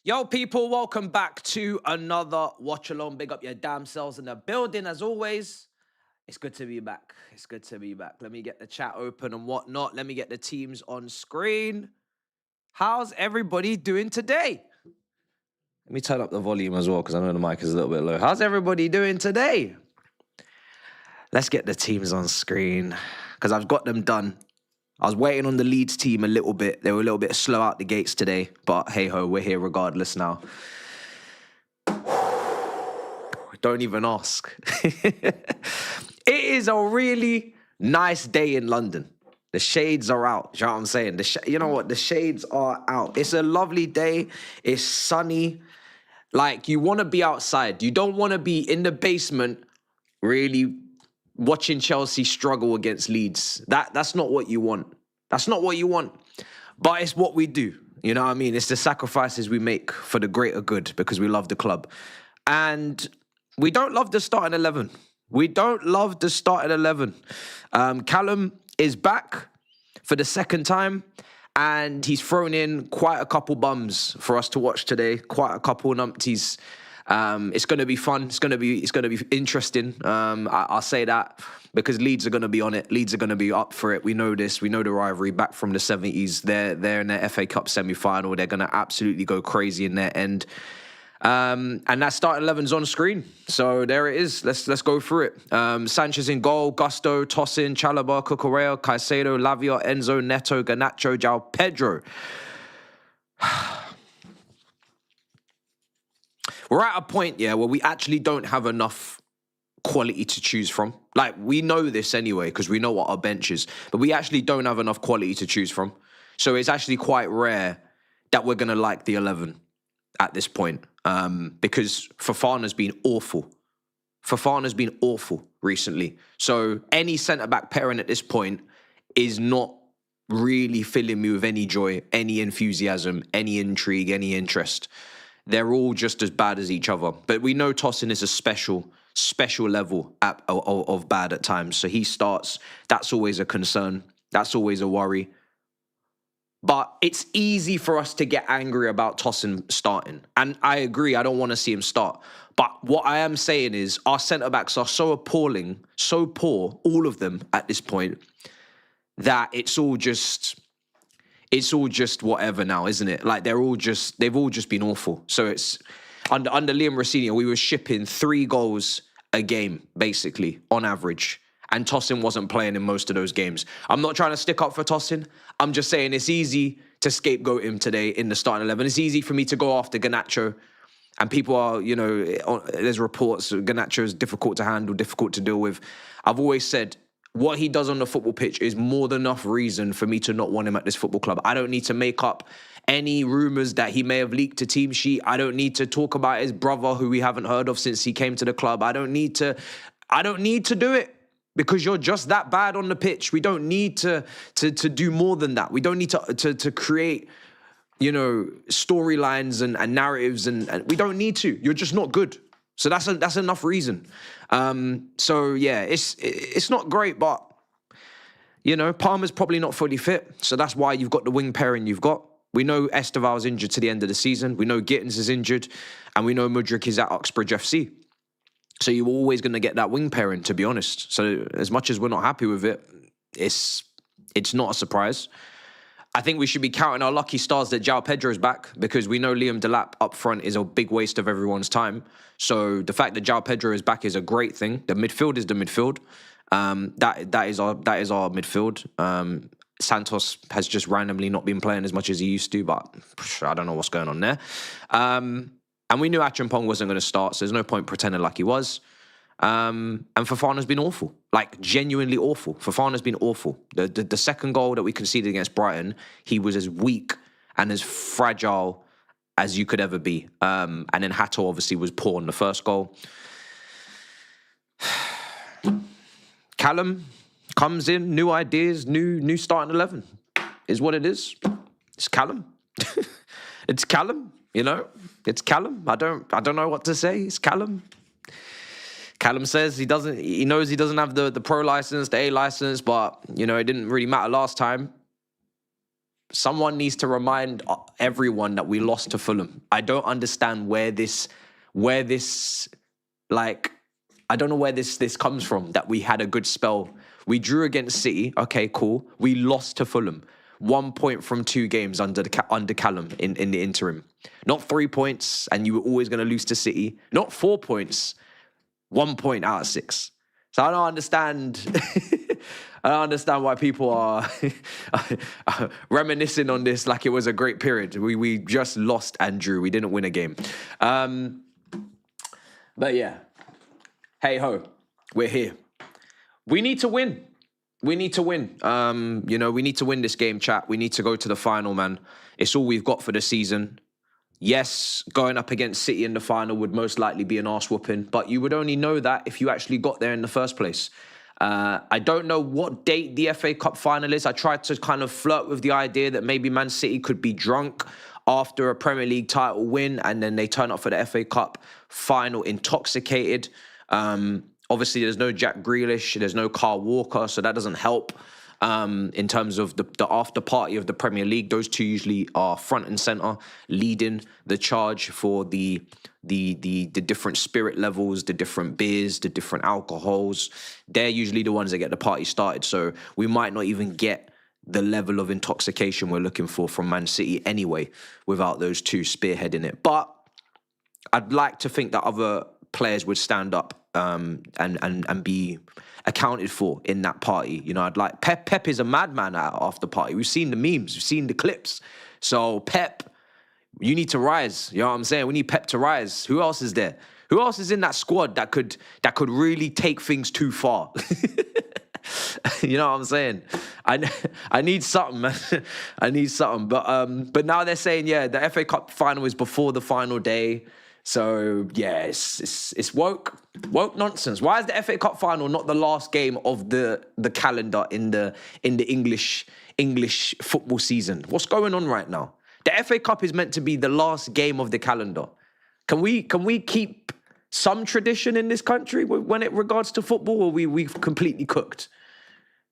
Yo, people, welcome back to another Watch Along. Big up your damn selves in the building. As always, it's good to be back. It's good to be back. Let me get the chat open and whatnot. Let me get the teams on screen. How's everybody doing today? Let me turn up the volume as well because I know the mic is a little bit low. How's everybody doing today? Let's get the teams on screen because I've got them done. I was waiting on the Leeds team a little bit. They were a little bit slow out the gates today, but hey-ho, we're here regardless now. Don't even ask. It is a really nice day in London. The shades are out. You know what I'm saying? You know what? The shades are out. It's a lovely day. It's sunny. Like, you want to be outside. You don't want to be in the basement really watching Chelsea struggle against Leeds. That's not what you want. That's not what you want. But it's what we do. You know what I mean? It's the sacrifices we make for the greater good because we love the club. And we don't love the starting 11. We don't love the starting 11. Callum is back for the second time. And he's thrown in quite a couple bums for us to watch today. Quite a couple numpties. It's going to be fun. It's going to be interesting. I'll say that because Leeds are going to be on it. Leeds are going to be up for it. We know this. We know the rivalry back from the 70s. They're in their FA Cup semi-final. They're going to absolutely go crazy in their end. And that starting 11's on screen. So there it is. Let's go through it. Sanchez in goal, Gusto, Tosin, Chalobah, Cucurella, Caicedo, Lavia, Enzo, Neto, Garnacho, João Pedro. We're at a point, where we actually don't have enough quality to choose from. Like, we know this anyway because we know what our bench is, but we actually don't have enough quality to choose from. So it's actually quite rare that we're going to like the 11 at this point because Fofana's been awful. Fofana's been awful recently. So any centre-back pairing at this point is not really filling me with any joy, any enthusiasm, any intrigue, any interest. They're all just as bad as each other. But we know Tosin is a special level of bad at times. So he starts. That's always a concern. That's always a worry. But it's easy for us to get angry about Tosin starting. And I agree, I don't want to see him start. But what I am saying is our centre-backs are so appalling, so poor, all of them at this point, that it's all just whatever now, isn't it? Like they've all just been awful. So it's under Liam Rossinha, we were shipping 3 goals a game, basically, on average. And Tosin wasn't playing in most of those games. I'm not trying to stick up for Tosin. I'm just saying it's easy to scapegoat him today in the starting 11. It's easy for me to go after Garnacho. And people are, there's reports Garnacho is difficult to handle, difficult to deal with. I've always said, what he does on the football pitch is more than enough reason for me to not want him at this football club. I don't need to make up any rumours that he may have leaked a team sheet. I don't need to talk about his brother, who we haven't heard of since he came to the club. I don't need to do it because you're just that bad on the pitch. We don't need to do more than that. We don't need to create, storylines and narratives, and we don't need to. You're just not good. So that's enough reason. It's not great, but Palmer's probably not fully fit, so that's why you've got the wing pairing you've got. We know Esteval's injured to the end of the season. We know Gittins is injured, and we know Mudryk is at Uxbridge FC. So you're always going to get that wing pairing, to be honest. So as much as we're not happy with it, it's not a surprise. I think we should be counting our lucky stars that João Pedro's back because we know Liam Delap up front is a big waste of everyone's time. So the fact that João Pedro is back is a great thing. The midfield is the midfield. That is our midfield. Santos has just randomly not been playing as much as he used to, but I don't know what's going on there. And we knew Achampong wasn't going to start, so there's no point pretending like he was. And Fofana's been awful, like genuinely awful. Fofana's been awful. The second goal that we conceded against Brighton, he was as weak and as fragile as you could ever be. And then Hato obviously was poor on the first goal. Callum comes in, new ideas, new starting 11 is what it is. It's Callum. It's Callum, It's Callum. I don't know what to say. It's Callum. Callum says he knows he doesn't have the pro license, the A license, but, it didn't really matter last time. someone needs to remind everyone that we lost to Fulham. I don't understand where this, like, I don't know where this comes from, that we had a good spell. We drew against City. Okay, cool. We lost to Fulham. 1 point from 2 games under Callum in the interim. Not 3 points, and you were always going to lose to City. Not 4 points. 1 point out of 6. So I don't understand. I don't understand why people are reminiscing on this like it was a great period. We just lost and drew. We didn't win a game. But yeah, hey ho, we're here. We need to win. We need to win. You know, we need to win this game, chat. We need to go to the final, man. It's all we've got for the season. Yes, going up against City in the final would most likely be an arse whooping, but you would only know that if you actually got there in the first place. I don't know what date the FA Cup final is. I tried to kind of flirt with the idea that maybe Man City could be drunk after a Premier League title win and then they turn up for the FA Cup final intoxicated. Obviously, there's no Jack Grealish, there's no Kyle Walker, so that doesn't help in terms of the after party of the Premier League. Those two usually are front and centre, leading the charge for the different spirit levels, the different beers, the different alcohols. They're usually the ones that get the party started. So we might not even get the level of intoxication we're looking for from Man City anyway, without those two spearheading it. But I'd like to think that other players would stand up and be accounted for in that party. You know, I'd like Pep is a madman after party. We've seen the memes, we've seen the clips. So Pep, you need to rise. You know what I'm saying? We need Pep to rise. Who else is there? Who else is in that squad that could really take things too far? You know what I'm saying? I need something, man. I need something. But now they're saying, yeah, the FA Cup final is before the final day. So yeah, it's woke nonsense. Why is the FA Cup final not the last game of the calendar in the English football season? What's going on right now? The FA Cup is meant to be the last game of the calendar. Can we keep some tradition in this country when it regards to football, or we've completely cooked?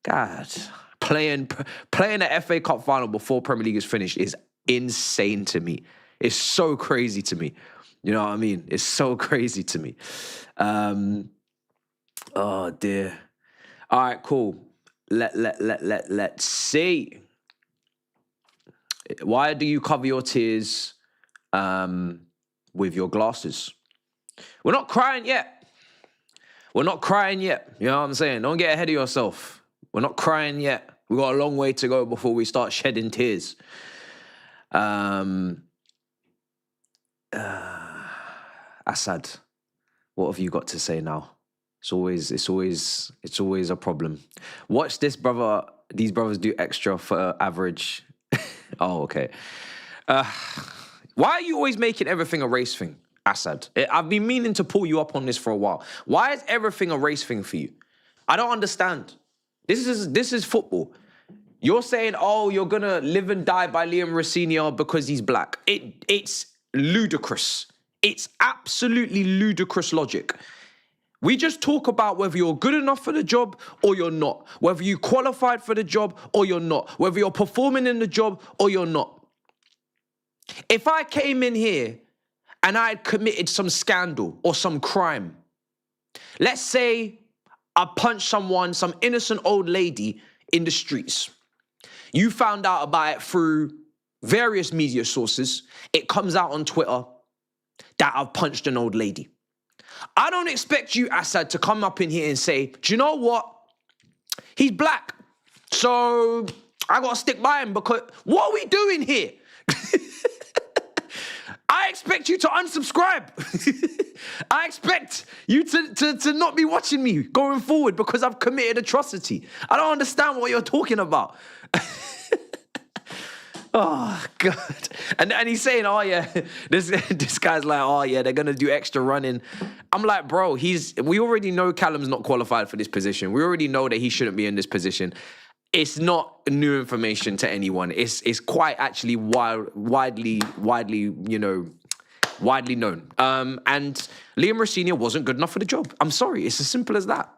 God, playing the FA Cup final before Premier League is finished is insane to me. It's so crazy to me. You know what I mean? It's so crazy to me. Oh dear. All right, cool. Let's see. Why do you cover your tears with your glasses? We're not crying yet. We're not crying yet. You know what I'm saying? Don't get ahead of yourself. We're not crying yet. We've got a long way to go before we start shedding tears. Assad, what have you got to say now? It's always a problem. Watch this, brother. These brothers do extra for average. Oh, okay. Why are you always making everything a race thing, Assad? I've been meaning to pull you up on this for a while. Why is everything a race thing for you? I don't understand. This is football. You're saying, oh, you're gonna live and die by Liam Rossini because he's black. It's ludicrous. It's absolutely ludicrous logic. We just talk about whether you're good enough for the job or you're not, whether you qualified for the job or you're not, whether you're performing in the job or you're not. If I came in here and I had committed some scandal or some crime, let's say I punched someone, some innocent old lady in the streets. You found out about it through various media sources. It comes out on Twitter that I've punched an old lady. I don't expect you, Assad, to come up in here and say, do you know what? He's black, so I got to stick by him because what are we doing here? I expect you to unsubscribe. I expect you to not be watching me going forward because I've committed atrocity. I don't understand what you're talking about. Oh, God. And he's saying, oh, yeah, this guy's like, oh, yeah, they're going to do extra running. I'm like, bro, we already know Callum's not qualified for this position. We already know that he shouldn't be in this position. It's not new information to anyone. It's quite actually widely known. And Liam Rossini wasn't good enough for the job. I'm sorry. It's as simple as that.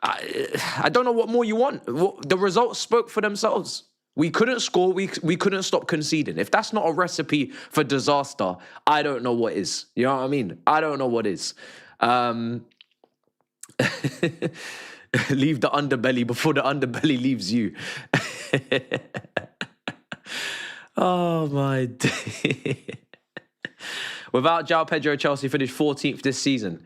I don't know what more you want. The results spoke for themselves. We couldn't score. We couldn't stop conceding. If that's not a recipe for disaster, I don't know what is. You know what I mean? I don't know what is. Leave the underbelly before the underbelly leaves you. Oh my day. Without João Pedro, Chelsea finished 14th this season.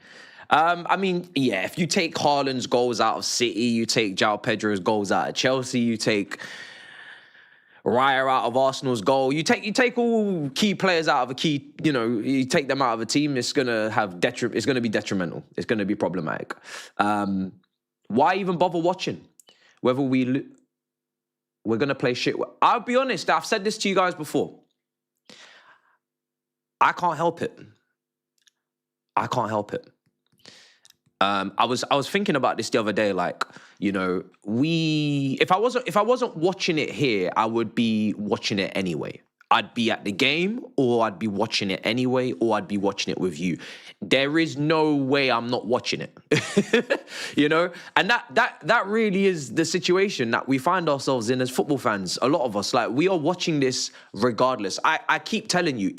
I mean, yeah, if you take Haaland's goals out of City, you take João Pedro's goals out of Chelsea, you take Raya out of Arsenal's goal, you take all key players out of a key, you take them out of a team, it's gonna be detrimental. It's gonna be problematic. Why even bother watching? Whether we're gonna play shit. I'll be honest, I've said this to you guys before. I can't help it. I can't help it. I was thinking about this the other day, like, if I wasn't watching it here, I would be watching it anyway. I'd be at the game, or I'd be watching it anyway, or I'd be watching it with you. There is no way I'm not watching it. And that really is the situation that we find ourselves in as football fans. A lot of us, like, we are watching this regardless. I keep telling you,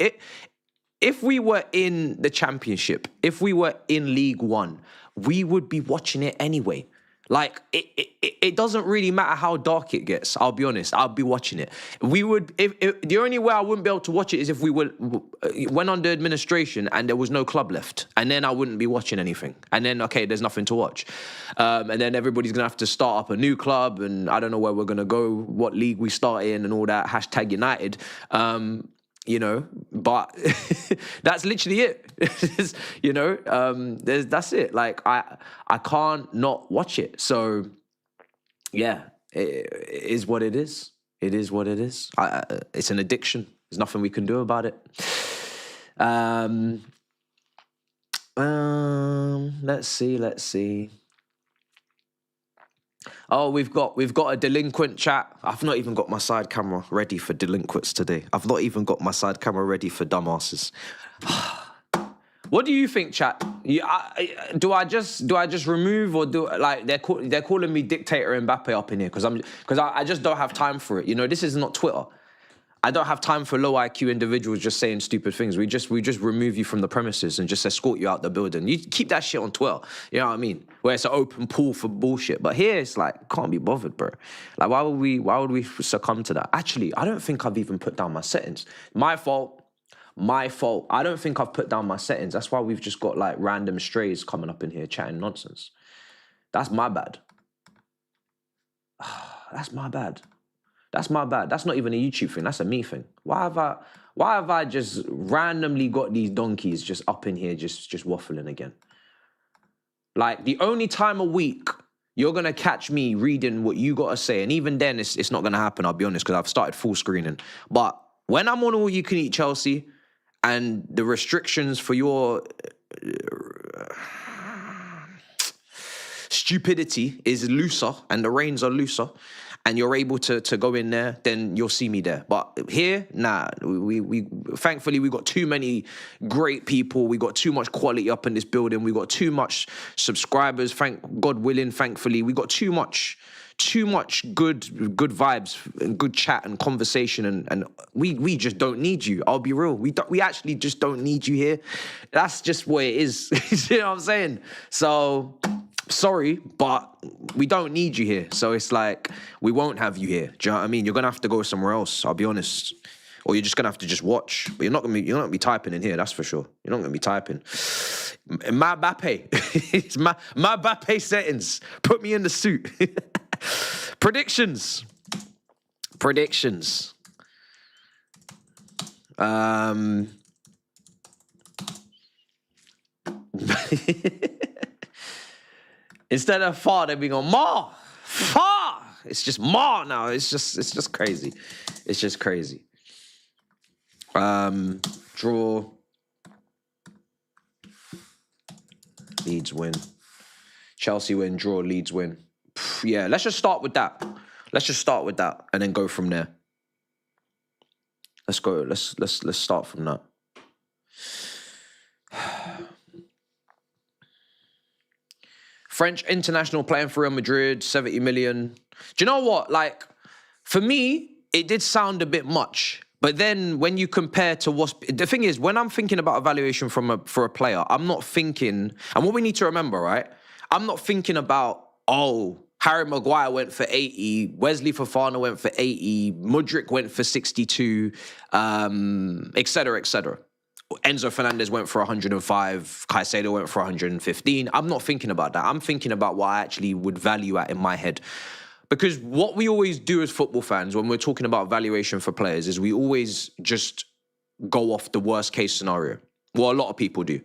if we were in the Championship, if we were in League One, we would be watching it anyway. Like, it doesn't really matter how dark it gets. I'll be honest. I'll be watching it. We would, if the only way I wouldn't be able to watch it is if we went under administration and there was no club left. And then I wouldn't be watching anything. And then, okay, there's nothing to watch. And then everybody's going to have to start up a new club. And I don't know where we're going to go, what league we start in and all that. #United. But that's literally it. That's it. Like, I can't not watch it. So, yeah, it is what it is. It is what it is. It's an addiction. There's nothing we can do about it. Let's see. Oh, we've got a delinquent chat. I've not even got my side camera ready for delinquents today. I've not even got my side camera ready for dumbasses. What do you think, chat? Do I just remove, or they're calling me dictator Mbappe up in here because I just don't have time for it. This is not Twitter. I don't have time for low IQ individuals just saying stupid things. We just remove you from the premises and just escort you out the building. You keep that shit on Twitter. You know what I mean? Where it's an open pool for bullshit. But here it's like, can't be bothered, bro. Like, why would we succumb to that? Actually, I don't think I've even put down my settings. My fault. I don't think I've put down my settings. That's why we've just got like random strays coming up in here chatting nonsense. That's my bad. That's my bad. That's my bad. That's not even a YouTube thing. That's a me thing. Why have I just randomly got these donkeys just up in here just waffling again? Like, the only time a week you're going to catch me reading what you got to say, and even then it's not going to happen, I'll be honest, because I've started full screening. But when I'm on All You Can Eat Chelsea and the restrictions for your stupidity is looser and the reins are looser, and you're able to go in there, then you'll see me there. But here, nah, we thankfully, we got too many great people. We got too much quality up in this building. We got too much subscribers, God willing, thankfully. We got too much good vibes and good chat and conversation, and we just don't need you. I'll be real. We actually just don't need you here. That's just what it is. You know what I'm saying? So, sorry, but we don't need you here. So it's like, we won't have you here. Do you know what I mean? You're gonna have to go somewhere else, I'll be honest. Or you're just gonna have to just watch. But you're not gonna be typing in here, that's for sure. You're not gonna be typing. My Mbappe. It's my Mbappe settings. Put me in the suit. Predictions. Instead of far, they're being on more. Far. It's just more now. It's just crazy. It's just crazy. Draw. Leeds win. Chelsea win. Draw. Leeds win. Yeah, let's just start with that. And then go from there. Let's go. Let's start from that. French international playing for Real Madrid, 70 million. Do you know what? Like, for me, it did sound a bit much. But then when you compare to what's... The thing is, when I'm thinking about evaluation for a player, I'm not thinking... And what we need to remember, right? I'm not thinking about, oh, Harry Maguire went for 80, Wesley Fofana went for 80, Mudryk went for 62, et cetera, et cetera. Enzo Fernandez went for 105, Caicedo went for 115. I'm not thinking about that. I'm thinking about what I actually would value at in my head. Because what we always do as football fans when we're talking about valuation for players is we always just go off the worst case scenario. Well, a lot of people do.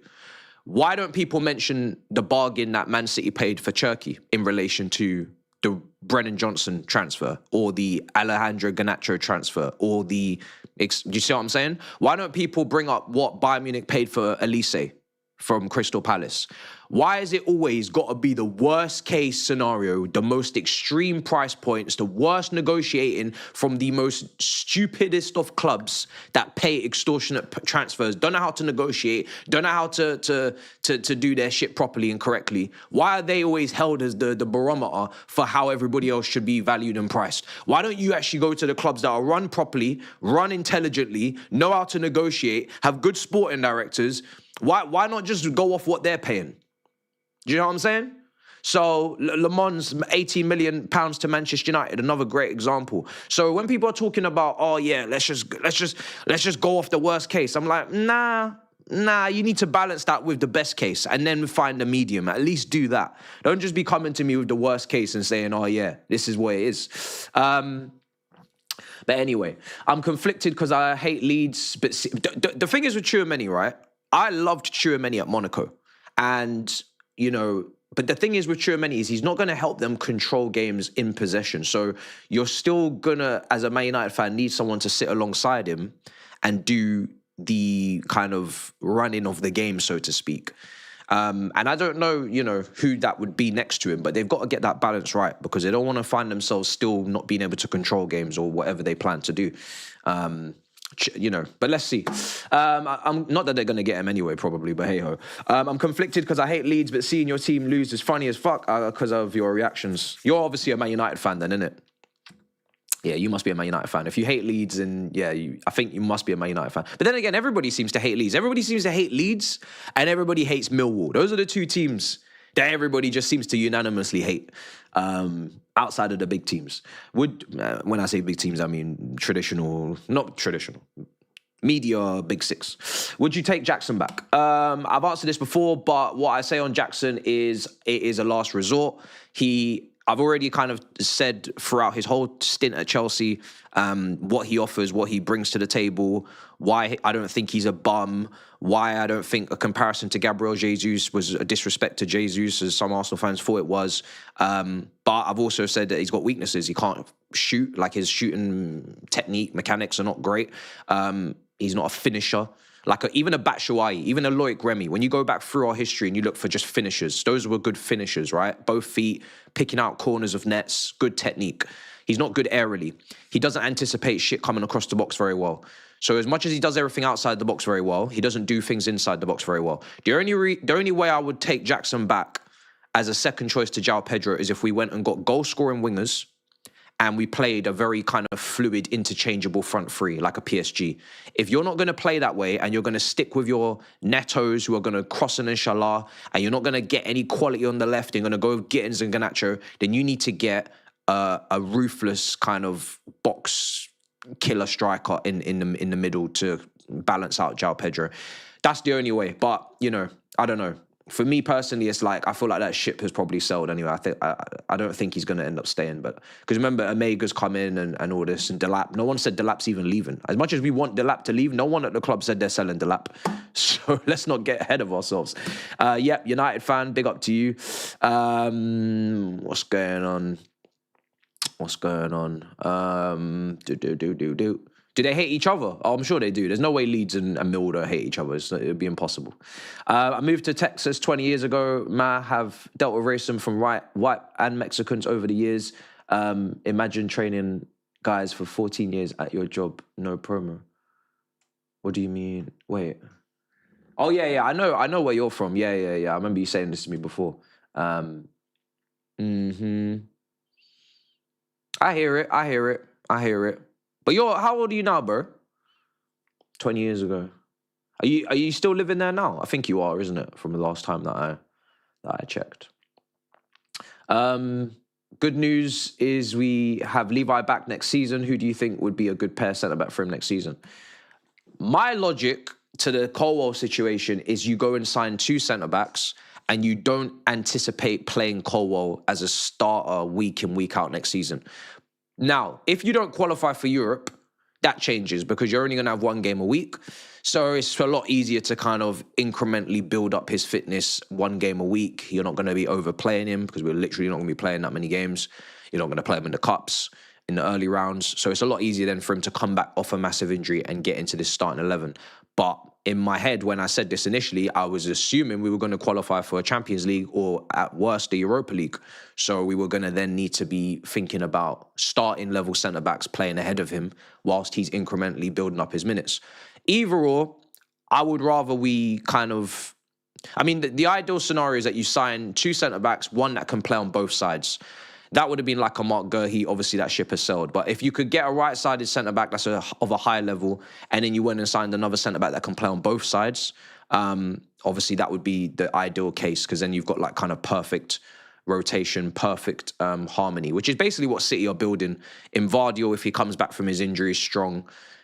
Why don't people mention the bargain that Man City paid for Cherki in relation to the Brennan Johnson transfer or the Alejandro Garnacho transfer or the... Do you see what I'm saying? Why don't people bring up what Bayern Munich paid for Elise from Crystal Palace? Why is it always got to be the worst case scenario, the most extreme price points, the worst negotiating from the most stupidest of clubs that pay extortionate transfers, don't know how to negotiate, don't know how to do their shit properly and correctly? Why are they always held as the barometer for how everybody else should be valued and priced? Why don't you actually go to the clubs that are run properly, run intelligently, know how to negotiate, have good sporting directors? Why not just go off what they're paying? Do you know what I'm saying? So Le Mans, £18 million to Manchester United, another great example. So when people are talking about, oh yeah, let's just go off the worst case, I'm like, nah, you need to balance that with the best case and then find the medium. At least do that. Don't just be coming to me with the worst case and saying, oh yeah, this is what it is. But anyway, I'm conflicted because I hate Leeds. But the thing is with Tchouaméni, right? I loved Tchouaméni at Monaco. And... you know, but the thing is with Tchouaméni is he's not going to help them control games in possession. So you're still going to, as a Man United fan, need someone to sit alongside him and do the kind of running of the game, so to speak. And I don't know, you know, who that would be next to him, but they've got to get that balance right because they don't want to find themselves still not being able to control games or whatever they plan to do. You know, but let's see. I'm not that they're going to get him anyway, probably, but hey-ho. I'm conflicted because I hate Leeds, but seeing your team lose is funny as fuck because of your reactions. You're obviously a Man United fan then, innit? Yeah, you must be a Man United fan. If you hate Leeds, then yeah, I think you must be a Man United fan. But then again, everybody seems to hate Leeds. Everybody seems to hate Leeds and everybody hates Millwall. Those are the two teams that everybody just seems to unanimously hate. Outside of the big teams. When I say big teams, I mean not traditional, media big six. Would you take Jackson back? I've answered this before, but what I say on Jackson is it is a last resort. I've already kind of said throughout his whole stint at Chelsea, what he offers, what he brings to the table, why I don't think he's a bum, why I don't think a comparison to Gabriel Jesus was a disrespect to Jesus, as some Arsenal fans thought it was. But I've also said that he's got weaknesses. He can't shoot, like his shooting technique, mechanics are not great. He's not a finisher. Like even a Batshuayi, even a Loic Remy, when you go back through our history and you look for just finishers, those were good finishers, right? Both feet, picking out corners of nets, good technique. He's not good aerially. He doesn't anticipate shit coming across the box very well. So as much as he does everything outside the box very well, he doesn't do things inside the box very well. The only way I would take Jackson back as a second choice to João Pedro is if we went and got goal-scoring wingers and we played a very kind of fluid, interchangeable front three, like a PSG. If you're not going to play that way and you're going to stick with your Netos who are going to cross an inshallah, and you're not going to get any quality on the left, you're going to go with Gittins and Garnacho, then you need to get a ruthless kind of box killer striker in the middle to balance out João Pedro. That's the only way. But, you know, I don't know. For me personally, it's like I feel like that ship has probably sailed anyway. I don't think he's going to end up staying. But because remember, Omega's come in and all this, and Delap. No one said Delap's even leaving. As much as we want Delap to leave, no one at the club said they're selling Delap. So let's not get ahead of ourselves. Yep, United fan, big up to you. What's going on? Do they hate each other? Oh, I'm sure they do. There's no way Leeds and Millwall don't hate each other. It would be impossible. I moved to Texas 20 years ago. Have dealt with racism from white and Mexicans over the years. Imagine training guys for 14 years at your job. No promo. What do you mean? Wait. Oh, yeah. I know where you're from. Yeah. I remember you saying this to me before. I hear it. But how old are you now, bro? 20 years ago. Are you still living there now? I think you are, isn't it? From the last time that I checked. Good news is we have Levi back next season. Who do you think would be a good pair centre-back for him next season? My logic to the Colwill situation is you go and sign 2 centre-backs and you don't anticipate playing Colwill as a starter week in, week out next season. Now, if you don't qualify for Europe, that changes because you're only going to have 1 game a week. So it's a lot easier to kind of incrementally build up his fitness 1 game a week. You're not going to be overplaying him because we're literally not going to be playing that many games. You're not going to play him in the cups, in the early rounds. So it's a lot easier then for him to come back off a massive injury and get into this starting 11. But in my head, when I said this initially, I was assuming we were going to qualify for a Champions League or at worst the Europa League. So we were going to then need to be thinking about starting level centre-backs playing ahead of him whilst he's incrementally building up his minutes. Either or, I would rather we kind of... I mean, the ideal scenario is that you sign 2 centre-backs, one that can play on both sides. That would have been like a Mark Gurhey. Obviously, that ship has sailed. But if you could get a right-sided centre-back that's of a high level, and then you went and signed another centre-back that can play on both sides, obviously that would be the ideal case because then you've got like kind of perfect rotation, perfect harmony, which is basically what City are building. In Vardio, if he comes back from his injury strong,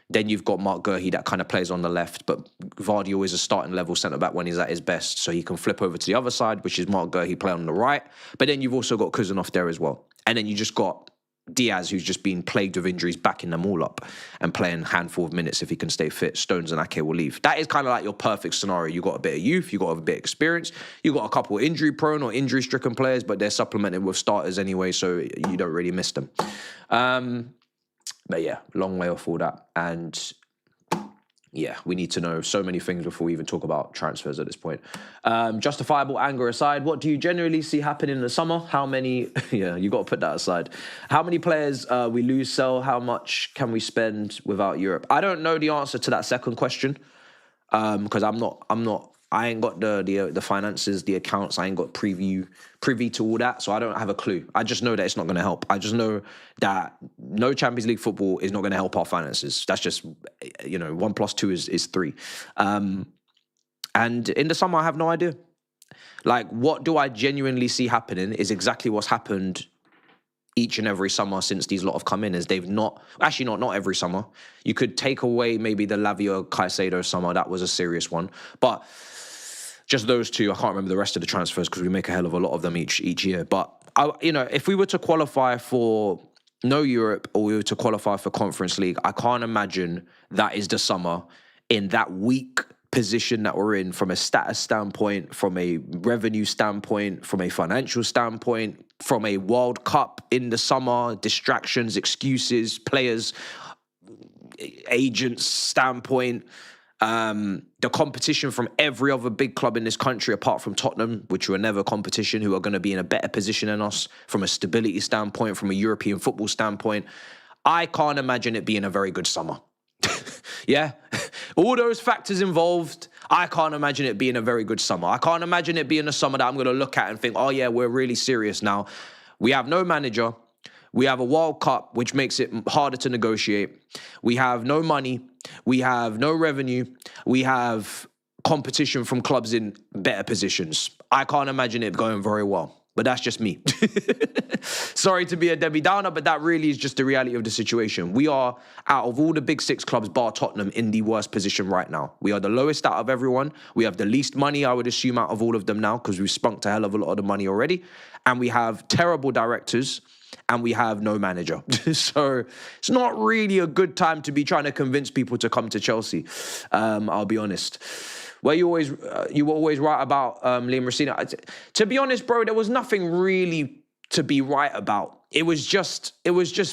then you've got Mark Gurhey that kind of plays on the left, but Vardio is a starting level centre-back when he's at his best, so he can flip over to the other side, which is Mark Gurhey play on the right. But then you've also got Kuzanov there as well. And then you just got Diaz, who's just been plagued with injuries, backing them all up and playing a handful of minutes if he can stay fit. Stones and Ake will leave. That is kind of like your perfect scenario. You got a bit of youth, you got a bit of experience, you got a couple of injury-prone or injury-stricken players, but they're supplemented with starters anyway, so you don't really miss them. But yeah, long way off all that. And yeah, we need to know so many things before we even talk about transfers at this point. Justifiable anger aside, what do you generally see happen in the summer? How many, yeah, you got to put that aside. How many players we lose, sell? How much can we spend without Europe? I don't know the answer to that second question because I ain't got the finances, the accounts. I ain't got privy to all that, so I don't have a clue. I just know that it's not going to help. I just know that no Champions League football is not going to help our finances. That's just, 1 + 2 is 3. And in the summer, I have no idea. Like, what do I genuinely see happening is exactly what's happened each and every summer since these lot have come in, is they've not every summer. You could take away maybe the Lavia Caicedo summer. That was a serious one. But just those 2, I can't remember the rest of the transfers because we make a hell of a lot of them each year. But, if we were to qualify for no Europe or we were to qualify for Conference League, I can't imagine that is the summer in that weak position that we're in from a status standpoint, from a revenue standpoint, from a financial standpoint, from a World Cup in the summer, distractions, excuses, players, agents standpoint. The competition from every other big club in this country, apart from Tottenham, which were never competition, who are going to be in a better position than us from a stability standpoint, from a European football standpoint. I can't imagine it being a very good summer. Yeah? All those factors involved, I can't imagine it being a very good summer. I can't imagine it being a summer that I'm going to look at and think, oh yeah, we're really serious now. We have no manager. We have a World Cup, which makes it harder to negotiate. We have no money. We have no revenue. We have competition from clubs in better positions. I can't imagine it going very well, but that's just me. Sorry to be a Debbie Downer, but that really is just the reality of the situation. We are, out of all the big 6 clubs, bar Tottenham, in the worst position right now. We are the lowest out of everyone. We have the least money, I would assume, out of all of them now, because we've spunked a hell of a lot of the money already. And we have terrible directors, and we have no manager. So it's not really a good time to be trying to convince people to come to Chelsea. I'll be honest. Where you were always right about Liam Rosina. To be honest, bro, there was nothing really to be right about. It was just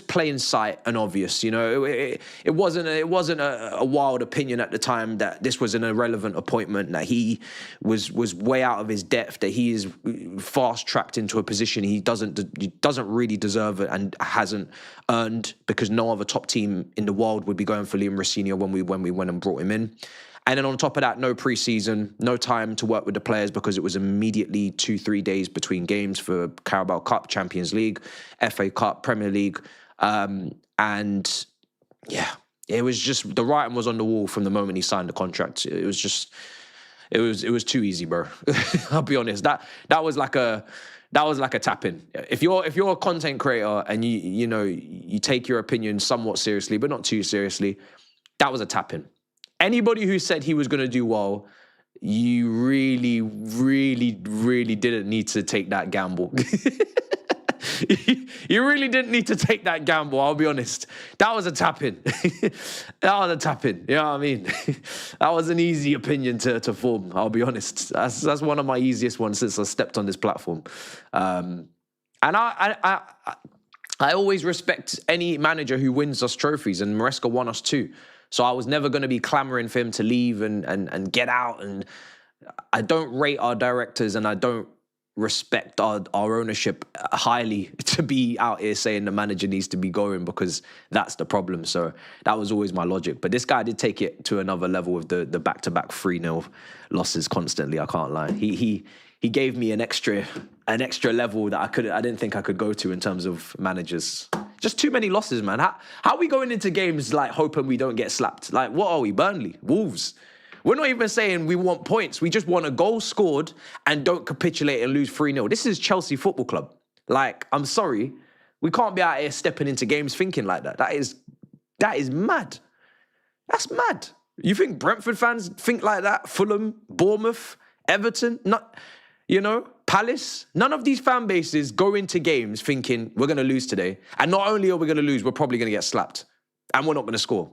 plain sight and obvious. It wasn't a wild opinion at the time that this was an irrelevant appointment, that he was way out of his depth, that he is fast tracked into a position he doesn't really deserve it and hasn't earned, because no other top team in the world would be going for Liam Rosina when we went and brought him in. And then on top of that, no preseason, no time to work with the players because it was immediately 2-3 days between games for Carabao Cup, Champions League, FA Cup, Premier League. And yeah, it was just, the writing was on the wall from the moment he signed the contract. It was just, it was too easy, bro. I'll be honest. That was like a tap in. If you're a content creator and you take your opinion somewhat seriously, but not too seriously, that was a tap in. Anybody who said he was going to do well, you really, really, really didn't need to take that gamble. You really didn't need to take that gamble, I'll be honest. That was a tap-in. That was a tap-in, you know what I mean? That was an easy opinion to form, I'll be honest. That's one of my easiest ones since I stepped on this platform. And I always respect any manager who wins us trophies, and Maresca won us too. So I was never going to be clamoring for him to leave and get out. And I don't rate our directors, and I don't respect our ownership highly to be out here saying the manager needs to be going, because that's the problem. So that was always my logic. But this guy did take it to another level with the back-to-back 3-0 losses constantly, I can't lie. He gave me an extra level that I didn't think I could go to in terms of managers. Just too many losses, man. How are we going into games like hoping we don't get slapped? Like, what are we? Burnley? Wolves? We're not even saying we want points. We just want a goal scored and don't capitulate and lose 3-0. This is Chelsea Football Club. Like, I'm sorry. We can't be out here stepping into games thinking like that. That is mad. That's mad. You think Brentford fans think like that? Fulham, Bournemouth, Everton, Palace? None of these fan bases go into games thinking we're going to lose today. And not only are we going to lose, we're probably going to get slapped. And we're not going to score.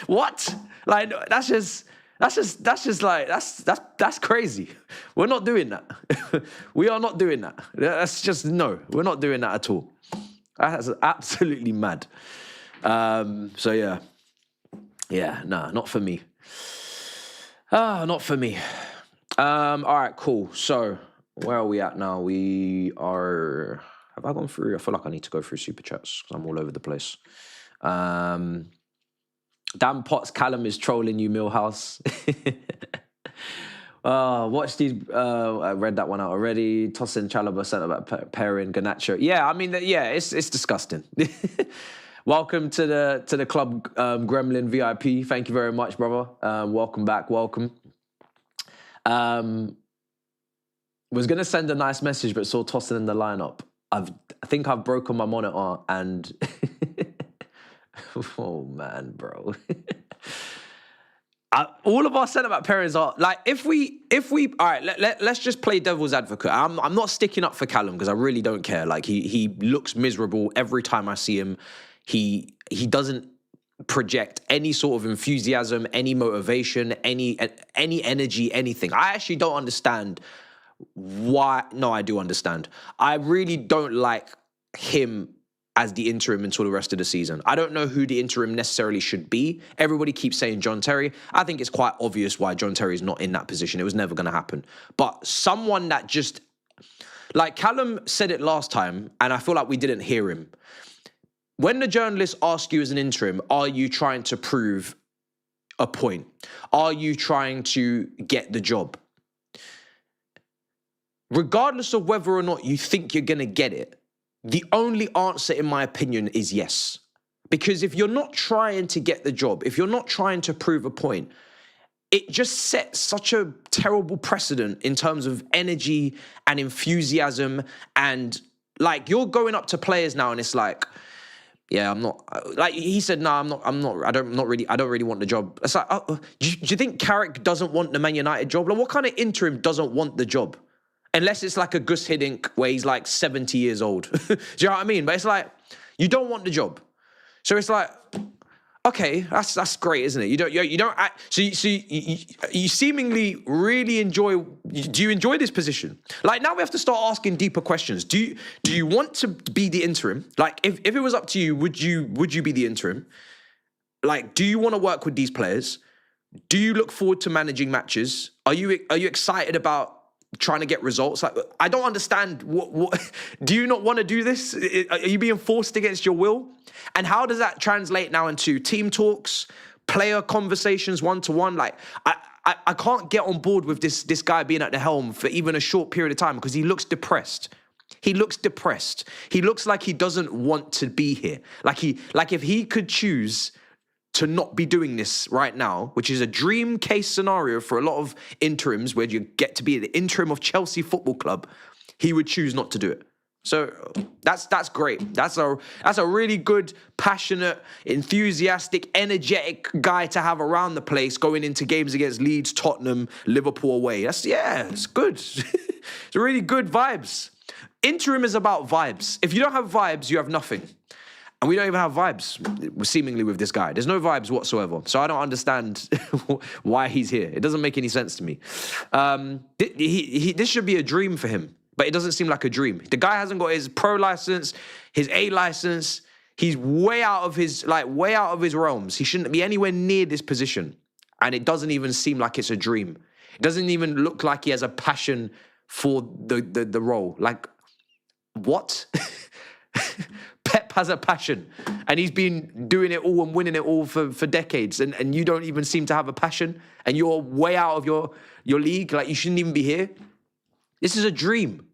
What? Like, that's crazy. We're not doing that. We are not doing that. We're not doing that at all. That's absolutely mad. So yeah. Yeah, nah, not for me. Not for me. All right, cool. So where are we at now? Have I gone through? I feel like I need to go through super chats because I'm all over the place. Dan Potts, Callum is trolling you, Millhouse. Watch these. I read that one out already. Tosin Chalobah sent about pairing Garnacho. Yeah, I mean, it's disgusting. Welcome to the club, Gremlin VIP. Thank you very much, brother. Welcome back. Welcome. Was gonna send a nice message, but saw Tosin in the lineup. I think I've broken my monitor and. Oh man, bro. All of our centre-back pairings are like, if we all right, let's just play devil's advocate. I'm not sticking up for Callum because I really don't care. Like he looks miserable every time I see him. He doesn't project any sort of enthusiasm, any motivation, any energy, anything. I actually don't understand why. No, I do understand. I really don't like him as the interim until the rest of the season. I don't know who the interim necessarily should be. Everybody keeps saying John Terry. I think it's quite obvious why John Terry is not in that position. It was never going to happen. But someone that just, like Callum said it last time, and I feel like we didn't hear him. When the journalists ask you as an interim, are you trying to prove a point? Are you trying to get the job? Regardless of whether or not you think you're going to get it, the only answer, in my opinion, is yes. Because if you're not trying to get the job, if you're not trying to prove a point, it just sets such a terrible precedent in terms of energy and enthusiasm. And like, you're going up to players now and it's like, yeah, I'm not, like he said, no, I don't really want the job. It's like, do you think Carrick doesn't want the Man United job? Like, what kind of interim doesn't want the job? Unless it's like a Gus Hiddink where he's like 70 years old. Do you know what I mean? But it's like, you don't want the job. So it's like, okay, that's great, isn't it? You don't you seemingly really enjoy, do you enjoy this position? Like, now we have to start asking deeper questions. Do you want to be the interim? Like, if it was up to you, would you be the interim? Like, do you want to work with these players? Do you look forward to managing matches? Are you excited about trying to get results? Like, I don't understand. What do you not want to do this? Are you being forced against your will? And how does that translate now into team talks, player conversations, one-to-one? Like, I can't get on board with this guy being at the helm for even a short period of time because he looks depressed. He looks depressed. He looks like he doesn't want to be here. Like if he could choose to not be doing this right now, which is a dream case scenario for a lot of interims where you get to be the interim of Chelsea Football Club, he would choose not to do it. So that's great. That's a really good, passionate, enthusiastic, energetic guy to have around the place going into games against Leeds, Tottenham, Liverpool away. It's good. It's really good vibes. Interim is about vibes. If you don't have vibes, you have nothing. And we don't even have vibes, seemingly, with this guy. There's no vibes whatsoever. So I don't understand why he's here. It doesn't make any sense to me. This should be a dream for him. But it doesn't seem like a dream. The guy hasn't got his pro license, his A license. He's way out of his realms. He shouldn't be anywhere near this position. And it doesn't even seem like it's a dream. It doesn't even look like he has a passion for the role. Like, what? Pep has a passion. And he's been doing it all and winning it all for decades. And you don't even seem to have a passion. And you're way out of your league. Like, you shouldn't even be here. This is a dream.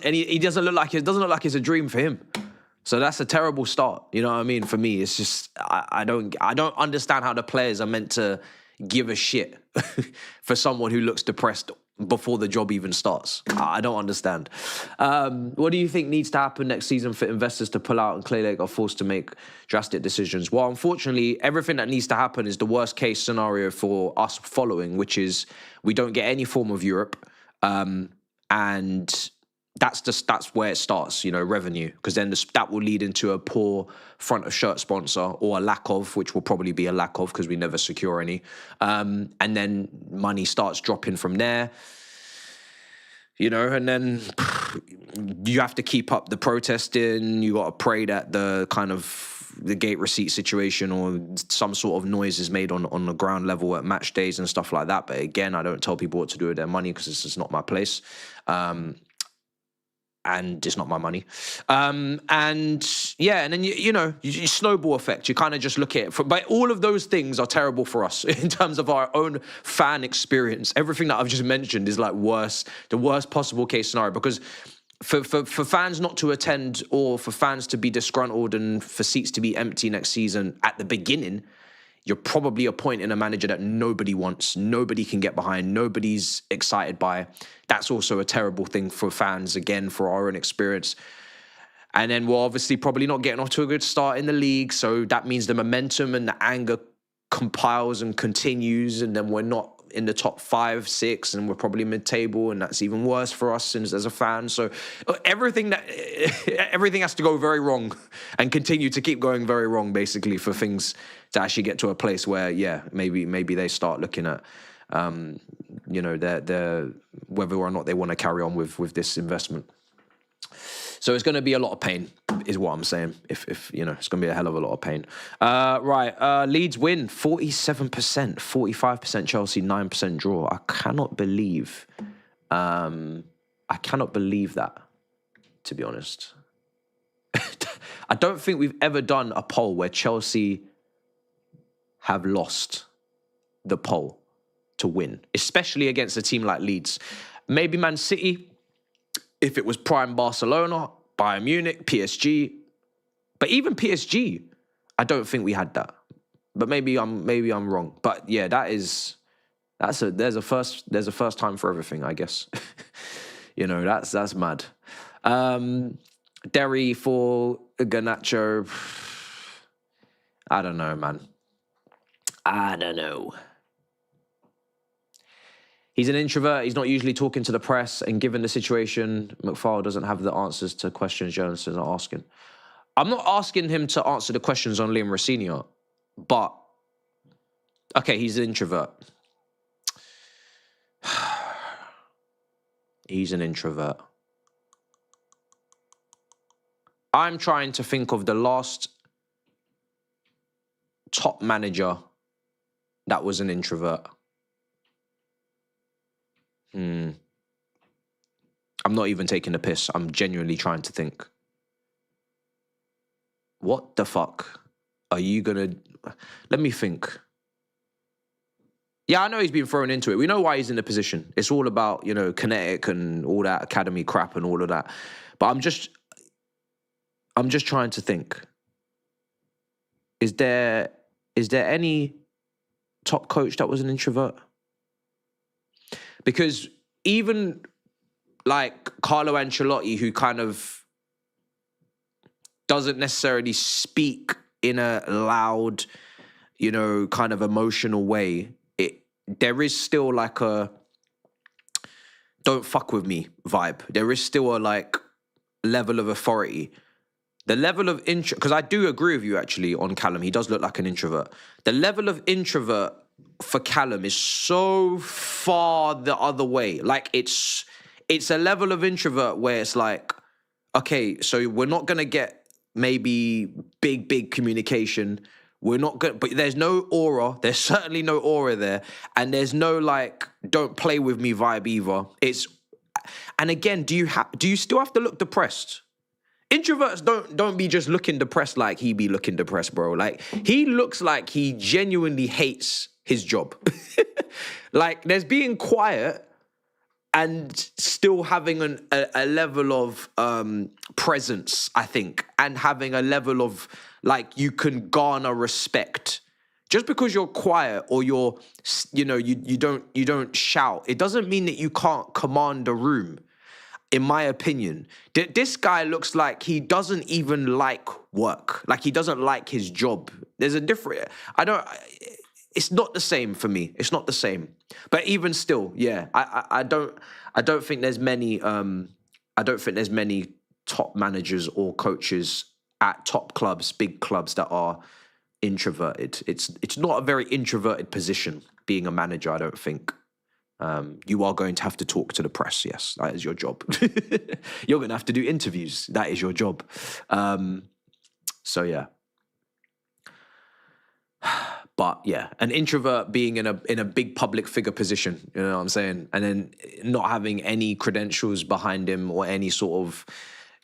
He doesn't look like it's a dream for him. So that's a terrible start. You know what I mean? For me, it's just I don't understand how the players are meant to give a shit for someone who looks depressed before the job even starts. I don't understand. What do you think needs to happen next season for investors to pull out and Clearlake are forced to make drastic decisions? Well, unfortunately, everything that needs to happen is the worst case scenario for us following, which is we don't get any form of Europe. And that's where it starts, revenue, because then that will lead into a poor front of shirt sponsor or a lack of, which will probably be a lack of because we never secure any. And then money starts dropping from there, and then you have to keep up the protesting. You got to pray that the gate receipt situation or some sort of noise is made on the ground level at match days and stuff like that. But again, I don't tell people what to do with their money because this is not my place. And it's not my money. And then, you snowball effect. You kind of just look at it. But all of those things are terrible for us in terms of our own fan experience. Everything that I've just mentioned is like the worst possible case scenario, because for fans not to attend or for fans to be disgruntled and for seats to be empty next season at the beginning, you're probably appointing a manager that nobody wants, nobody can get behind, nobody's excited by. That's also a terrible thing for fans, again, for our own experience. And then we're obviously probably not getting off to a good start in the league, so that means the momentum and the anger compiles and continues, and then we're not in the top 5, 6, and we're probably mid-table, and that's even worse for us as a fan. So everything has to go very wrong and continue to keep going very wrong, basically, for things to actually get to a place where, maybe they start looking at, their whether or not they want to carry on with this investment. So it's going to be a lot of pain, is what I'm saying. If it's going to be a hell of a lot of pain. Leeds win 47%, 45% Chelsea, 9% draw. I cannot believe that, to be honest. I don't think we've ever done a poll where Chelsea have lost the poll to win, especially against a team like Leeds. Maybe Man City, if it was prime Barcelona, Bayern Munich, PSG. But even PSG, I don't think we had that. But maybe I'm wrong. But yeah, there's a first time for everything, I guess. That's mad. Derry for Garnacho. I don't know, man. I don't know. He's an introvert. He's not usually talking to the press. And given the situation, McFarland doesn't have the answers to questions journalists are asking. I'm not asking him to answer the questions on Liam Rossini, but okay, he's an introvert. He's an introvert. I'm trying to think of the last top manager that was an introvert. I'm not even taking a piss. I'm genuinely trying to think. What the fuck are you gonna... Let me think. Yeah, I know he's been thrown into it. We know why he's in the position. It's all about, you know, kinetic and all that academy crap and all of that. But I'm just trying to think. Is there any top coach that was an introvert? Because even like Carlo Ancelotti, who kind of doesn't necessarily speak in a loud, you know, kind of emotional way, there is still like a don't fuck with me vibe. There is still a like level of authority. The level of intro, because I do agree with you actually on Callum. He does look like an introvert. The level of introvert for Callum is so far the other way. Like it's a level of introvert where it's like, okay, so we're not gonna get maybe big communication. We're not good, but there's no aura. There's certainly no aura there. And there's no like, don't play with me vibe either. And again, do you still have to look depressed? Introverts don't be just looking depressed like he be looking depressed, bro. Like he looks like he genuinely hates his job. Like there's being quiet and still having a level of presence, I think, and having a level of like you can garner respect. Just because you're quiet or you don't shout, it doesn't mean that you can't command a room. In my opinion, this guy looks like he doesn't even like work. Like he doesn't like his job. There's a different. It's not the same for me. It's not the same. But even still, yeah, I don't think there's many. I don't think there's many top managers or coaches at top clubs, big clubs that are introverted. It's not a very introverted position being a manager, I don't think. You are going to have to talk to the press, yes. That is your job. You're going to have to do interviews. That is your job. So, yeah. But, yeah, an introvert being in a big public figure position, you know what I'm saying? And then not having any credentials behind him or any sort of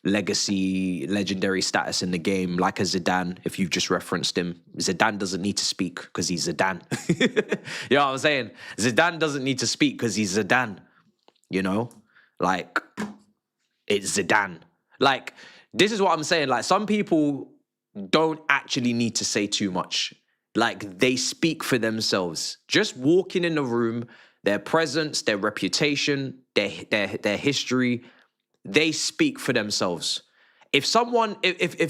legendary status in the game, like a Zidane, if you've just referenced him. Zidane doesn't need to speak because he's Zidane. You know what I'm saying? Zidane doesn't need to speak because he's Zidane. You know? Like, it's Zidane. Like, this is what I'm saying. Like, some people don't actually need to say too much. Like, they speak for themselves. Just walking in the room, their presence, their reputation, their history, they speak for themselves. If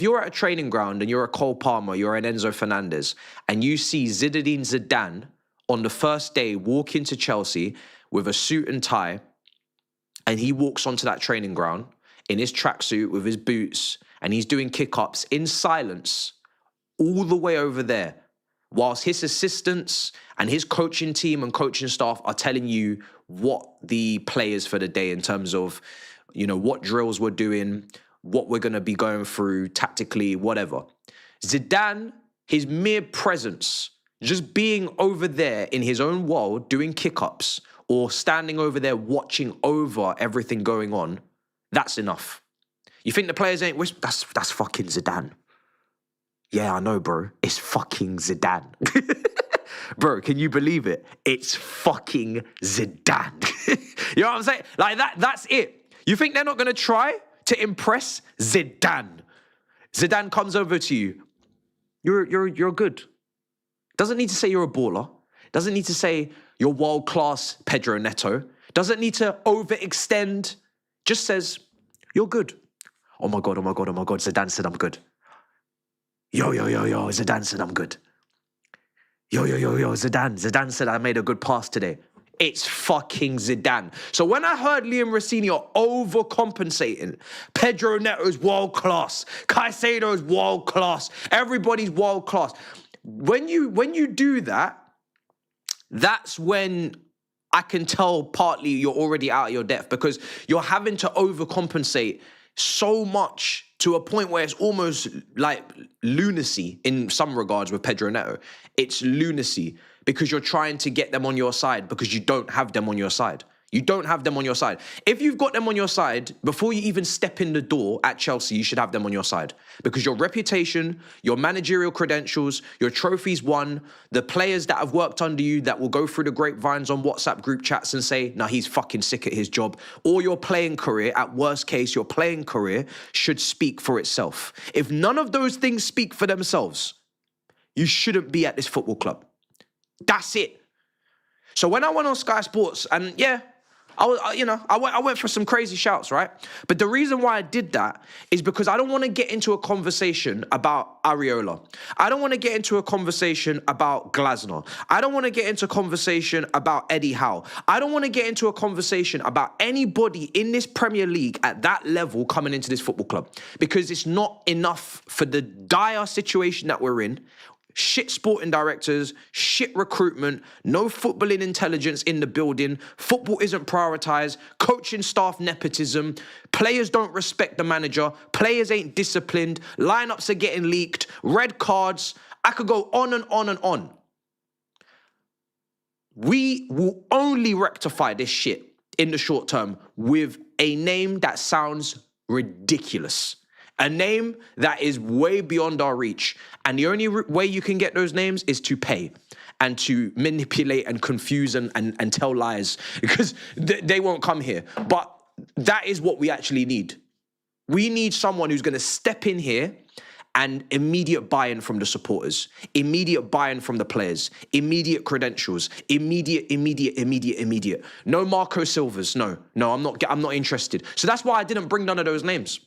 you're at a training ground and you're a Cole Palmer, you're an Enzo Fernandez, and you see Zinedine Zidane on the first day walk into Chelsea with a suit and tie, and he walks onto that training ground in his tracksuit with his boots, and he's doing kick-ups in silence all the way over there, whilst his assistants and his coaching team and coaching staff are telling you what the players for the day in terms of, you know, what drills we're doing, what we're going to be going through tactically, whatever. Zidane, his mere presence, just being over there in his own world, doing kick-ups or standing over there watching over everything going on, that's enough. You think the players ain't... That's fucking Zidane. Yeah, I know, bro. It's fucking Zidane. Bro, can you believe it? It's fucking Zidane. You know what I'm saying? Like, that's it. You think they're not going to try to impress Zidane? Zidane comes over to you. You're good. Doesn't need to say you're a baller. Doesn't need to say you're world-class Pedro Neto. Doesn't need to overextend. Just says, you're good. Oh my God. Zidane said I'm good. Yo, Zidane said I'm good. Yo, Zidane said I made a good pass today. It's fucking Zidane. So when I heard Liam Rossini overcompensating, Pedro Neto's world-class, Caicedo's world-class, everybody's world-class. When you do that, that's when I can tell partly you're already out of your depth, because you're having to overcompensate so much to a point where it's almost like lunacy in some regards with Pedro Neto. It's lunacy because you're trying to get them on your side because you don't have them on your side. You don't have them on your side. If you've got them on your side, before you even step in the door at Chelsea, you should have them on your side. Because your reputation, your managerial credentials, your trophies won, the players that have worked under you that will go through the grapevines on WhatsApp group chats and say, nah, he's fucking sick at his job. Or your playing career, at worst case, your playing career should speak for itself. If none of those things speak for themselves, you shouldn't be at this football club. That's it. So when I went on Sky Sports, and yeah, I went for some crazy shouts, right? But the reason why I did that is because I don't want to get into a conversation about Areola. I don't want to get into a conversation about Glasner. I don't want to get into a conversation about Eddie Howe. I don't want to get into a conversation about anybody in this Premier League at that level coming into this football club, because it's not enough for the dire situation that we're in. Shit sporting directors, shit recruitment, no footballing intelligence in the building, football isn't prioritised, coaching staff nepotism, players don't respect the manager, players ain't disciplined, lineups are getting leaked, red cards. I could go on and on and on. We will only rectify this shit in the short term with a name that sounds ridiculous. A name that is way beyond our reach. And the only way you can get those names is to pay and to manipulate and confuse and tell lies, because they won't come here. But that is what we actually need. We need someone who's going to step in here and immediate buy-in from the supporters, immediate buy-in from the players, immediate credentials, immediate. No Marco Silvas, no, I'm not interested. So that's why I didn't bring none of those names.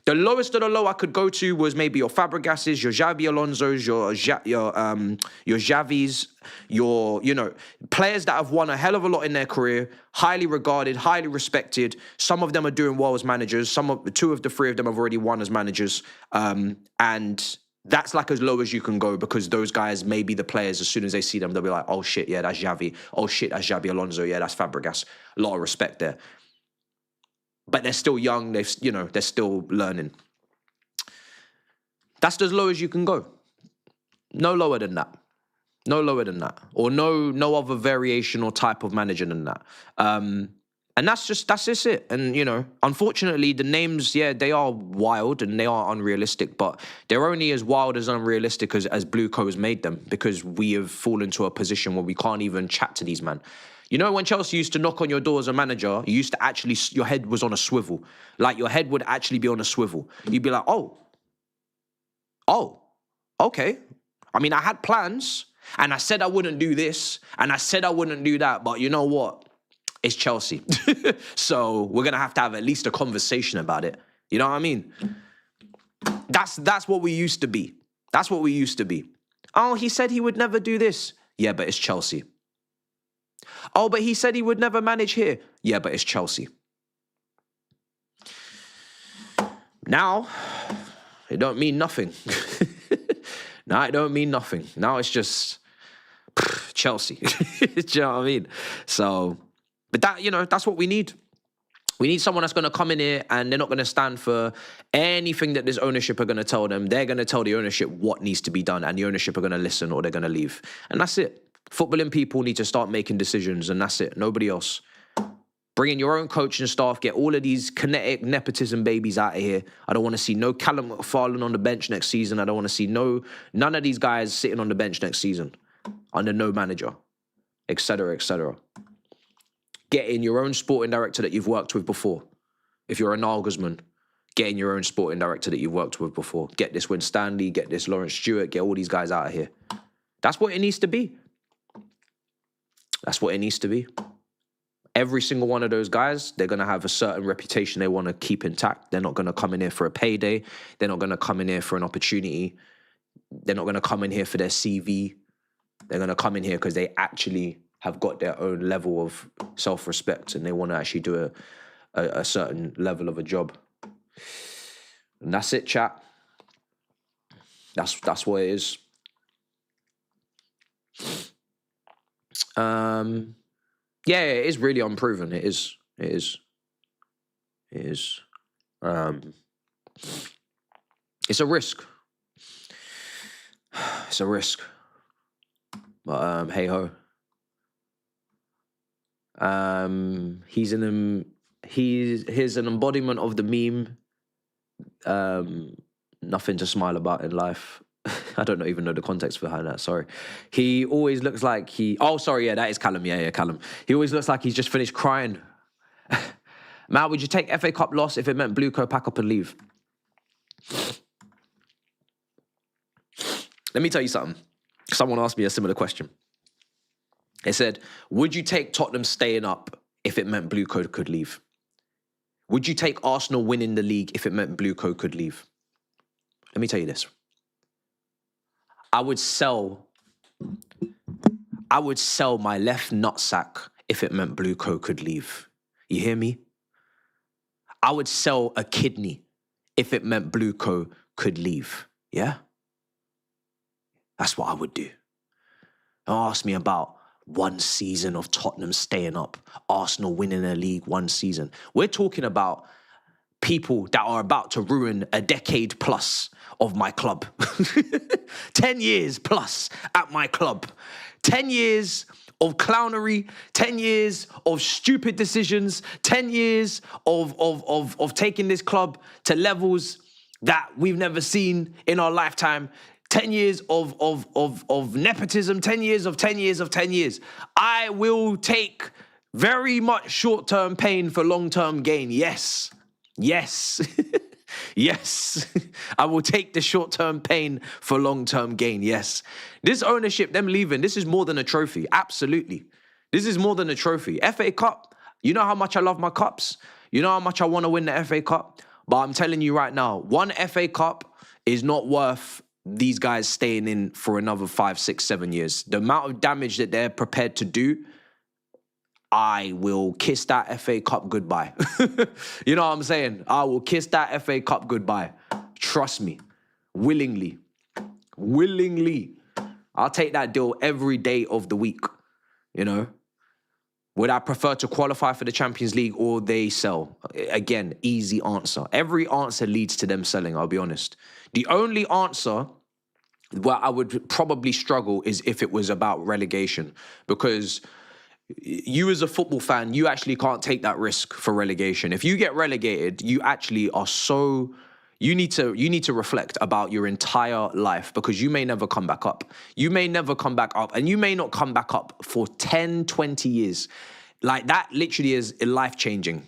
The lowest of the low I could go to was maybe your Fabregases, your Xabi Alonsos, your Xavis, your players that have won a hell of a lot in their career, highly regarded, highly respected. Some of them are doing well as managers. Two of the three of them have already won as managers, and that's like as low as you can go, because those guys may be the players, as soon as they see them, they'll be like, oh shit, yeah, that's Xavi. Oh shit, that's Xabi Alonso. Yeah, that's Fabregas. A lot of respect there. But they're still young, they're still learning. That's as low as you can go. No lower than that. No lower than that. Or no other variation or type of manager than that. And that's just it. And, unfortunately, the names, yeah, they are wild and they are unrealistic, but they're only as wild as unrealistic as Blue Co has made them, because we have fallen to a position where we can't even chat to these men. When Chelsea used to knock on your door as a manager, you used to actually, your head was on a swivel. Like, your head would actually be on a swivel. You'd be like, oh, okay. I mean, I had plans, and I said I wouldn't do this, and I said I wouldn't do that, but you know what? It's Chelsea. So we're going to have at least a conversation about it. You know what I mean? That's what we used to be. That's what we used to be. Oh, he said he would never do this. Yeah, but it's Chelsea. Oh, but he said he would never manage here. Yeah, but it's Chelsea. Now, it don't mean nothing. Now it don't mean nothing. Now it's just Chelsea. Do you know what I mean? So, but that's what we need. We need someone that's going to come in here and they're not going to stand for anything that this ownership are going to tell them. They're going to tell the ownership what needs to be done, and the ownership are going to listen or they're going to leave. And that's it. Footballing people need to start making decisions, and that's it. Nobody else. Bring in your own coaching staff. Get all of these kinetic nepotism babies out of here. I don't want to see no Callum McFarland on the bench next season. I don't want to see none of these guys sitting on the bench next season under no manager, etc., etc. Get in your own sporting director that you've worked with before. If you're a Nagelsmann, get in your own sporting director that you've worked with before. Get this Winstanley, get this Lawrence Stewart, get all these guys out of here. That's what it needs to be. That's what it needs to be. Every single one of those guys, they're going to have a certain reputation they want to keep intact. They're not going to come in here for a payday. They're not going to come in here for an opportunity. They're not going to come in here for their CV. They're going to come in here because they actually have got their own level of self-respect and they want to actually do a certain level of a job. And that's it, chat. That's what it is. Yeah, it is really unproven. It is. It's a risk. It's a risk. But hey ho. He's an embodiment of the meme. Nothing to smile about in life. I don't even know the context behind that. Sorry. He always looks like oh, sorry. Yeah, that is Callum. Yeah, Callum. He always looks like he's just finished crying. Matt, would you take FA Cup loss if it meant Blueco pack up and leave? Let me tell you something. Someone asked me a similar question. They said, would you take Tottenham staying up if it meant Blueco could leave? Would you take Arsenal winning the league if it meant Blueco could leave? Let me tell you this. I would sell my left nutsack if it meant Blueco could leave. You hear me? I would sell a kidney if it meant Blueco could leave. Yeah? That's what I would do. Don't ask me about one season of Tottenham staying up, Arsenal winning a league one season. We're talking about people that are about to ruin a decade plus of my club. 10 years plus at my club. 10 years of clownery, 10 years of stupid decisions, 10 years of taking this club to levels that we've never seen in our lifetime. 10 years of nepotism, 10 years of 10 years of 10 years. I will take very much short-term pain for long-term gain. Yes. Yes. Yes. I will take the short-term pain for long-term gain. Yes. This ownership, them leaving, this is more than a trophy. Absolutely. This is more than a trophy. FA Cup, you know how much I love my cups? You know how much I want to win the FA Cup? But I'm telling you right now, one FA Cup is not worth these guys staying in for another 5, 6, 7 years. The amount of damage that they're prepared to do, I will kiss that FA Cup goodbye. You know what I'm saying? I will kiss that FA Cup goodbye. Trust me. Willingly. Willingly. I'll take that deal every day of the week. You know? Would I prefer to qualify for the Champions League or they sell? Again, easy answer. Every answer leads to them selling, I'll be honest. The only answer where I would probably struggle is if it was about relegation. Because you as a football fan, you actually can't take that risk for relegation. If you get relegated, you actually are so... You need to reflect about your entire life because you may never come back up. You may never come back up and you may not come back up for 10, 20 years. Like that literally is life-changing.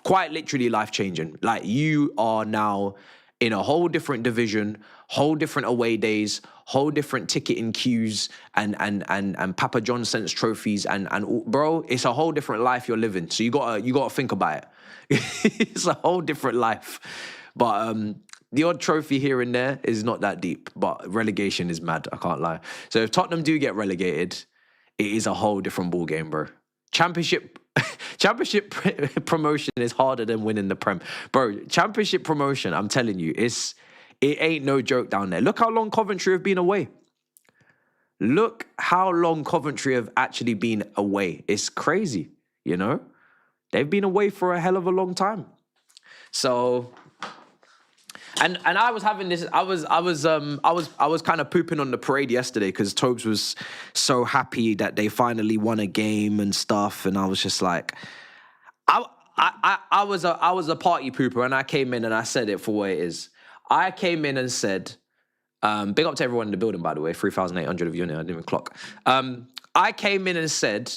Quite literally life-changing. Like you are now in a whole different division, whole different away days, whole different ticketing queues and Papa John sends trophies and bro, it's a whole different life you're living. So you gotta think about it. It's a whole different life. But the odd trophy here and there is not that deep. But relegation is mad, I can't lie. So if Tottenham do get relegated, it is a whole different ball game, bro. Championship promotion is harder than winning the Prem. Bro, championship promotion, I'm telling you, it ain't no joke down there. Look how long Coventry have been away. Look how long Coventry have actually been away. It's crazy, you know? They've been away for a hell of a long time. So... And I was having this. I was kind of pooping on the parade yesterday because Tobes was so happy that they finally won a game and stuff, and I was just like, I was a party pooper, and I came in and I said it for what it is. I came in and said, big up to everyone in the building, by the way, 3,800 of you in there, I didn't even clock. I came in and said,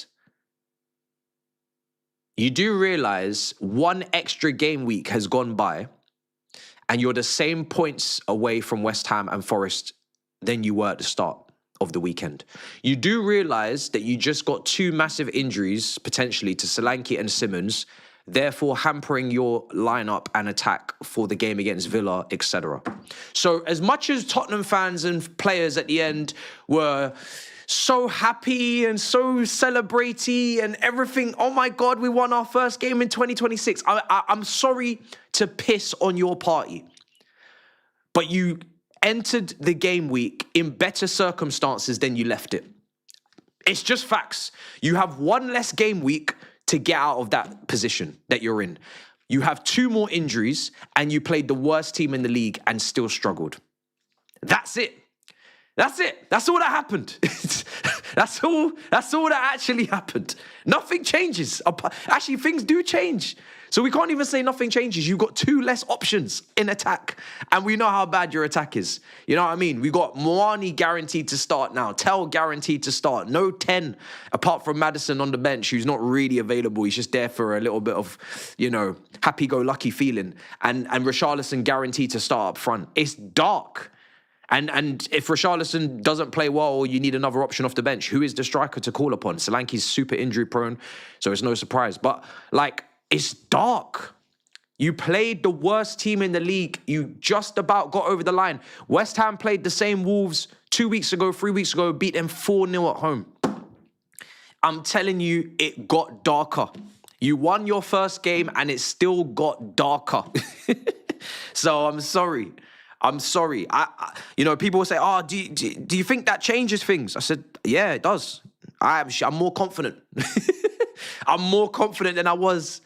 you do realize one extra game week has gone by. And you're the same points away from West Ham and Forest than you were at the start of the weekend. You do realise that you just got 2 massive injuries, potentially, to Solanke and Simmons, therefore hampering your lineup and attack for the game against Villa, etc. So as much as Tottenham fans and players at the end were so happy and so celebratory and everything. Oh my God, we won our first game in 2026. I'm sorry to piss on your party, but you entered the game week in better circumstances than you left it. It's just facts. You have one less game week to get out of that position that you're in. You have 2 more injuries and you played the worst team in the league and still struggled. That's it. That's it. That's all that happened. That's That's all that actually happened. Nothing changes. Actually, things do change. So we can't even say nothing changes. You've got 2 less options in attack. And we know how bad your attack is. You know what I mean? We got Moani guaranteed to start now. Tell guaranteed to start. No 10, apart from Maddison on the bench, who's not really available. He's just there for a little bit of, happy-go-lucky feeling. And Richarlison guaranteed to start up front. It's dark. And if Richarlison doesn't play well or you need another option off the bench, who is the striker to call upon? Solanke's super injury prone, so it's no surprise. But, it's dark. You played the worst team in the league. You just about got over the line. West Ham played the same Wolves 2 weeks ago, 3 weeks ago, beat them 4-0 at home. I'm telling you, it got darker. You won your first game and it still got darker. So I'm sorry. People will say, do you think that changes things? I said, yeah, it does. I'm more confident. I'm more confident than I was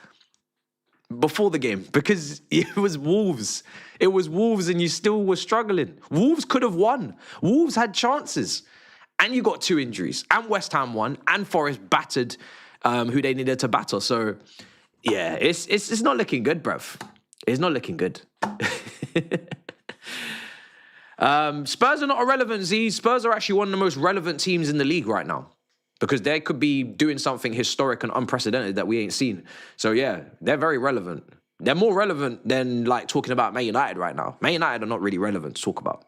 before the game because it was Wolves. It was Wolves and you still were struggling. Wolves could have won. Wolves had chances. And you got 2 injuries. And West Ham won. And Forest battered who they needed to batter. So, yeah, it's not looking good, bruv. It's not looking good. Spurs are not irrelevant, Z. Spurs are actually one of the most relevant teams in the league right now. Because they could be doing something historic and unprecedented that we ain't seen. So, yeah, they're very relevant. They're more relevant than, talking about Man United right now. Man United are not really relevant to talk about.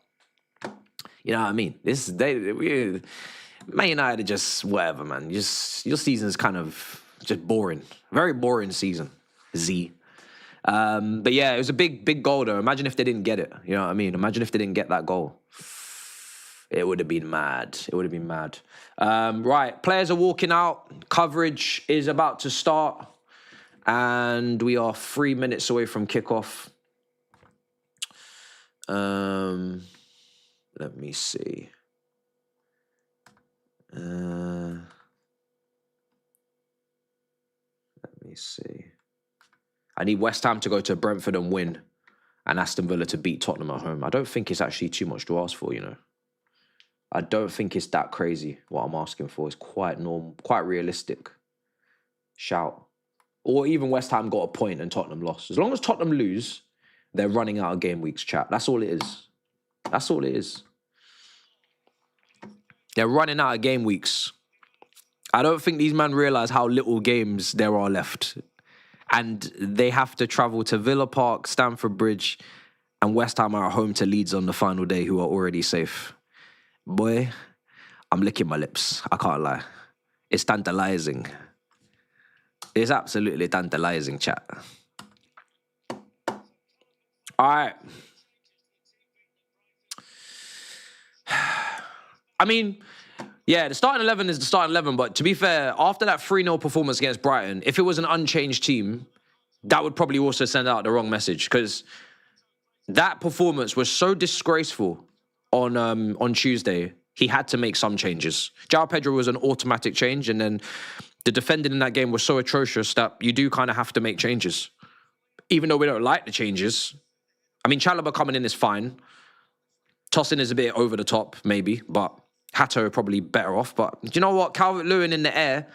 You know what I mean? Man United are just whatever, man. Your season's kind of just boring. Very boring season, Z. But, yeah, it was a big goal, though. Imagine if they didn't get it. You know what I mean? Imagine if they didn't get that goal. It would have been mad. Right, players are walking out. Coverage is about to start. And we are 3 minutes away from kickoff. Let me see. I need West Ham to go to Brentford and win. And Aston Villa to beat Tottenham at home. I don't think it's actually too much to ask for, I don't think it's that crazy what I'm asking for. It's quite normal, quite realistic. Shout. Or even West Ham got a point and Tottenham lost. As long as Tottenham lose, they're running out of game weeks, chat. That's all it is. They're running out of game weeks. I don't think these men realise how little games there are left. And they have to travel to Villa Park, Stamford Bridge, and West Ham are at home to Leeds on the final day, who are already safe. Boy, I'm licking my lips. I can't lie. It's tantalising. It's absolutely tantalising, chat. All right. I mean, yeah, the starting 11 is the starting 11, but to be fair, after that 3-0 performance against Brighton, if it was an unchanged team, that would probably also send out the wrong message, because that performance was so disgraceful on Tuesday. He had to make some changes. João Pedro was an automatic change, and then the defending in that game was so atrocious that you do kind of have to make changes. Even though we don't like the changes. I mean, Chalobah coming in is fine. Tosin is a bit over the top, maybe, but Hato probably better off. But do you know what? Calvert-Lewin in the air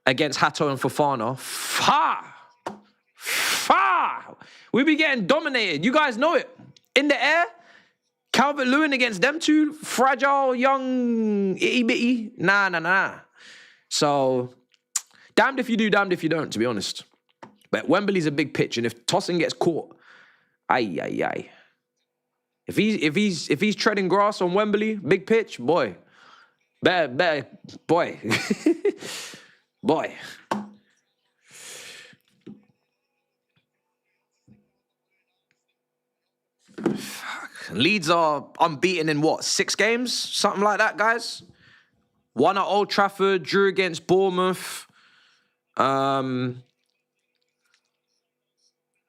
against Hato and Fofana. We be getting dominated. You guys know it. In the air, Calvert-Lewin against them two, fragile, young, itty-bitty. Nah. So, damned if you do, damned if you don't, to be honest. But Wembley's a big pitch, and if Tosin gets caught, aye. If he's treading grass on Wembley, big pitch, boy. Better, boy. Boy. Fuck. Leeds are unbeaten in what, 6 games? Something like that, guys. 1 at Old Trafford, drew against Bournemouth. Let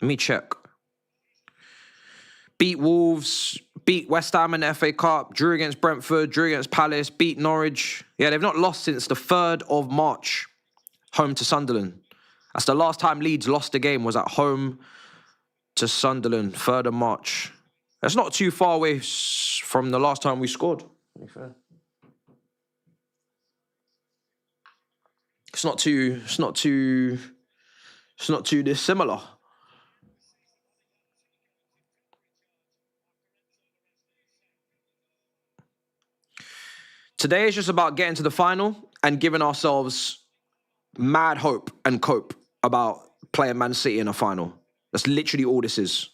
me check. Beat Wolves, beat West Ham in the FA Cup, drew against Brentford, drew against Palace, beat Norwich. Yeah, they've not lost since the 3rd of March, home to Sunderland. That's the last time Leeds lost a game, was at home to Sunderland, 3rd of March. That's not too far away from the last time we scored. To be fair. It's not too dissimilar. Today is just about getting to the final and giving ourselves mad hope and cope about playing Man City in a final. That's literally all this is.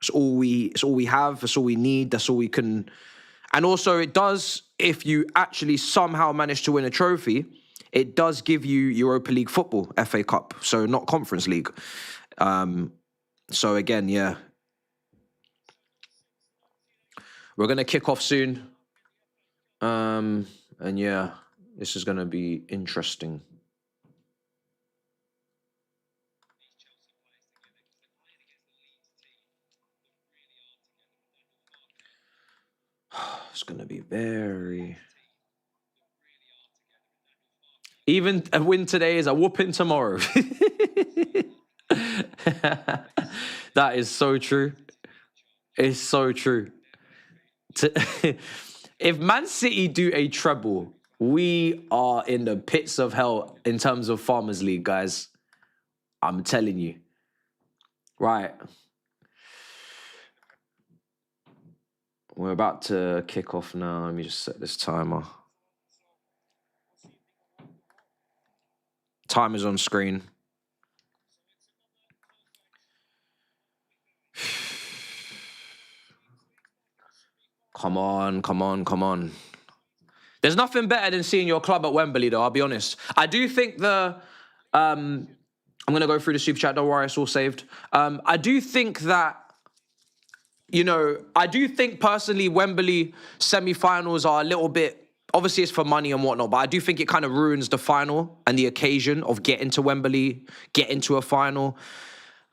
It's all we have, that's all we need, that's all we can. And also it does, if you actually somehow manage to win a trophy, it does give you Europa League football, FA Cup, so not Conference League. So again, yeah. We're going to kick off soon. And yeah, this is going to be interesting. It's going to be very... Even a win today is a whooping tomorrow. That is so true. It's so true. If Man City do a treble, we are in the pits of hell in terms of Farmers League, guys. I'm telling you. Right. We're about to kick off now. Let me just set this timer. Time is on screen. Come on. There's nothing better than seeing your club at Wembley, though, I'll be honest. I do think I'm going to go through the super chat. Don't worry, it's all saved. I do think that, I do think personally Wembley semi-finals are a little bit, obviously it's for money and whatnot, but I do think it kind of ruins the final and the occasion of getting to Wembley, getting to a final.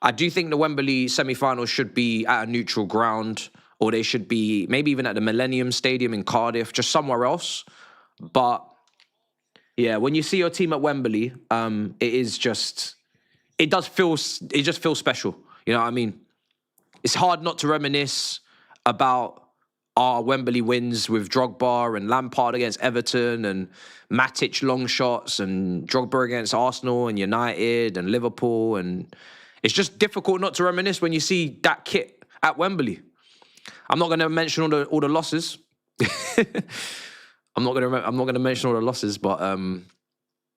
I do think the Wembley semi-finals should be at a neutral ground, or they should be maybe even at the Millennium Stadium in Cardiff, just somewhere else. But yeah, when you see your team at Wembley, it just feels special. You know what I mean? It's hard not to reminisce about our Wembley wins with Drogba and Lampard against Everton and Matic long shots and Drogba against Arsenal and United and Liverpool. And it's just difficult not to reminisce when you see that kit at Wembley. I'm not going to mention all the losses. I'm not going to mention all the losses, but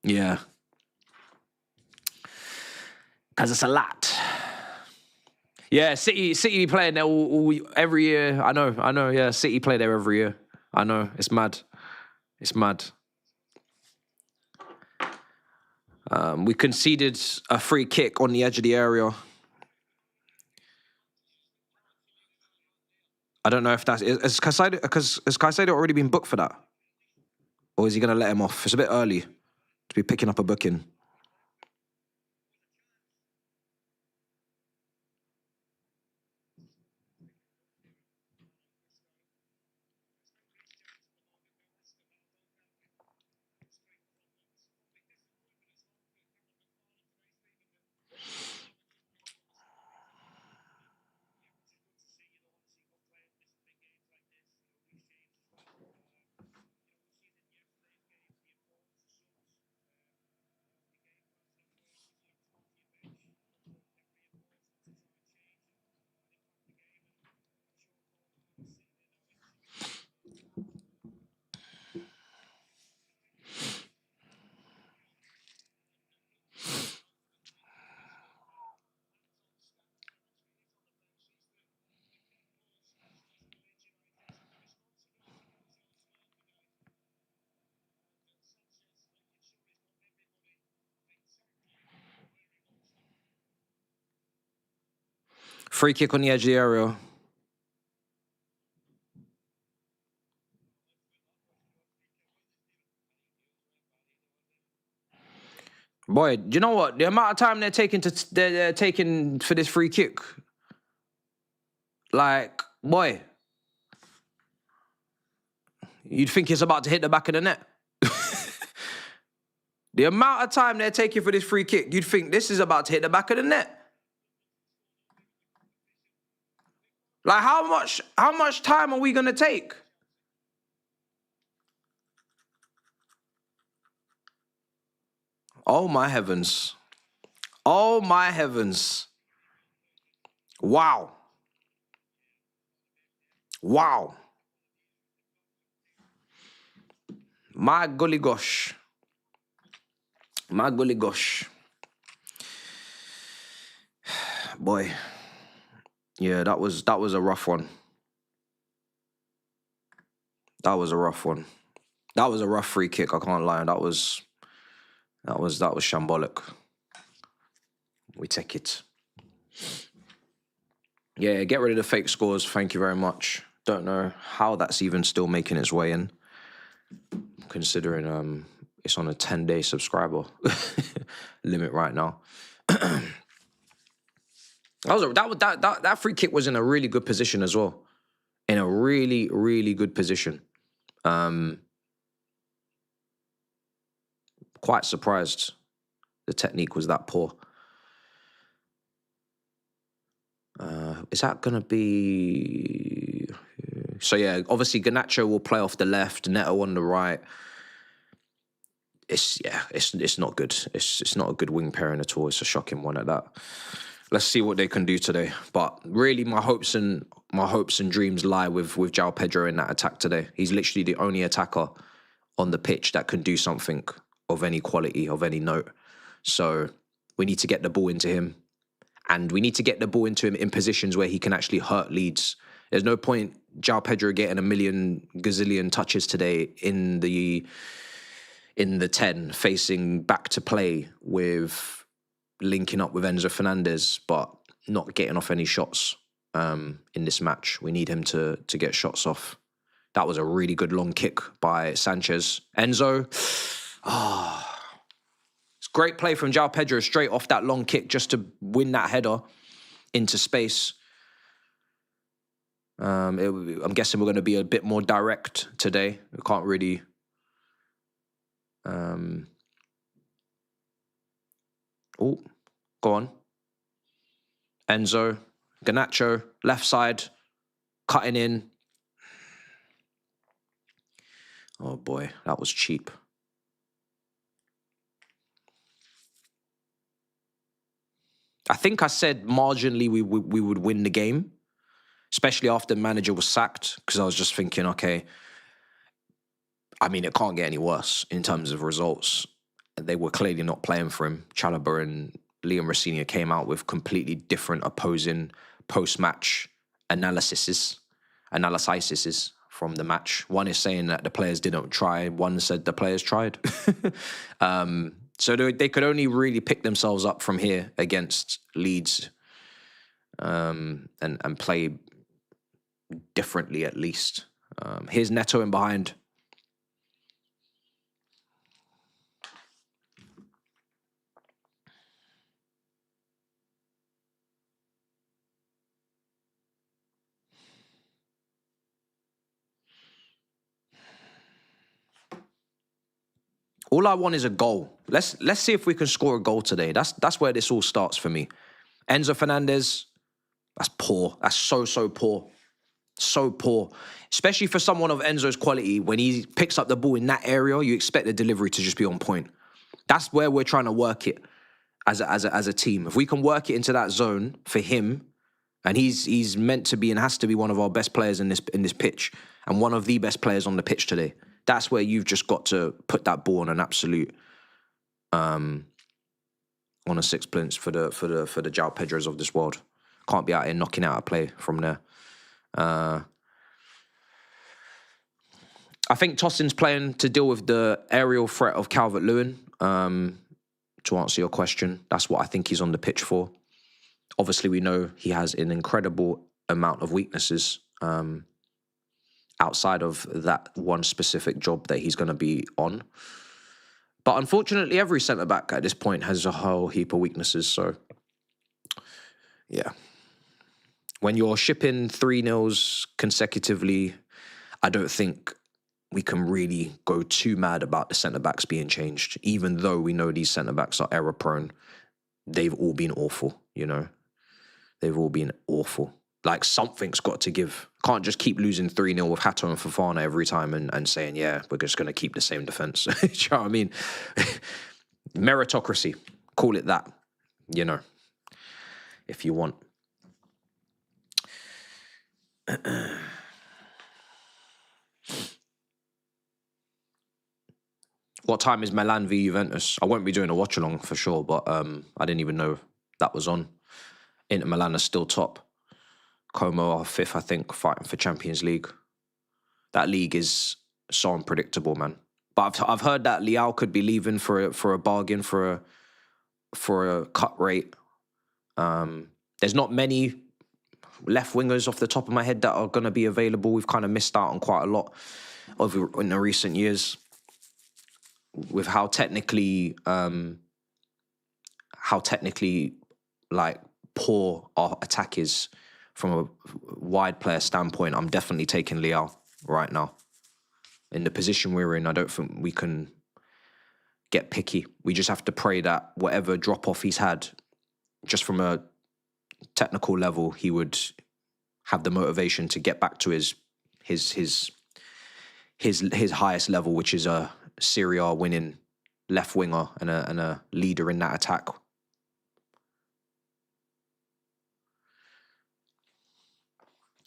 yeah, because it's a lot. Yeah, City playing there every year. I know. Yeah, City play there every year. I know. It's mad. We conceded a free kick on the edge of the area. I don't know if has Caicedo already been booked for that? Or is he going to let him off? It's a bit early to be picking up a booking. Free kick on the edge of the area. Boy, do you know what? The amount of time they're taking for this free kick. Like, boy, you'd think it's about to hit the back of the net. The amount of time they're taking for this free kick, you'd think this is about to hit the back of the net. Like, how much time are we going to take? Oh, my heavens. Oh, my heavens. Wow. Wow. My golly gosh. My golly gosh. Boy. Yeah, that was a rough one. That was a rough one. That was a rough free kick, I can't lie. That was shambolic. We take it. Yeah, get rid of the fake scores. Thank you very much. Don't know how that's even still making its way in, considering it's on a 10-day subscriber limit right now. That free kick was in a really good position as well. In a really, really good position. Quite surprised the technique was that poor. Is that going to be... So, yeah, obviously Garnacho will play off the left, Neto on the right. It's not good. It's not a good wing pairing at all. It's a shocking one at that. Let's see what they can do today. But really, my hopes and dreams lie with João Pedro in that attack today. He's literally the only attacker on the pitch that can do something of any quality, of any note. So we need to get the ball into him. And we need to get the ball into him in positions where he can actually hurt Leeds. There's no point João Pedro getting a million gazillion touches today in the 10, facing back to play with linking up with Enzo Fernandez, but not getting off any shots in this match. We need him to get shots off. That was a really good long kick by Sanchez. Enzo, it's great play from João Pedro straight off that long kick just to win that header into space. I'm guessing we're going to be a bit more direct today. We can't really... Oh, go on. Enzo, Garnacho, left side, cutting in. Oh boy, that was cheap. I think I said marginally we would win the game, especially after the manager was sacked, because I was just thinking, okay, I mean, it can't get any worse in terms of results. They were clearly not playing for him. Chalobah and Liam Rosenior came out with completely different opposing post-match analyses from the match. One is saying that the players didn't try. One said the players tried. So they could only really pick themselves up from here against Leeds and play differently at least. Here's Neto in behind. All I want is a goal. Let's see if we can score a goal today. That's where this all starts for me. Enzo Fernandez, that's poor. That's so poor. So poor. Especially for someone of Enzo's quality, when he picks up the ball in that area, you expect the delivery to just be on point. That's where we're trying to work it as a team. If we can work it into that zone for him, and he's meant to be and has to be one of our best players in this pitch, and one of the best players on the pitch today. That's where you've just got to put that ball on an absolute, on a sixpence for the João Pedros of this world. Can't be out here knocking out a play from there. I think Tosin's playing to deal with the aerial threat of Calvert-Lewin. To answer your question, that's what I think he's on the pitch for. Obviously, we know he has an incredible amount of weaknesses. Outside of that one specific job that he's going to be on. But unfortunately, every centre-back at this point has a whole heap of weaknesses, so... Yeah. When you're shipping 3-0s consecutively, I don't think we can really go too mad about the centre-backs being changed, even though we know these centre-backs are error-prone. They've all been awful, you know? They've all been awful. Like, something's got to give. Can't just keep losing 3-0 with Hato and Fofana every time and saying, yeah, we're just going to keep the same defence. Do you know what I mean? Meritocracy. Call it that, you know, if you want. What time is Milan v Juventus? I won't be doing a watch along for sure, but I didn't even know that was on. Inter Milan are still top. Como are fifth, I think, fighting for Champions League. That league is so unpredictable, man. But I've heard that Leao could be leaving for a bargain for a cut rate. There's not many left wingers off the top of my head that are going to be available. We've kind of missed out on quite a lot in the recent years with how technically like poor our attack is from a wide player standpoint. I'm definitely taking Leao right now. In the position we're in, I don't think we can get picky. We just have to pray that whatever drop-off he's had, just from a technical level, he would have the motivation to get back to his highest level, which is a Serie A winning left winger and a leader in that attack.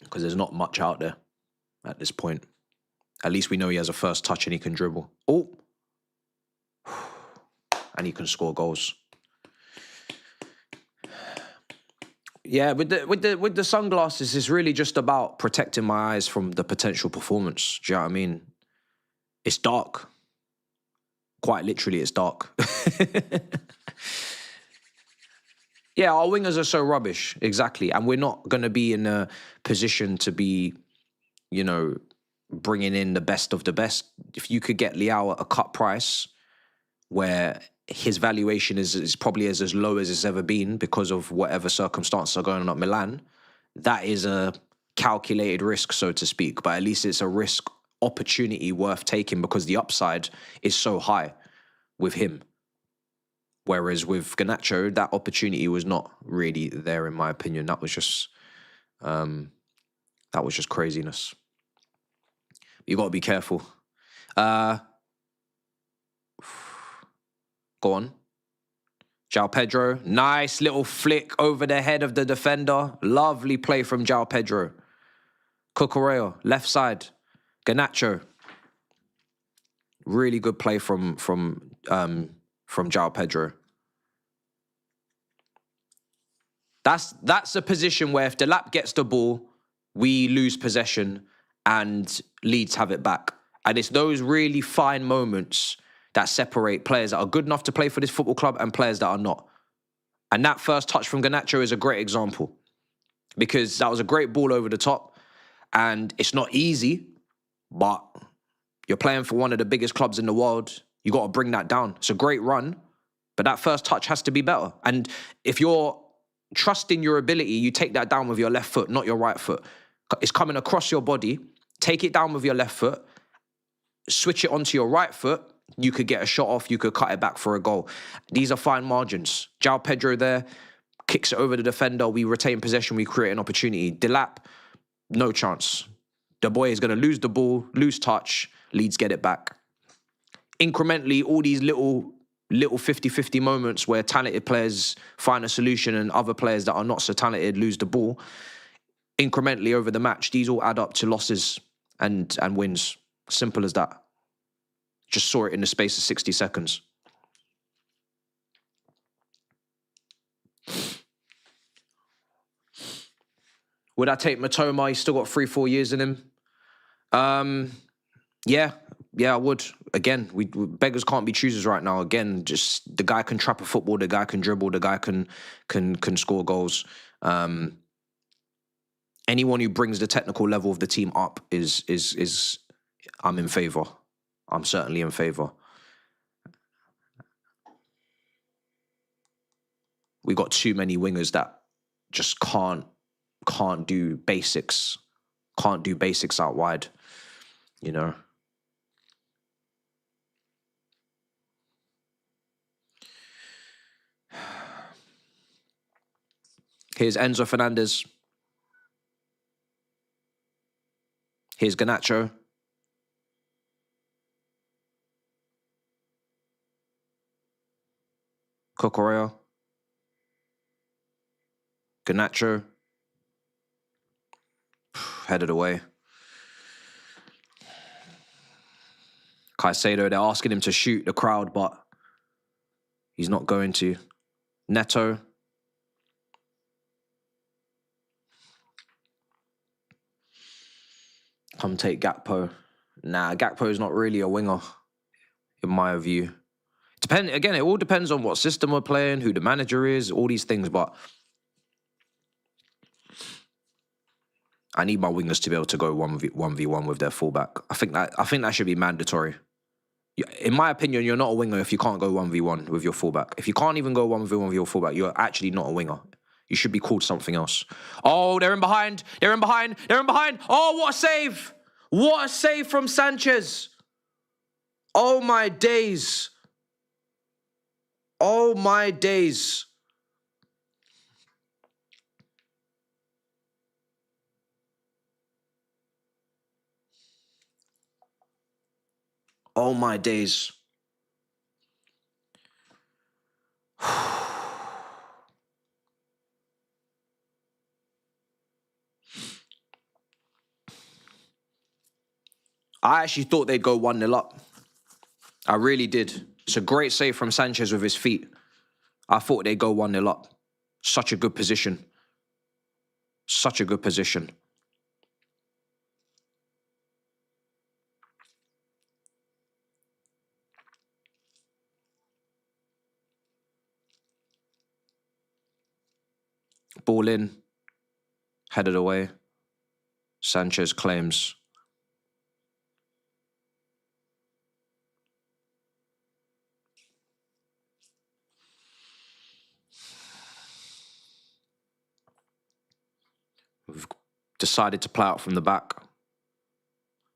Because there's not much out there at this point. At least we know he has a first touch and he can dribble. Oh, and he can score goals. Yeah, with the sunglasses, it's really just about protecting my eyes from the potential performance. Do you know what I mean? It's dark. Quite literally, it's dark. Yeah, our wingers are so rubbish, exactly. And we're not going to be in a position to be, you know, bringing in the best of the best. If you could get Leao at a cut price where his valuation is probably as low as it's ever been because of whatever circumstances are going on at Milan, that is a calculated risk, so to speak. But at least it's a risk opportunity worth taking because the upside is so high with him. Whereas with Garnacho, that opportunity was not really there, in my opinion. That was just craziness. You got to be careful. Go on. João Pedro, nice little flick over the head of the defender. Lovely play from João Pedro. Cucurella, left side. Garnacho. Really good play from João Pedro. That's a position where if Delap gets the ball, we lose possession and Leeds have it back. And it's those really fine moments that separate players that are good enough to play for this football club and players that are not. And that first touch from Garnacho is a great example because that was a great ball over the top and it's not easy, but you're playing for one of the biggest clubs in the world. You got to bring that down. It's a great run, but that first touch has to be better. And if you're trusting your ability, you take that down with your left foot, not your right foot. It's coming across your body. Take it down with your left foot. Switch it onto your right foot. You could get a shot off. You could cut it back for a goal. These are fine margins. João Pedro there kicks it over the defender. We retain possession. We create an opportunity. Delap, no chance. The boy is going to lose the ball, lose touch. Leeds get it back. Incrementally, all these little 50-50 moments where talented players find a solution and other players that are not so talented lose the ball, incrementally over the match, these all add up to losses and wins. Simple as that. Just saw it in the space of 60 seconds. Would I take Matoma? He's still got 3-4 years in him. Yeah, I would. Again, we beggars can't be choosers right now. Again, just the guy can trap a football, the guy can dribble, the guy can score goals. Anyone who brings the technical level of the team up is I'm in favour. I'm certainly in favour. We got too many wingers that just can't do basics. Can't do basics out wide, you know. Here's Enzo Fernandez. Here's Garnacho. Cucurella. Garnacho. Headed away. Caicedo, they're asking him to shoot the crowd, but he's not going to. Neto. Come take Gakpo. Nah, Gakpo is not really a winger, in my view. Again, it all depends on what system we're playing, who the manager is, all these things, but I need my wingers to be able to go 1v1 with their fullback. I think that should be mandatory. In my opinion, you're not a winger if you can't go 1v1 with your fullback. If you can't even go 1v1 with your fullback, you're actually not a winger. You should be called something else. Oh, they're in behind. They're in behind. They're in behind. Oh, what a save. What a save from Sanchez. Oh, my days. Oh, my days. Oh, my days. I actually thought they'd go 1-0 up. I really did. It's a great save from Sanchez with his feet. I thought they'd go 1-0 up. Such a good position. Such a good position. Ball in. Headed away. Sanchez claims. We've decided to play out from the back.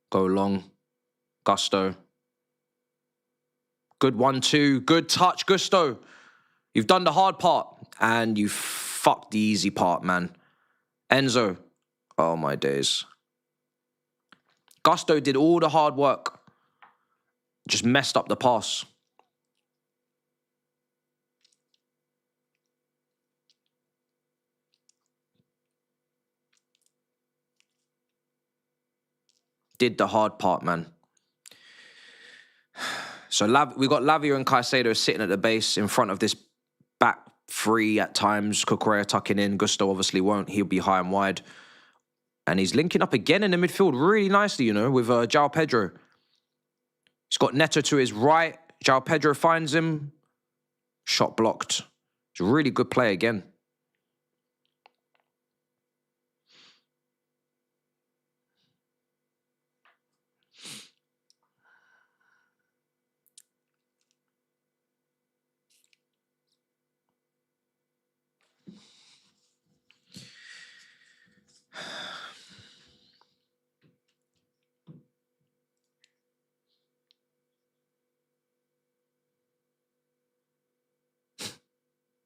Go long. Gusto. Good 1-2. Good touch, Gusto. You've done the hard part. And you fucked the easy part, man. Enzo. Oh, my days. Gusto did all the hard work. Just messed up the pass. Did the hard part, man. So we got Lavia and Caicedo sitting at the base in front of this back three at times. Cucurella tucking in. Gusto obviously won't. He'll be high and wide. And he's linking up again in the midfield really nicely, you know, with João Pedro. He's got Neto to his right. João Pedro finds him. Shot blocked. It's a really good play again.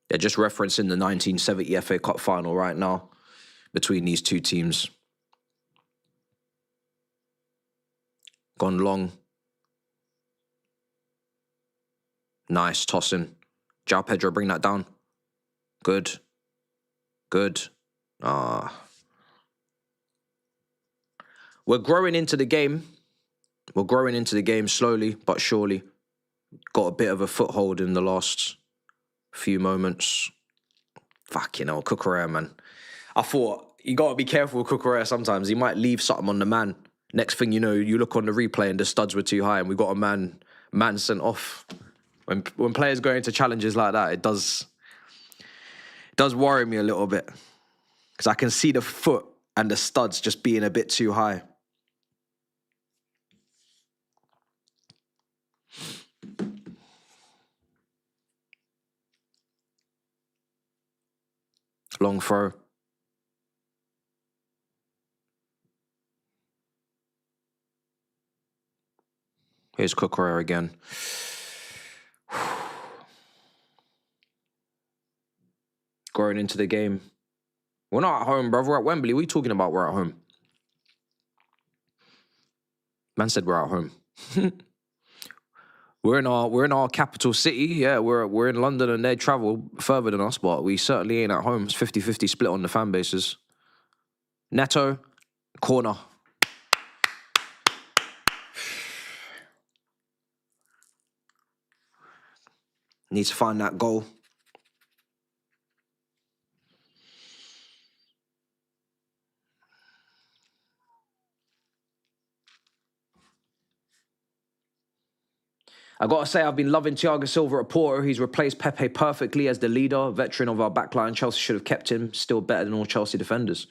They're just referencing the 1970 FA Cup final right now between these two teams. Gone long. Nice tossing. João Pedro, bring that down. Good. Good. We're growing into the game. We're growing into the game slowly but surely. Got a bit of a foothold in the last few moments. Fucking hell, Cucurella, man. I thought, you got to be careful with Cucurella sometimes. He might leave something on the man. Next thing you know, you look on the replay and the studs were too high and we got a man sent off. When players go into challenges like that, it does worry me a little bit. Because I can see the foot and the studs just being a bit too high. Long throw. Here's Cucurella again. Growing into the game. We're not at home, bruv. We're at Wembley. What are you talking about? We're at home. Man said we're at home. We're in our capital city. Yeah, we're in London and they travel further than us, but we certainly ain't at home. It's 50-50 split on the fan bases. Neto, corner. Needs to find that goal. I got to say, I've been loving Thiago Silva at Porto. He's replaced Pepe perfectly as the leader, veteran of our backline. Chelsea should have kept him. Still better than all Chelsea defenders.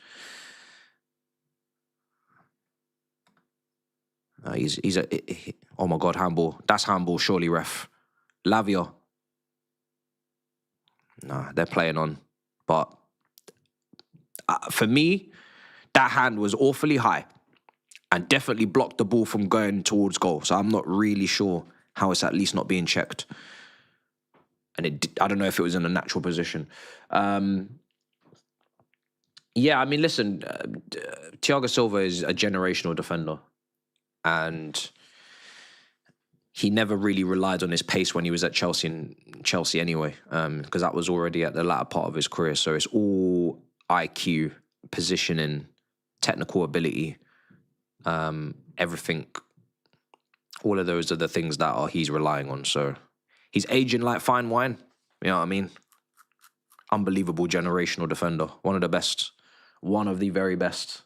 Oh my God, handball. That's handball, surely, ref. Lavia. Nah, they're playing on. But for me, that hand was awfully high and definitely blocked the ball from going towards goal. So I'm not really sure how it's at least not being checked. And I don't know if it was in a natural position. Yeah, I mean, listen, Thiago Silva is a generational defender. And he never really relied on his pace when he was at Chelsea anyway, because that was already at the latter part of his career. So it's all IQ, positioning, technical ability, everything. All of those are the things that he's relying on. So he's aging like fine wine. You know what I mean? Unbelievable generational defender. One of the best. One of the very best.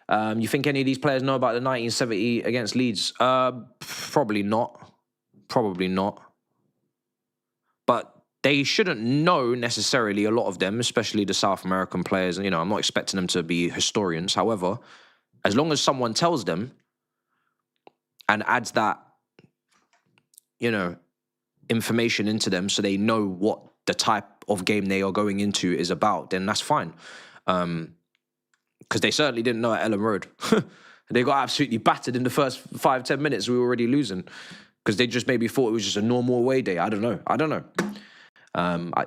You think any of these players know about the 1970 against Leeds? Probably not. Probably not. But they shouldn't know necessarily, a lot of them, especially the South American players. You know, I'm not expecting them to be historians. However, as long as someone tells them and adds that, you know, information into them so they know what the type of game they are going into is about, then that's fine. Because they certainly didn't know at Ellen Road. They got absolutely battered in the first 5-10 minutes. We were already losing because they just maybe thought it was just a normal away day. I don't know.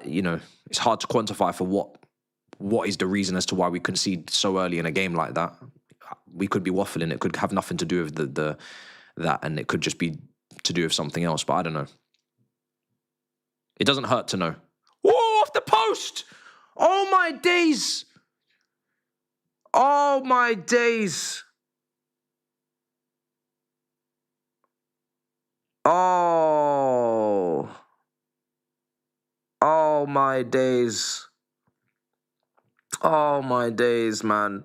You know, it's hard to quantify for what is the reason as to why we concede so early in a game like that. We could be waffling. It could have nothing to do with that, and it could just be to do with something else. But I don't know. It doesn't hurt to know. Oh, off the post! Oh my days! Oh my days! Oh. Oh my days. Oh my days, man.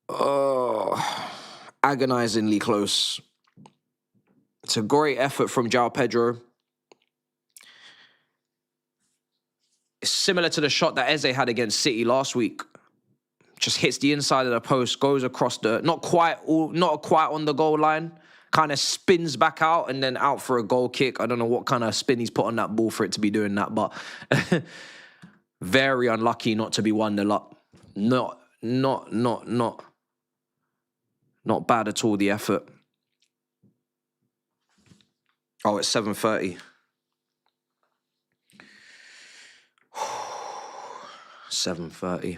Oh. Agonizingly close. It's a great effort from João Pedro. It's similar to the shot that Eze had against City last week. Just hits the inside of the post, goes across the, not quite on the goal line, kind of spins back out and then out for a goal kick. I don't know what kind of spin he's put on that ball for it to be doing that, but very unlucky not to be 1-0 up. Not bad at all, the effort. Oh, it's 7:30. 7:30.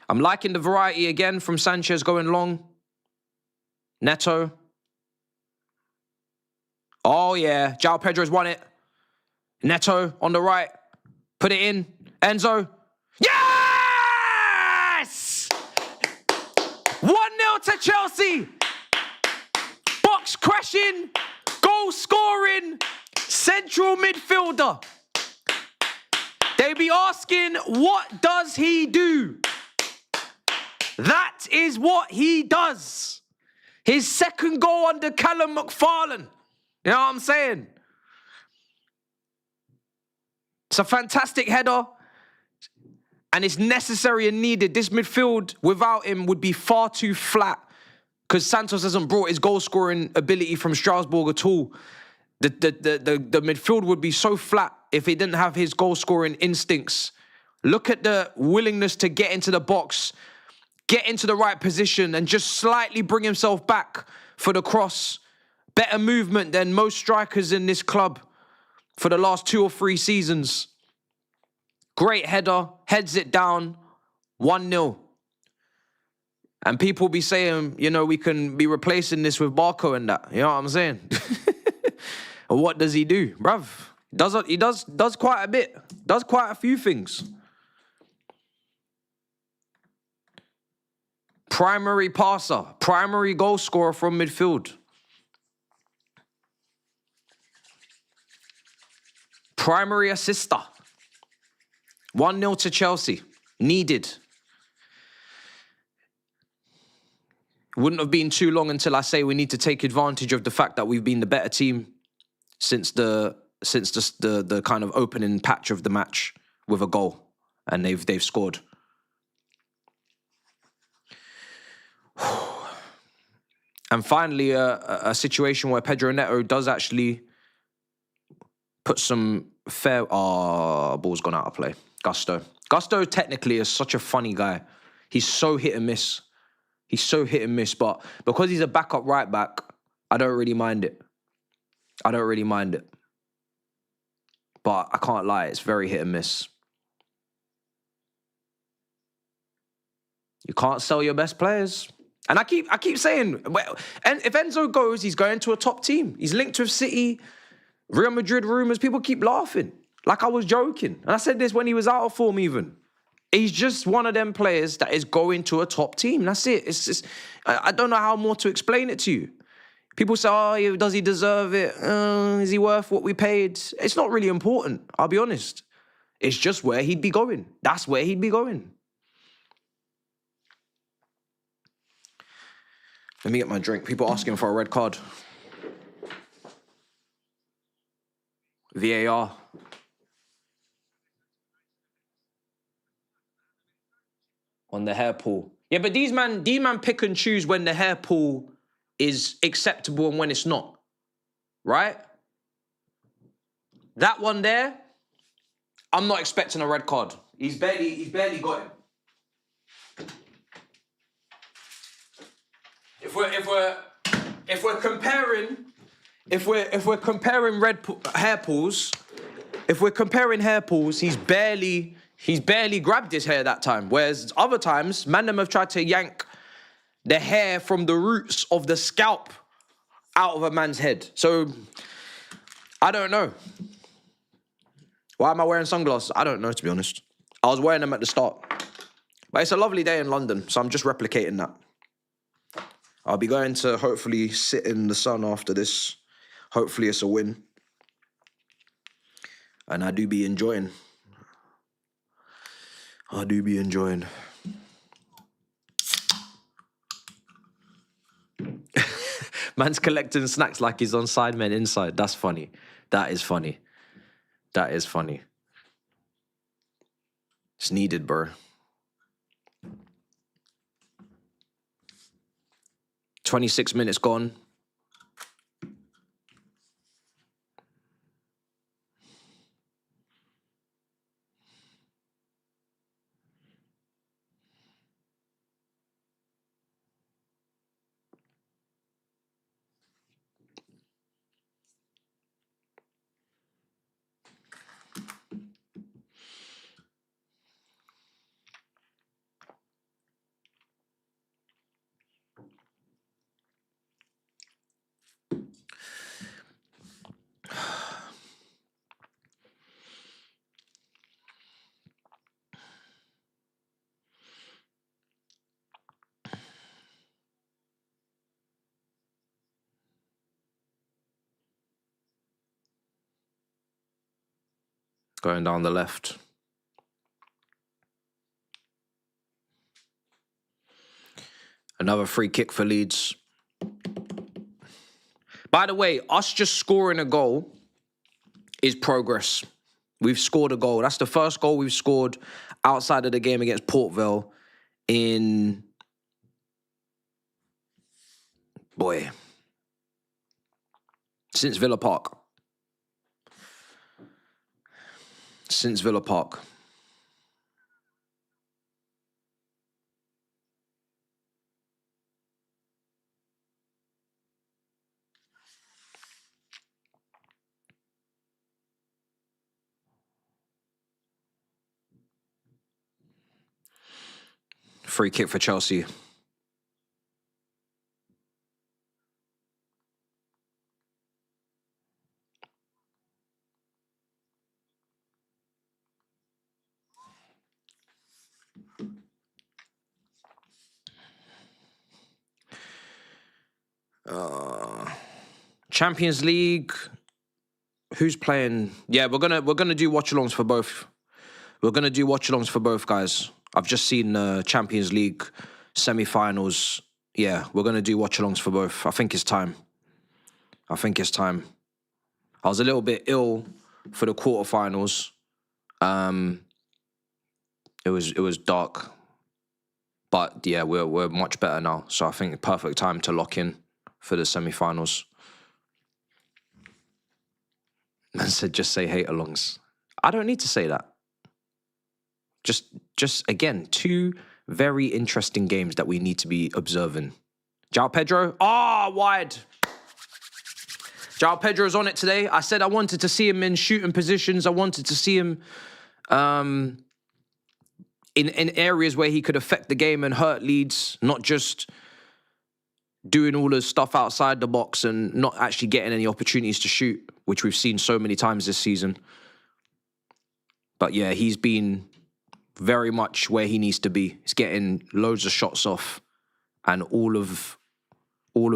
I'm liking the variety again from Sanchez going long. Neto. Oh, yeah. João Pedro's won it. Neto on the right. Put it in. Enzo. Yes! 1-0 to Chelsea. Box crashing. Goal scoring. Central midfielder. They be asking, what does he do? That is what he does. His second goal under Callum McFarland. You know what I'm saying? It's a fantastic header. And it's necessary and needed. This midfield, without him, would be far too flat. Because Santos hasn't brought his goal-scoring ability from Strasbourg at all. The midfield would be so flat if he didn't have his goal-scoring instincts. Look at the willingness to get into the box, get into the right position and just slightly bring himself back for the cross. Better movement than most strikers in this club. for the last 2 or 3 seasons. Great header, heads it down, 1-0. And people be saying, you know, we can be replacing this with Barco and that. You know what I'm saying? And what does he do? Bruv, he does quite a bit. Does quite a few things. Primary passer, primary goal scorer from midfield. Primary assister. 1-0 to Chelsea. Needed. Wouldn't have been too long until I say we need to take advantage of the fact that we've been the better team since the kind of opening patch of the match with a goal, and they've scored. And finally, a situation where Pedro Neto does actually put some fair... ball's gone out of play. Gusto technically is such a funny guy. He's so hit and miss. He's so hit and miss, but because he's a backup right back, I don't really mind it. But I can't lie, it's very hit and miss. You can't sell your best players. And I keep saying, and if Enzo goes, he's going to a top team. He's linked with City, Real Madrid rumours. People keep laughing. Like I was joking. And I said this when he was out of form even. He's just one of them players that is going to a top team. That's it. It's just, I don't know how more to explain it to you. People say, oh, does he deserve it? Is he worth what we paid? It's not really important, I'll be honest. It's just where he'd be going. That's where he'd be going. Let me get my drink. People asking for a red card. VAR. On the hair pull. Yeah, but these man pick and choose when the hair pull is acceptable and when it's not. Right? That one there, I'm not expecting a red card. He's barely got him. If we're comparing hair pulls, he's barely grabbed his hair that time. Whereas other times, man them have tried to yank the hair from the roots of the scalp out of a man's head. So, I don't know. Why am I wearing sunglasses? I don't know, to be honest. I was wearing them at the start. But it's a lovely day in London, so I'm just replicating that. I'll be going to hopefully sit in the sun after this. Hopefully it's a win. And I do be enjoying. Man's collecting snacks like he's on Sidemen Inside. That's funny. That is funny. It's needed, bro. 26 minutes gone. Going down the left. Another free kick for Leeds. By the way, us just scoring a goal is progress. We've scored a goal. That's the first goal we've scored outside of the game against Port Vale in... since Villa Park. Free kick for Chelsea. Champions League. Who's playing? Yeah, we're gonna do watch-alongs for both. We're gonna do watch-alongs for both, guys. I've just seen Champions League semi-finals. Yeah, we're gonna do watch-alongs for both. I think it's time. I was a little bit ill for the quarterfinals. It was dark, but yeah, we're much better now. So I think perfect time to lock in for the semi-finals. Man said, just say hate-alongs. I don't need to say that. Just again, two very interesting games that we need to be observing. João Pedro, wide. João Pedro's on it today. I said I wanted to see him in shooting positions. I wanted to see him in areas where he could affect the game and hurt Leeds, not just doing all the stuff outside the box and not actually getting any opportunities to shoot, which we've seen so many times this season. But yeah, he's been very much where he needs to be. He's getting loads of shots off, and all of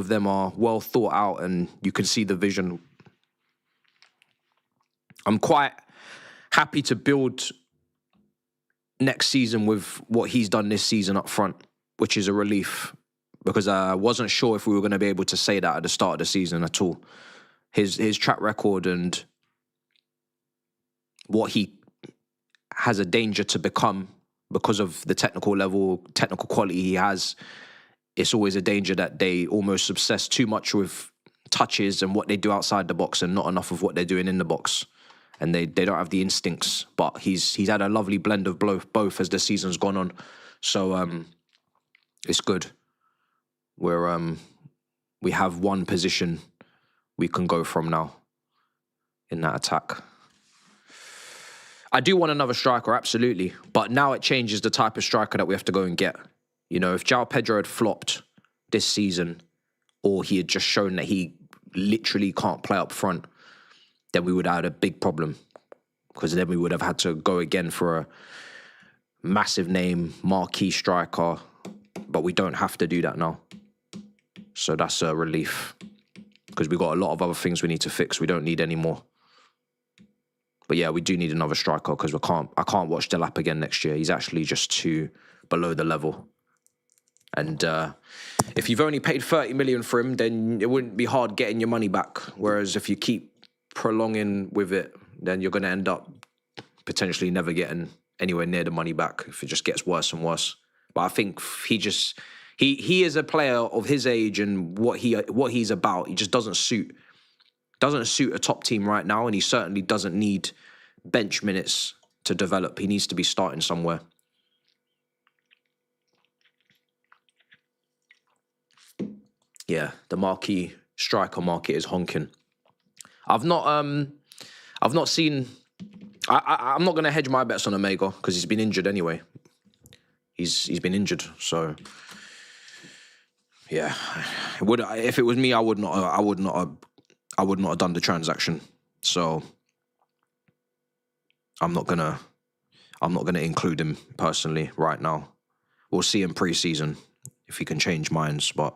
them are well thought out, and you can see the vision. I'm quite happy to build next season with what he's done this season up front, which is a relief, because I wasn't sure if we were going to be able to say that at the start of the season at all. His track record and what he has a danger to become because of the technical quality he has, it's always a danger that they almost obsess too much with touches and what they do outside the box and not enough of what they're doing in the box. And they don't have the instincts, but he's had a lovely blend of both as the season's gone on. So it's good. We have one position we can go from now in that attack. I do want another striker, absolutely. But now it changes the type of striker that we have to go and get. You know, if João Pedro had flopped this season, or he had just shown that he literally can't play up front, then we would have had a big problem. Because then we would have had to go again for a massive name, marquee striker. But we don't have to do that now. So that's a relief. Because we've got a lot of other things we need to fix. We don't need any more. But yeah, we do need another striker, because I can't watch Delap again next year. He's actually just too below the level. And if you've only paid 30 million for him, then it wouldn't be hard getting your money back. Whereas if you keep prolonging with it, then you're going to end up potentially never getting anywhere near the money back if it just gets worse and worse. But I think he is a player of his age and what he's about. He just doesn't suit a top team right now, and he certainly doesn't need bench minutes to develop. He needs to be starting somewhere. Yeah, the marquee striker market is honking. I've not seen. I'm not going to hedge my bets on Omega because he's been injured anyway. He's been injured, so yeah. If it was me, I would not have done the transaction. So I'm not gonna include him personally right now. We'll see in pre-season if he can change minds, but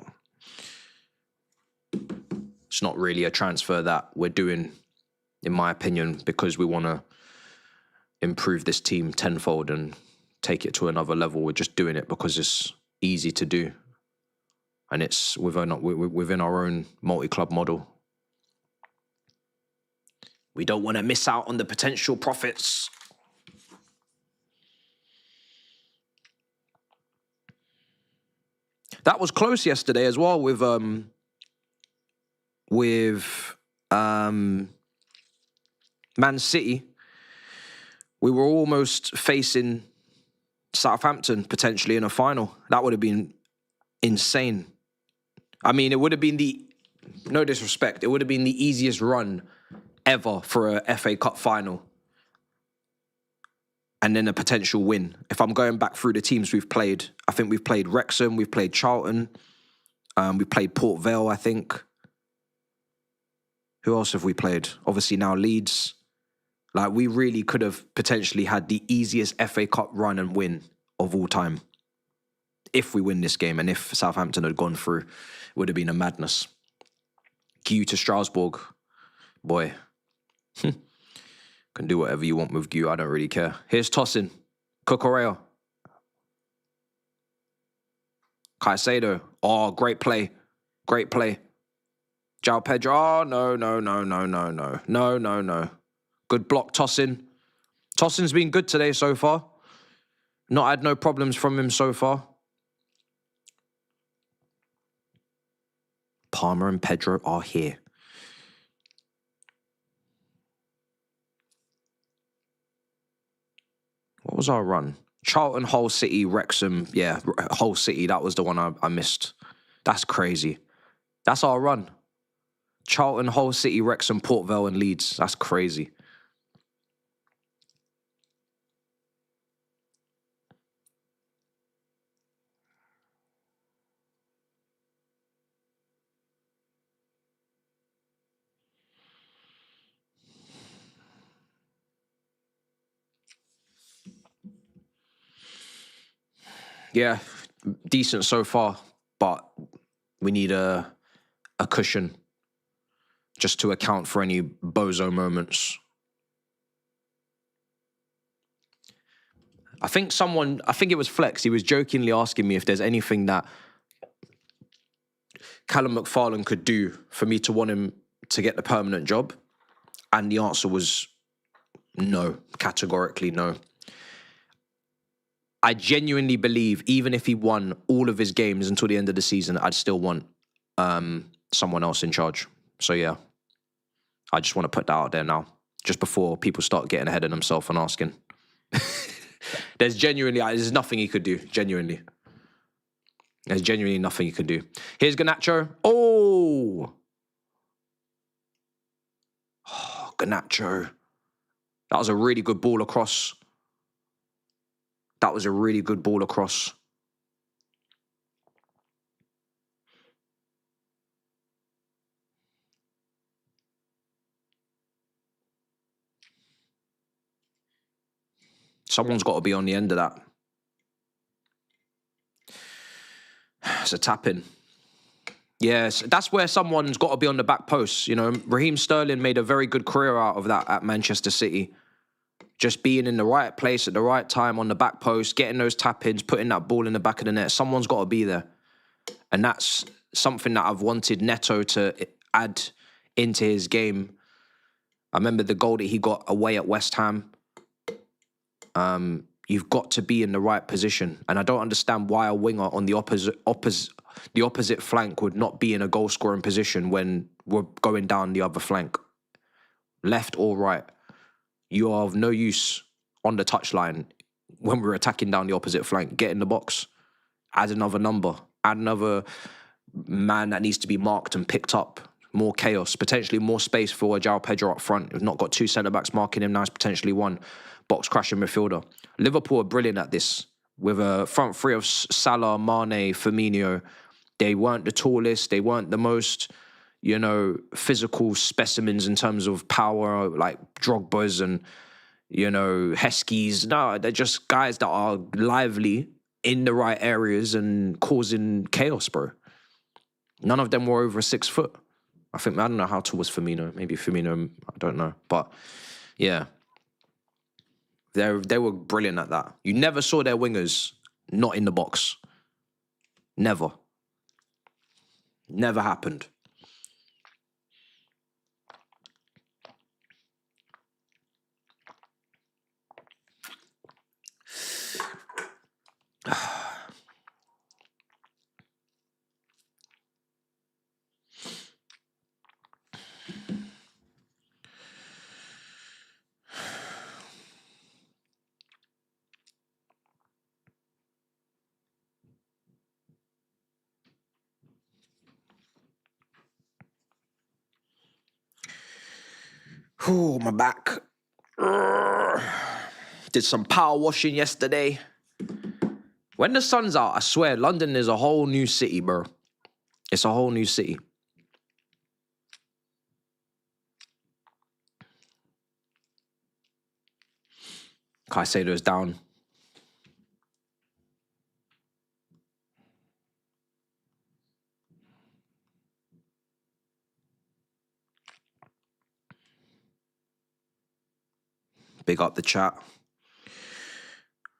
it's not really a transfer that we're doing, in my opinion, because we want to improve this team tenfold and take it to another level. We're just doing it because it's easy to do, and it's within our own multi-club model. We don't want to miss out on the potential profits. That was close yesterday as well with Man City. We were almost facing Southampton potentially in a final. That would have been insane. I mean, it would have been no disrespect, it would have been the easiest run ever for a FA Cup final. and then a potential win. If I'm going back through the teams we've played, I think we've played Wrexham, we've played Charlton, we played Port Vale, I think. Who else have we played? Obviously now Leeds. Like, we really could have potentially had the easiest FA Cup run and win of all time. If we win this game, and if Southampton had gone through, it would have been a madness. Q to Strasbourg. Boy. Can do whatever you want with Q. I don't really care. Here's tossing. Cucurella. Caicedo. Oh, great play. Great play. João Pedro. Oh, no. Good block, tossing. Tossing's been good today so far. Not had no problems from him so far. Palmer and Pedro are here. What was our run? Charlton, Hull City, Wrexham. Yeah, Hull City. That was the one I missed. That's crazy. That's our run. Charlton, Hull City, Wrexham, Port Vale and Leeds. That's crazy. Yeah, decent so far, but we need a cushion just to account for any bozo moments. I think it was Flex, he was jokingly asking me if there's anything that Callum McFarland could do for me to want him to get the permanent job. And the answer was no, categorically no. I genuinely believe even if he won all of his games until the end of the season, I'd still want someone else in charge. So yeah, I just want to put that out there now, just before people start getting ahead of themselves and asking. There's nothing he could do, genuinely. There's genuinely nothing he could do. Here's Garnacho. Oh, Garnacho. That was a really good ball across. That was a really good ball across. Someone's got to be on the end of that. It's a tap-in. Yes, that's where someone's got to be on the back post. You know, Raheem Sterling made a very good career out of that at Manchester City. Just being in the right place at the right time on the back post, getting those tap-ins, putting that ball in the back of the net. Someone's got to be there. And that's something that I've wanted Neto to add into his game. I remember the goal that he got away at West Ham. You've got to be in the right position. And I don't understand why a winger on the opposite flank would not be in a goal-scoring position when we're going down the other flank. Left or right. You are of no use on the touchline when we're attacking down the opposite flank. Get in the box. Add another number. Add another man that needs to be marked and picked up. More chaos. Potentially more space for João Pedro up front. We've not got two centre-backs marking him now. It's potentially one box-crashing midfielder. Liverpool are brilliant at this. With a front three of Salah, Mane, Firmino. They weren't the tallest. They weren't the most, you know, physical specimens in terms of power, like Drogba's and, you know, Heskey's. No, they're just guys that are lively in the right areas and causing chaos, bro. None of them were over 6 foot. I don't know how tall was Firmino. Maybe Firmino, I don't know. But, yeah. They were brilliant at that. You never saw their wingers not in the box. Never. Never happened. Oh, my back. Did some power washing yesterday. When the sun's out, I swear, London is a whole new city, bro. It's a whole new city. Caicedo's down. Big up the chat.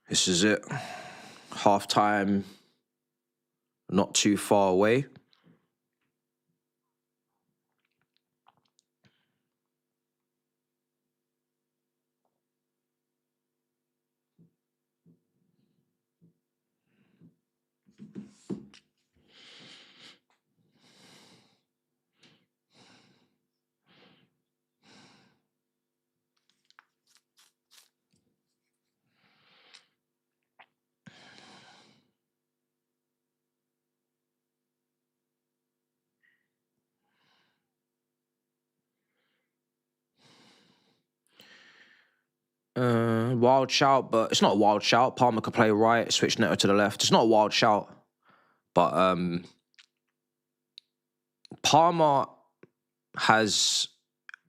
This is it. Half-time, not too far away. Wild shout, but it's not a wild shout. Palmer could play right, switch Neto to the left. It's not a wild shout, but Palmer has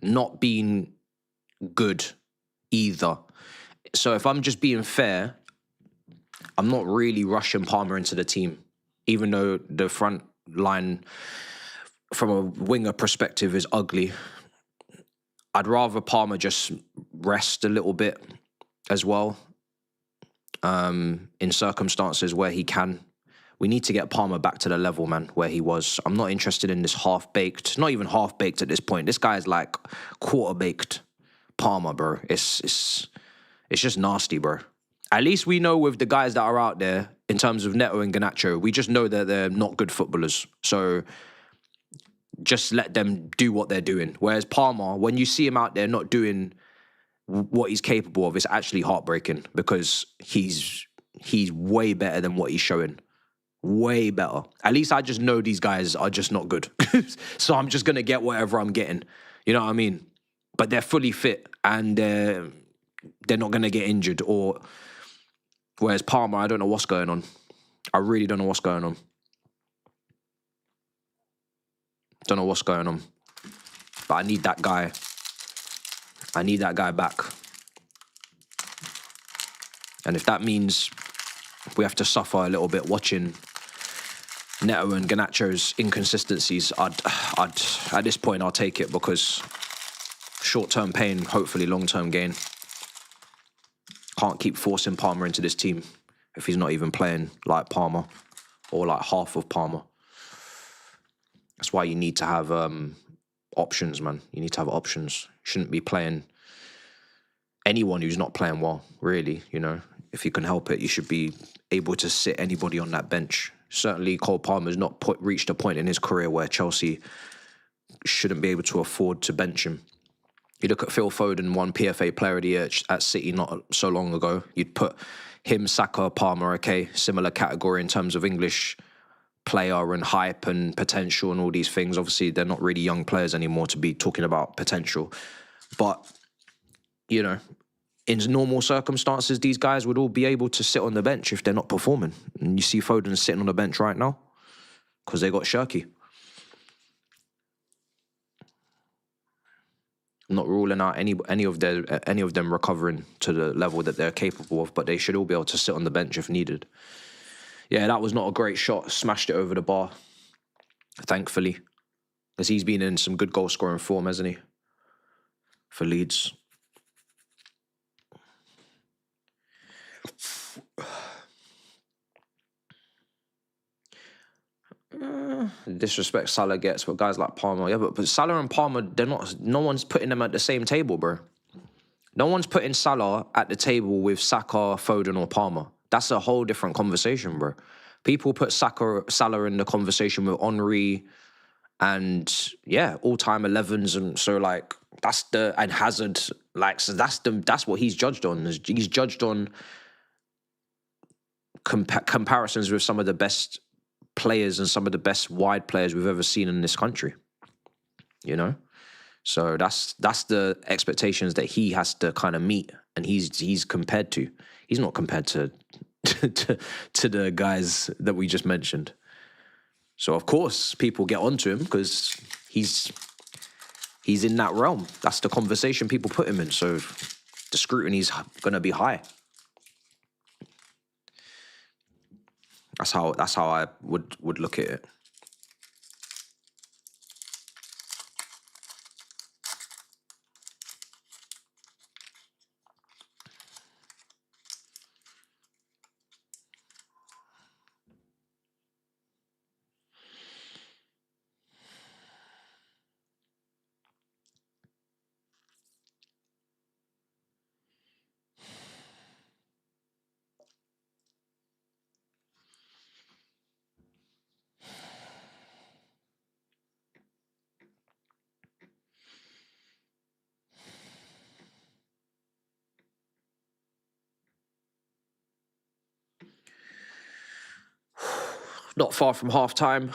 not been good either. So if I'm just being fair, I'm not really rushing Palmer into the team, even though the front line from a winger perspective is ugly. I'd rather Palmer just rest a little bit as well, in circumstances where he can. We need to get Palmer back to the level, man, where he was. I'm not interested in this half-baked, not even half-baked at this point. This guy's like quarter-baked Palmer, bro. It's just nasty, bro. At least we know with the guys that are out there, in terms of Neto and Garnacho, we just know that they're not good footballers. So just let them do what they're doing. Whereas Palmer, when you see him out there not doing what he's capable of, it's actually heartbreaking, because he's way better than what he's showing. Way better. At least I just know these guys are just not good. So I'm just going to get whatever I'm getting. You know what I mean? But they're fully fit and they're not going to get injured. Or whereas Palmer, I don't know what's going on. I really don't know what's going on. Don't know what's going on. But I need that guy. I need that guy back. And if that means we have to suffer a little bit watching Neto and Garnacho's inconsistencies, I'd at this point I'll take it, because short-term pain, hopefully long-term gain. Can't keep forcing Palmer into this team if he's not even playing like Palmer or like half of Palmer. That's why you need to have options, man. You need to have options. You shouldn't be playing anyone who's not playing well, really, you know. If you can help it, you should be able to sit anybody on that bench. Certainly, Cole Palmer's not reached a point in his career where Chelsea shouldn't be able to afford to bench him. You look at Phil Foden, won PFA Player of the Year at City not so long ago. You'd put him, Saka, Palmer, okay, similar category in terms of English player and hype and potential and all these things. Obviously, they're not really young players anymore to be talking about potential. But, you know, in normal circumstances, these guys would all be able to sit on the bench if they're not performing. And you see Foden sitting on the bench right now because they got Shirky. I'm not ruling out any of them recovering to the level that they're capable of, but they should all be able to sit on the bench if needed. Yeah, that was not a great shot. Smashed it over the bar, thankfully. Because he's been in some good goal-scoring form, hasn't he? For Leeds. Disrespect Salah gets, but guys like Palmer, yeah, but Salah and Palmer, they're not. No one's putting them at the same table, bro. No one's putting Salah at the table with Saka, Foden, or Palmer. That's a whole different conversation, bro. People put Salah in the conversation with Henry, and yeah, all-time 11s, and so like and Hazard, like, so that's what he's judged on. He's judged on comparisons with some of the best players and some of the best wide players we've ever seen in this country, you know? So that's the expectations that he has to kind of meet and he's compared to. He's not compared to to the guys that we just mentioned. So of course people get onto him because he's in that realm. That's the conversation people put him in. So the scrutiny's gonna be high. That's how I would look at it. Not far from half time.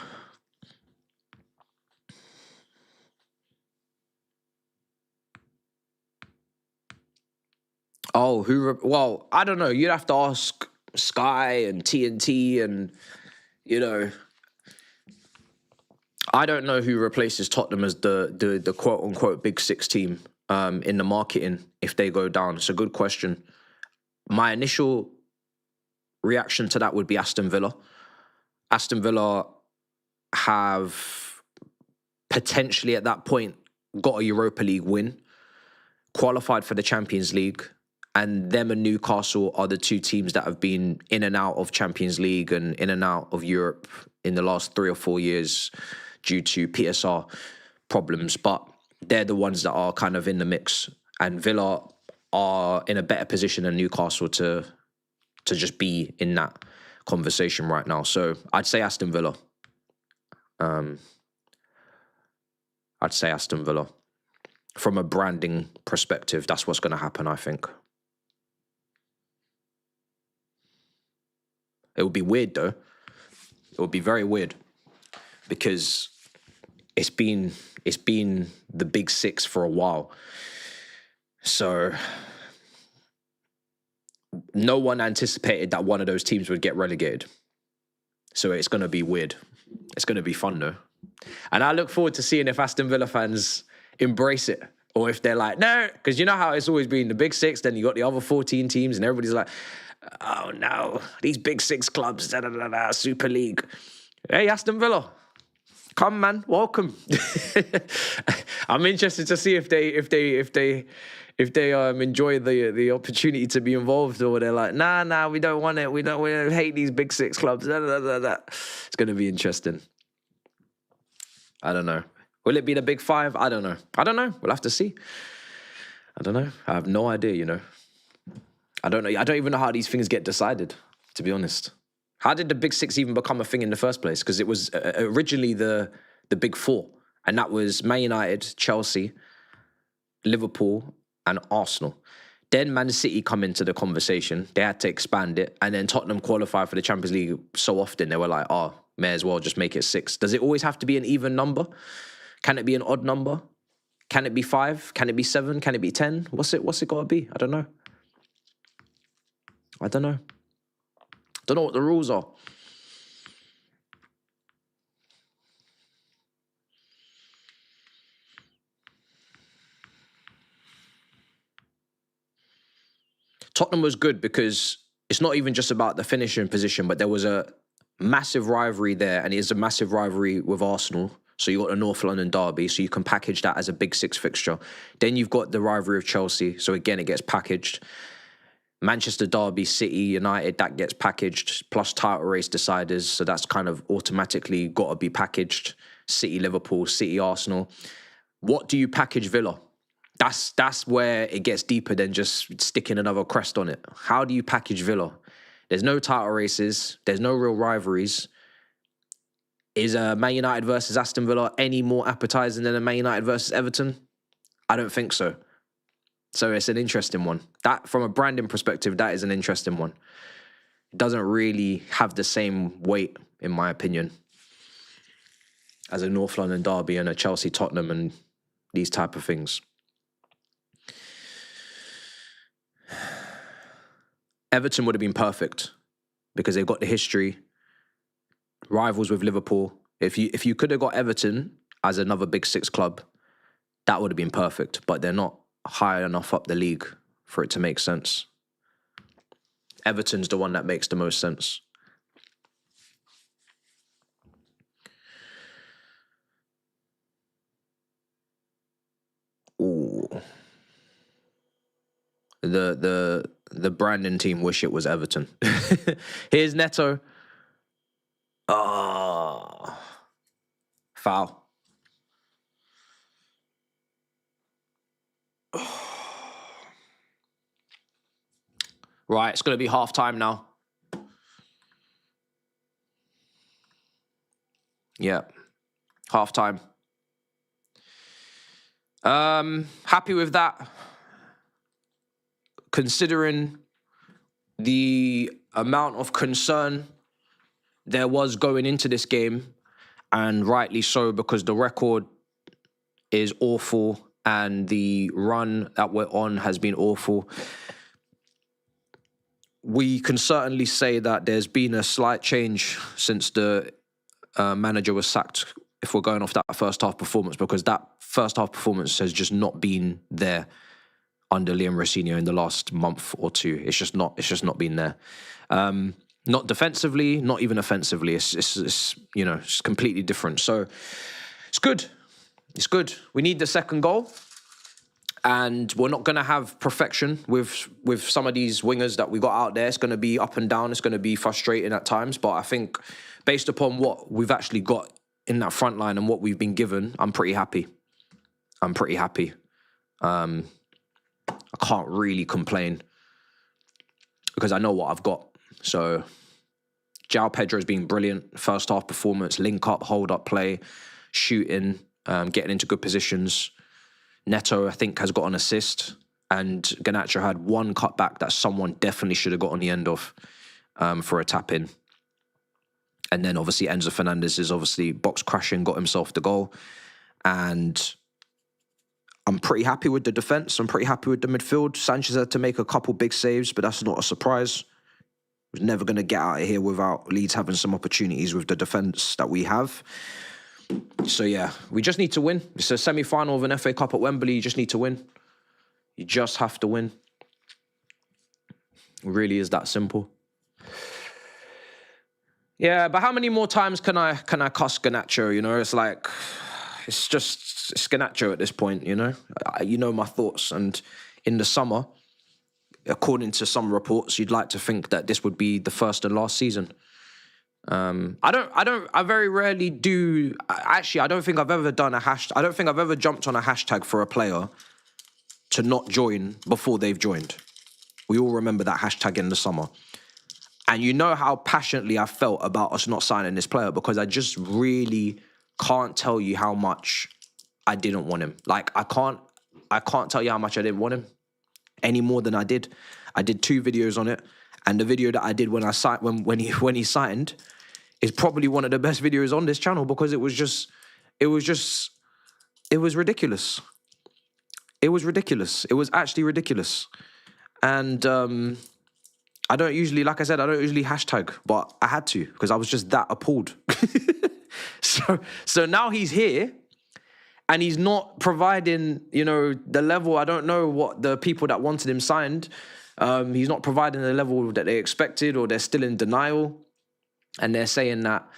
Oh, well, I don't know. You'd have to ask Sky and TNT and, you know, I don't know who replaces Tottenham as the quote-unquote Big Six team in the marketing if they go down. It's a good question. My initial reaction to that would be Aston Villa. Aston Villa have potentially at that point got a Europa League win, qualified for the Champions League, and them and Newcastle are the two teams that have been in and out of Champions League and in and out of Europe in the last 3 or 4 years due to PSR problems. But they're the ones that are kind of in the mix. And Villa are in a better position than Newcastle to just be in that conversation right now. So I'd say Aston Villa. I'd say Aston Villa. From a branding perspective, that's what's going to happen, I think. It would be weird, though. It would be very weird because it's been the Big Six for a while. So no one anticipated that one of those teams would get relegated. So it's going to be weird. It's going to be fun, though. And I look forward to seeing if Aston Villa fans embrace it or if they're like, no, because you know how it's always been the Big Six, then you got the other 14 teams and everybody's like, oh no, these Big Six clubs, Super League. Hey, Aston Villa, come man, welcome. I'm interested to see if they enjoy the opportunity to be involved, or they're like, nah, we don't want it. We hate these Big Six clubs. It's going to be interesting. I don't know. Will it be the Big Five? I don't know. We'll have to see. I don't know. I have no idea, you know. I don't know. I don't even know how these things get decided, to be honest. How did the Big Six even become a thing in the first place? Because it was originally the Big Four, and that was Man United, Chelsea, Liverpool, and Arsenal. Then Man City come into the conversation. They had to expand it, and then Tottenham qualified for the Champions League so often, they were like, oh, may as well just make it 6. Does it always have to be an even number? Can it be an odd number? Can it be 5? Can it be 7? Can it be 10? What's it got to be? I don't know. Don't know what the rules are. Tottenham was good because it's not even just about the finishing position, but there was a massive rivalry there, and it is a massive rivalry with Arsenal. So you got the North London derby, so you can package that as a Big Six fixture. Then you've got the rivalry of Chelsea, so again, it gets packaged. Manchester derby, City, United, that gets packaged, plus title race deciders, so that's kind of automatically got to be packaged. City, Liverpool, City, Arsenal. What do you package Villa? That's where it gets deeper than just sticking another crest on it. How do you package Villa? There's no title races. There's no real rivalries. Is Man United versus Aston Villa any more appetizing than a Man United versus Everton? I don't think so. So it's an interesting one. That, from a branding perspective, that is an interesting one. It doesn't really have the same weight, in my opinion, as a North London derby and a Chelsea-Tottenham and these type of things. Everton would have been perfect because they've got the history, rivals with Liverpool. If you could have got Everton as another Big Six club, that would have been perfect. But they're not high enough up the league for it to make sense. Everton's the one that makes the most sense. Ooh. The Brandon team wish it was Everton. Here's Neto. Oh. Foul. Right, it's going to be half time now. Yeah, half time. Happy with that. Considering the amount of concern there was going into this game, and rightly so, because the record is awful and the run that we're on has been awful. We can certainly say that there's been a slight change since the manager was sacked, if we're going off that first half performance, because that first half performance has just not been there under Liam Rossinho in the last month or two. It's just not been there. Not defensively, not even offensively. It's you know, it's completely different. So it's good. It's good. We need the second goal. And we're not going to have perfection with some of these wingers that we got out there. It's going to be up and down. It's going to be frustrating at times. But I think based upon what we've actually got in that front line and what we've been given, I'm pretty happy. I'm pretty happy. I can't really complain because I know what I've got. So João Pedro's been brilliant. First half performance, link up, hold up play, shooting, getting into good positions. Neto, I think, has got an assist, and Garnacho had one cutback that someone definitely should have got on the end of for a tap-in. And then, obviously, Enzo Fernandez is obviously box crashing, got himself the goal. And I'm pretty happy with the defence. I'm pretty happy with the midfield. Sanchez had to make a couple big saves, but that's not a surprise. We're never going to get out of here without Leeds having some opportunities with the defence that we have. So, yeah, we just need to win. It's a semi-final of an FA Cup at Wembley. You just need to win. You just have to win. It really is that simple. Yeah, but how many more times can I cuss Garnacho, you know? It's like, it's Garnacho at this point, you know? You know my thoughts. And in the summer, according to some reports, you'd like to think that this would be the first and last season. I very rarely do. Actually, I don't think I've ever done a hashtag. I don't think I've ever jumped on a hashtag for a player to not join before they've joined. We all remember that hashtag in the summer. And you know how passionately I felt about us not signing this player, because I just really can't tell you how much I didn't want him. Like, I can't tell you how much I didn't want him any more than I did. I did 2 videos on it. And the video that I did when he signed is probably one of the best videos on this channel, because it was ridiculous. It was ridiculous. It was actually ridiculous. And I don't usually, like I said, I don't usually hashtag, but I had to because I was just that appalled. So now he's here and he's not providing, you know, the level. I don't know what the people that wanted him signed. He's not providing the level that they expected, or they're still in denial. And they're saying that,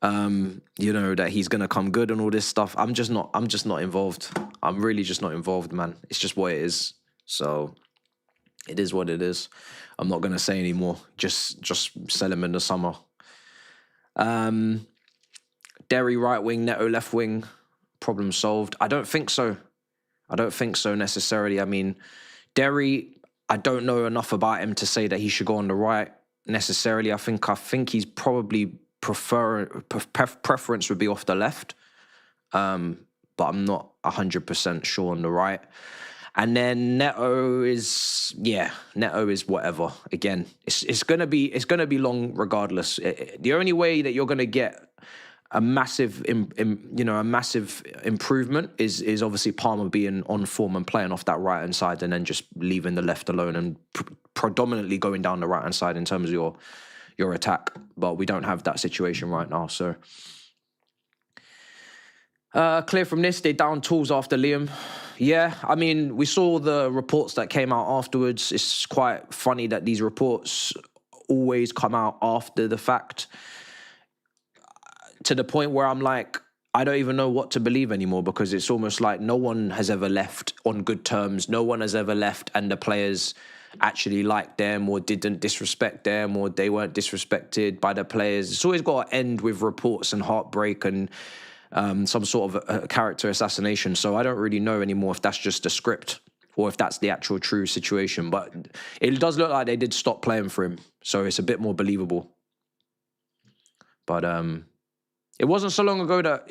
you know, that he's going to come good and all this stuff. I'm just not involved. I'm really just not involved, man. It's just what it is. So it is what it is. I'm not going to say anymore. Just sell him in the summer. Derry right wing, Neto left wing, problem solved. I don't think so. I don't think so necessarily. I mean, Derry, I don't know enough about him to say that he should go on the right necessarily. I think he's probably preference would be off the left. But I'm not 100% sure on the right. And then Neto is whatever. Again, it's gonna be long regardless. The only way that you're gonna get a massive, a massive improvement is obviously Palmer being on form and playing off that right hand side, and then just leaving the left alone and predominantly going down the right hand side in terms of your attack. But we don't have that situation right now, so. Clear from this, they down tools after Liam. Yeah, I mean, we saw the reports that came out afterwards. It's quite funny that these reports always come out after the fact, to the point where I'm like, I don't even know what to believe anymore, because it's almost like no one has ever left on good terms. No one has ever left and the players actually liked them or didn't disrespect them, or they weren't disrespected by the players. It's always got to end with reports and heartbreak and some sort of a character assassination. So I don't really know anymore if that's just a script or if that's the actual true situation. But it does look like they did stop playing for him, so it's a bit more believable. But it wasn't so long ago that,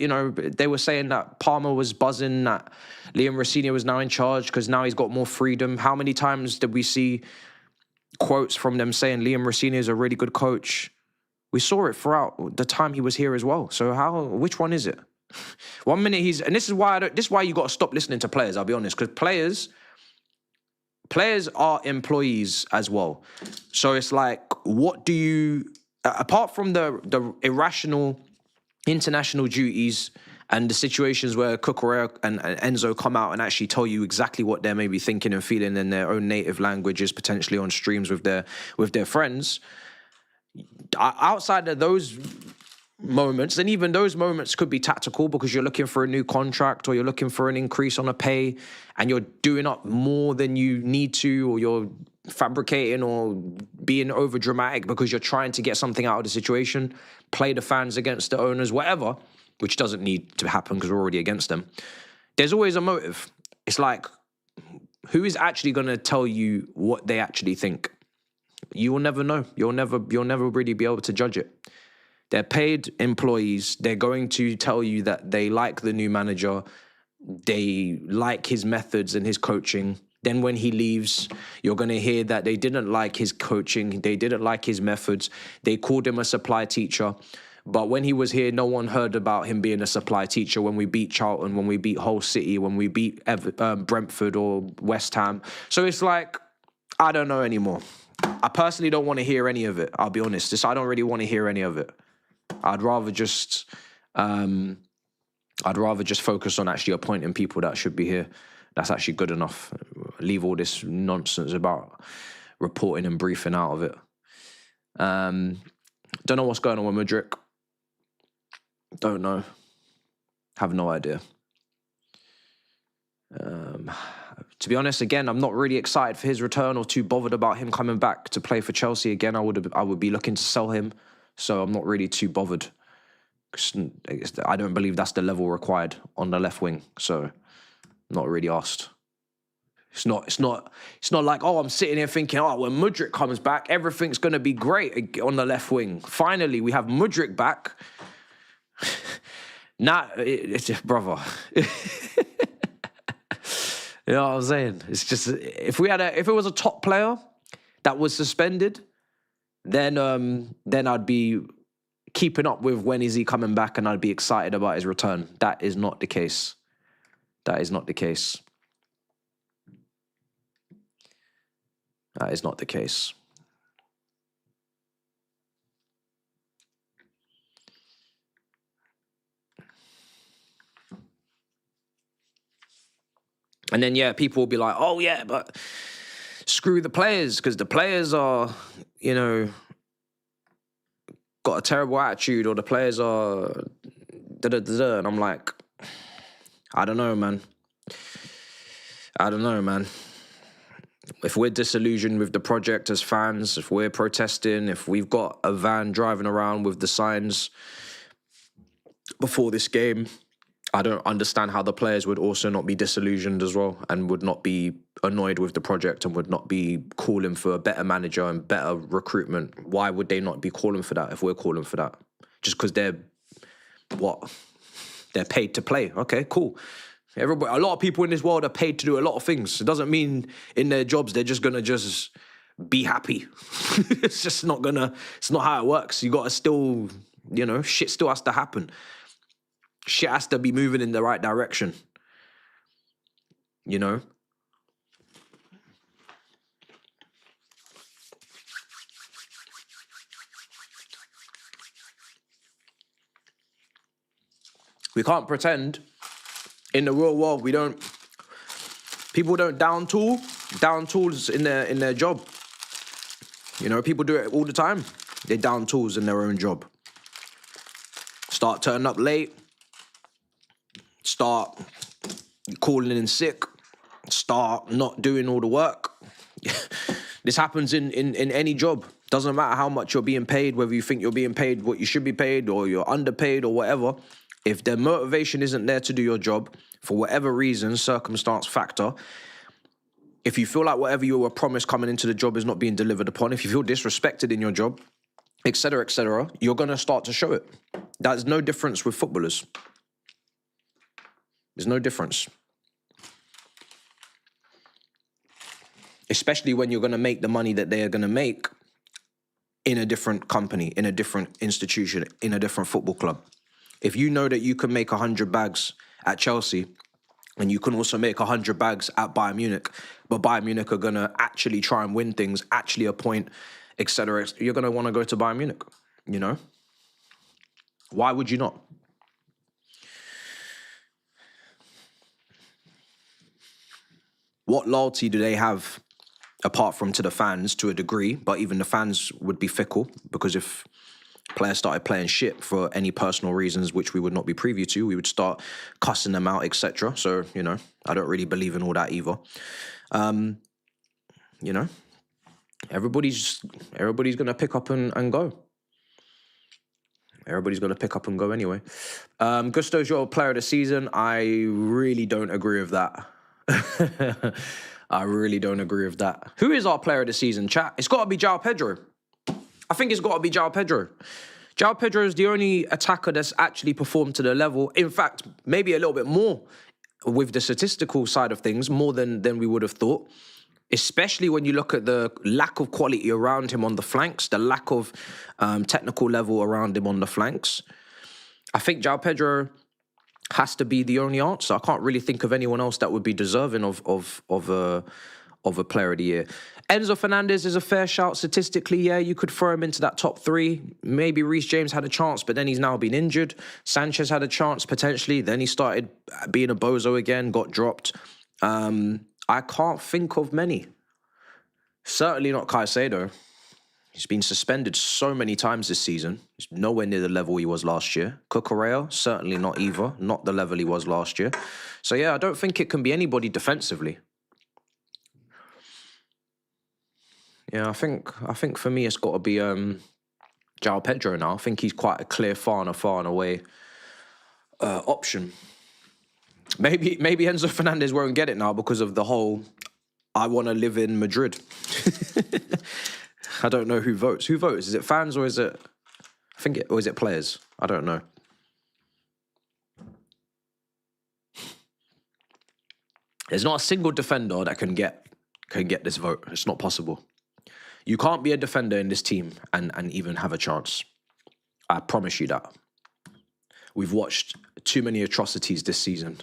they were saying that Palmer was buzzing, that Liam Rossini was now in charge because now he's got more freedom. How many times did we see quotes from them saying Liam Rossini is a really good coach? We saw it throughout the time he was here as well. So which one is it? 1 minute and this is why you got to stop listening to players, I'll be honest, because players are employees as well. So it's like, what do you, apart from the irrational international duties and the situations where Cucurella and Enzo come out and actually tell you exactly what they're maybe thinking and feeling in their own native languages, potentially on streams with their friends, outside of those moments, and even those moments could be tactical because you're looking for a new contract or you're looking for an increase on a pay and you're doing up more than you need to, or you're fabricating or being over dramatic because you're trying to get something out of the situation, play the fans against the owners, whatever, which doesn't need to happen because we're already against them. There's always a motive. It's like, who is actually going to tell you what they actually think? You will never know. You'll never really be able to judge it. They're paid employees. They're going to tell you that they like the new manager. They like his methods and his coaching. Then when he leaves, you're going to hear that they didn't like his coaching. They didn't like his methods. They called him a supply teacher. But when he was here, no one heard about him being a supply teacher when we beat Charlton, when we beat Hull City, when we beat Brentford or West Ham. So it's like, I don't know anymore. I personally don't want to hear any of it. I'll be honest. I don't really want to hear any of it. I'd rather just focus on actually appointing people that should be here. That's actually good enough. Leave all this nonsense about reporting and briefing out of it. Don't know what's going on with Mudryk. Don't know. Have no idea. To be honest, again, I'm not really excited for his return or too bothered about him coming back to play for Chelsea again. I would be looking to sell him, so I'm not really too bothered. I don't believe that's the level required on the left wing, so not really asked. It's not like, oh, I'm sitting here thinking, oh, when Mudryk comes back, everything's going to be great on the left wing. Finally, we have Mudryk back. Nah, it's just, brother. You know what I'm saying? It's just, if it was a top player that was suspended, then I'd be keeping up with when is he coming back, and I'd be excited about his return. That is not the case. That is not the case. That is not the case. And then, yeah, people will be like, oh, yeah, but screw the players, because the players are, got a terrible attitude, or the players are da-da-da-da. And I'm like, I don't know, man. If we're disillusioned with the project as fans, if we're protesting, if we've got a van driving around with the signs before this game, I don't understand how the players would also not be disillusioned as well, and would not be annoyed with the project, and would not be calling for a better manager and better recruitment. Why would they not be calling for that if we're calling for that? Just because they're paid to play. Okay, cool. A lot of people in this world are paid to do a lot of things. It doesn't mean in their jobs they're just gonna be happy. It's not how it works. You gotta still You know, shit still has to happen. Shit has to be moving in the right direction. You know? We can't pretend in the real world people don't down tools in their job. You know, people do it all the time. They down tools in their own job. Start turning up late. Start calling in sick. Start not doing all the work. This happens in any job. Doesn't matter how much you're being paid, whether you think you're being paid what you should be paid or you're underpaid or whatever. If the motivation isn't there to do your job, for whatever reason, circumstance, factor, if you feel like whatever you were promised coming into the job is not being delivered upon, if you feel disrespected in your job, etc., you're going to start to show it. There's no difference with footballers. There's no difference. Especially when you're going to make the money that they are going to make in a different company, in a different institution, in a different football club. If you know that you can make 100 bags at Chelsea and you can also make 100 bags at Bayern Munich, but Bayern Munich are going to actually try and win things, actually appoint, etc., you're going to want to go to Bayern Munich, you know? Why would you not? What loyalty do they have apart from to the fans to a degree? But even the fans would be fickle, because if players started playing shit for any personal reasons which we would not be privy to, we would start cussing them out, etc. So, you know, I don't really believe in all that either. You know, everybody's going to pick up and go. Everybody's going to pick up and go anyway. Gusto's your player of the season. I really don't agree with that. I really don't agree with that. Who is our player of the season, chat? It's got to be João Pedro. I think it's got to be João Pedro. João Pedro is the only attacker that's actually performed to the level. In fact, maybe a little bit more with the statistical side of things, more than we would have thought. Especially when you look at the lack of quality around him on the flanks, the lack of technical level around him on the flanks. I think João Pedro has to be the only answer. I can't really think of anyone else that would be deserving of a player of the year. Enzo Fernandez is a fair shout statistically. Yeah, you could throw him into that top three. Maybe Reece James had a chance, but then he's now been injured. Sanchez had a chance potentially. Then he started being a bozo again, got dropped. I can't think of many. Certainly not Caicedo. He's been suspended so many times this season. He's nowhere near the level he was last year. Cucurella, certainly not either. Not the level he was last year. So yeah, I don't think it can be anybody defensively. Yeah, I think for me it's got to be João Pedro now. I think he's quite a clear far and away option. Maybe Enzo Fernandez won't get it now because of the whole I want to live in Madrid. I don't know who votes. Who votes? Is it fans or is it or is it players? I don't know. There's not a single defender that can get this vote. It's not possible. You can't be a defender in this team and even have a chance. I promise you that. We've watched too many atrocities this season.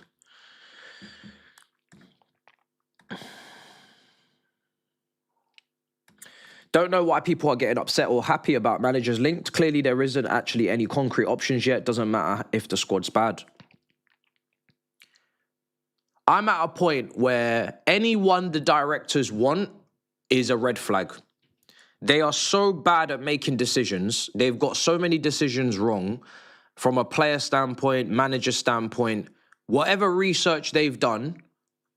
Don't know why people are getting upset or happy about managers linked. Clearly, there isn't actually any concrete options yet. Doesn't matter if the squad's bad. I'm at a point where anyone the directors want is a red flag. They are so bad at making decisions. They've got so many decisions wrong from a player standpoint, manager standpoint. Whatever research they've done,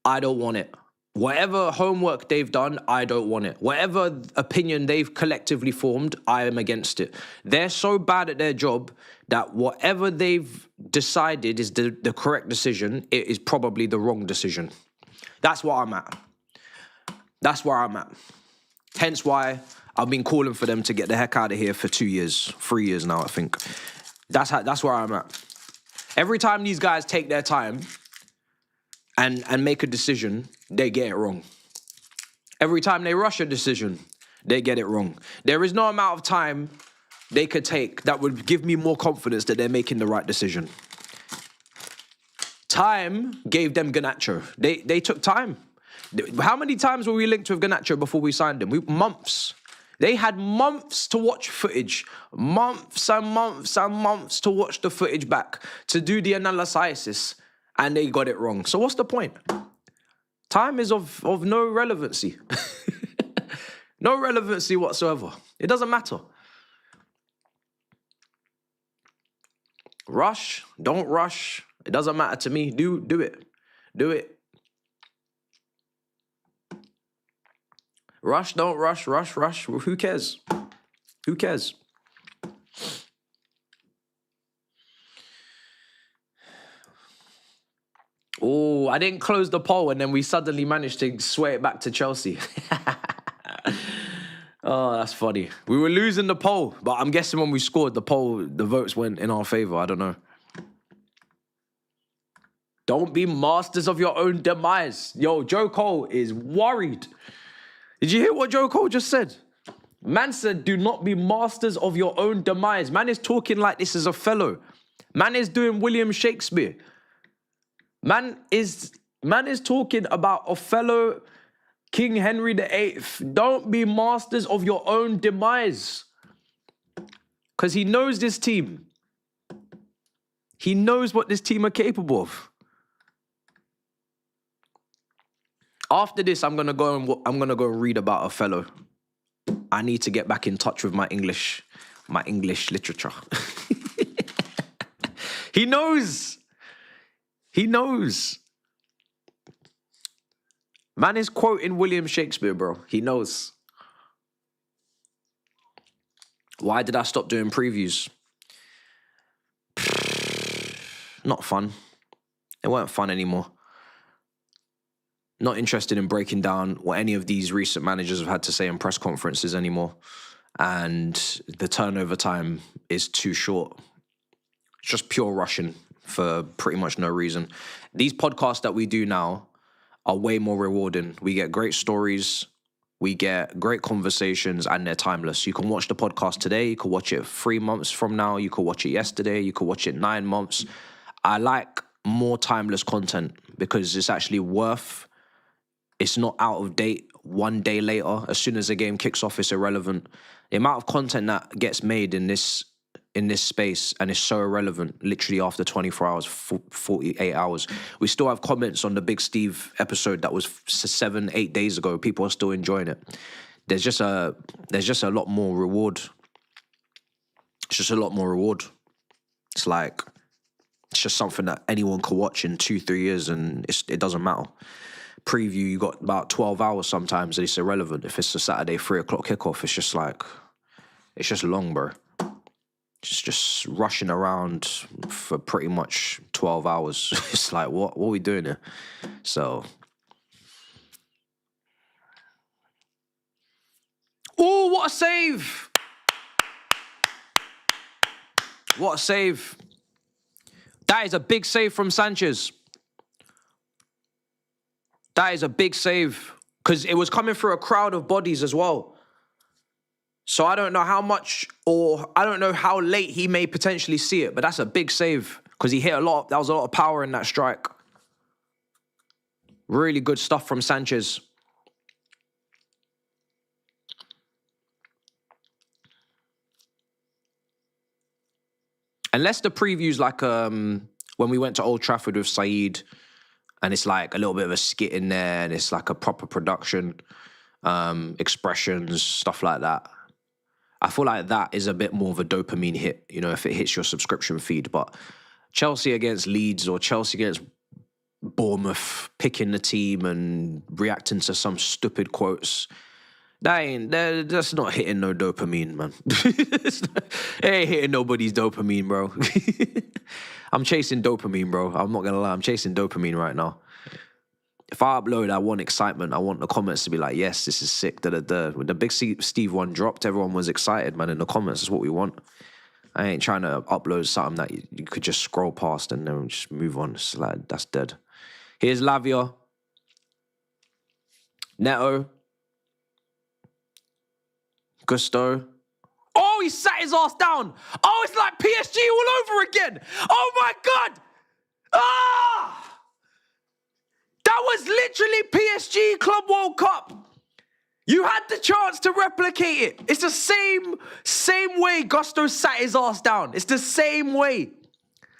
I don't want it. Whatever homework they've done, I don't want it. Whatever opinion they've collectively formed, I am against it. They're so bad at their job that whatever they've decided is the correct decision, it is probably the wrong decision. That's what I'm at. That's where I'm at. Hence why I've been calling for them to get the heck out of here for 2 years, 3 years now, I think. That's where I'm at. Every time these guys take their time and make a decision, they get it wrong. Every time they rush a decision, they get it wrong. There is no amount of time they could take that would give me more confidence that they're making the right decision. Time gave them Garnacho. They took time. How many times were we linked with Garnacho before we signed him? Months. They had months to watch footage. Months and months and months to watch the footage back, to do the analysis, and they got it wrong. So what's the point? Time is of no relevancy. No relevancy whatsoever. It doesn't matter. Rush, don't rush. It doesn't matter to me. Do it. Do it. Rush, don't rush, rush. Who cares? Who cares? Oh, I didn't close the poll and then we suddenly managed to sway it back to Chelsea. Oh, that's funny. We were losing the poll, but I'm guessing when we scored, the votes went in our favour. I don't know. Don't be masters of your own demise. Yo, Joe Cole is worried. Did you hear what Joe Cole just said? Man said, do not be masters of your own demise. Man is talking like this is a fellow. Man is doing William Shakespeare. Man is talking about Othello, King Henry VIII. Don't be masters of your own demise. Because he knows this team. He knows what this team are capable of. After this, I'm gonna go and read about Othello. I need to get back in touch with my English literature. He knows. He knows. Man is quoting William Shakespeare, bro. He knows. Why did I stop doing previews? Not fun. They weren't fun anymore. Not interested in breaking down what any of these recent managers have had to say in press conferences anymore. And the turnover time is too short. It's just pure rushing for pretty much no reason. These podcasts that we do now are way more rewarding. We get great stories, we get great conversations, and they're timeless. You can watch the podcast today, you can watch it 3 months from now, you can watch it yesterday, you can watch it 9 months. I like more timeless content because it's actually it's not out of date 1 day later. As soon as the game kicks off, it's irrelevant. The amount of content that gets made in this space and is so irrelevant literally after 24 hours, 48 hours. We still have comments on the Big Steve episode that was 7-8 days ago. People are still enjoying it. There's just a lot more reward. It's just a lot more reward. It's just something that anyone can watch in 2-3 years and it doesn't matter. Preview, you got about 12 hours sometimes and it's irrelevant. If it's a Saturday 3 o'clock kickoff, it's just long, bro. Just rushing around for pretty much 12 hours. It's like, what are we doing here? So. Oh, what a save! What a save. That is a big save from Sanchez. That is a big save. Because it was coming through a crowd of bodies as well. So I don't know how much or I don't know how late he may potentially see it, but that's a big save because he hit a lot. That was a lot of power in that strike. Really good stuff from Sanchez. Unless the preview's like when we went to Old Trafford with Saeed and it's like a little bit of a skit in there and it's like a proper production, expressions, stuff like that. I feel like that is a bit more of a dopamine hit, you know, if it hits your subscription feed. But Chelsea against Leeds or Chelsea against Bournemouth, picking the team and reacting to some stupid quotes, that's not hitting no dopamine, man. It ain't hitting nobody's dopamine, bro. I'm chasing dopamine, bro. I'm not going to lie. I'm chasing dopamine right now. If I upload, I want excitement. I want the comments to be like, yes, this is sick. When the Big Steve one dropped, everyone was excited, man, in the comments. That's what we want. I ain't trying to upload something that you could just scroll past and then just move on. It's like, that's dead. Here's Lavia. Neto. Gusto. Oh, he sat his ass down. Oh, it's like PSG all over again. Oh my God. Ah! That was literally PSG Club World Cup. You had the chance to replicate it. It's the same way Gusto sat his ass down. It's the same way.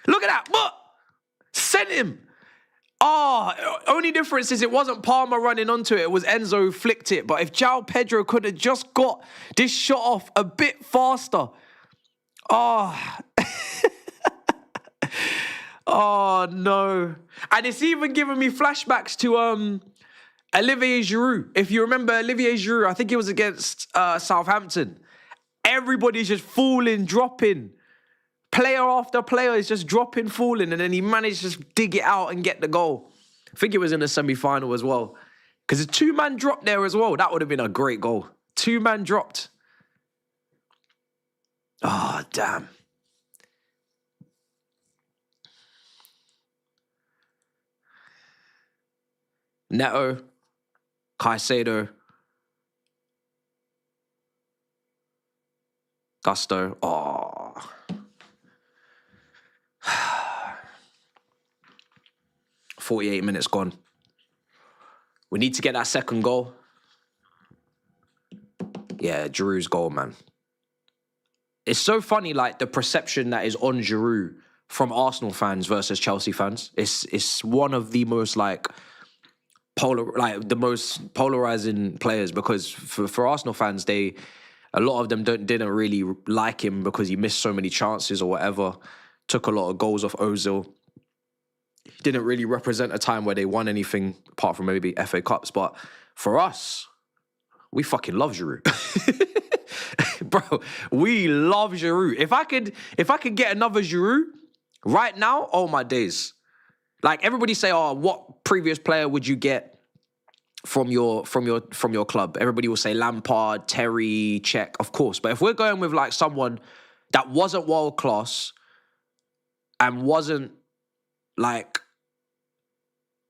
Look at that. But sent him. Only difference is it wasn't Palmer running onto it. It was Enzo who flicked it. But if João Pedro could have just got this shot off a bit faster. Oh. Oh, no. And it's even giving me flashbacks to Olivier Giroud. If you remember Olivier Giroud, I think it was against Southampton. Everybody's just falling, dropping. Player after player is just dropping, falling, and then he managed to just dig it out and get the goal. I think it was in the semi-final as well. Because a two-man drop there as well. That would have been a great goal. Two-man dropped. Oh, damn. Neto, Caicedo, Gusto. Oh. 48 minutes gone. We need to get that second goal. Yeah, Giroud's goal, man. It's so funny, like, the perception that is on Giroud from Arsenal fans versus Chelsea fans. It's one of the most, like, the most polarizing players, because for Arsenal fans, a lot of them didn't really like him because he missed so many chances or whatever. Took a lot of goals off Ozil. He didn't really represent a time where they won anything apart from maybe FA Cups. But for us, we fucking love Giroud. Bro, we love Giroud. If I could get another Giroud right now, oh my days. Like, everybody say, oh, what previous player would you get from your club? Everybody will say Lampard, Terry, Cech, of course. But if we're going with, like, someone that wasn't world class and wasn't, like,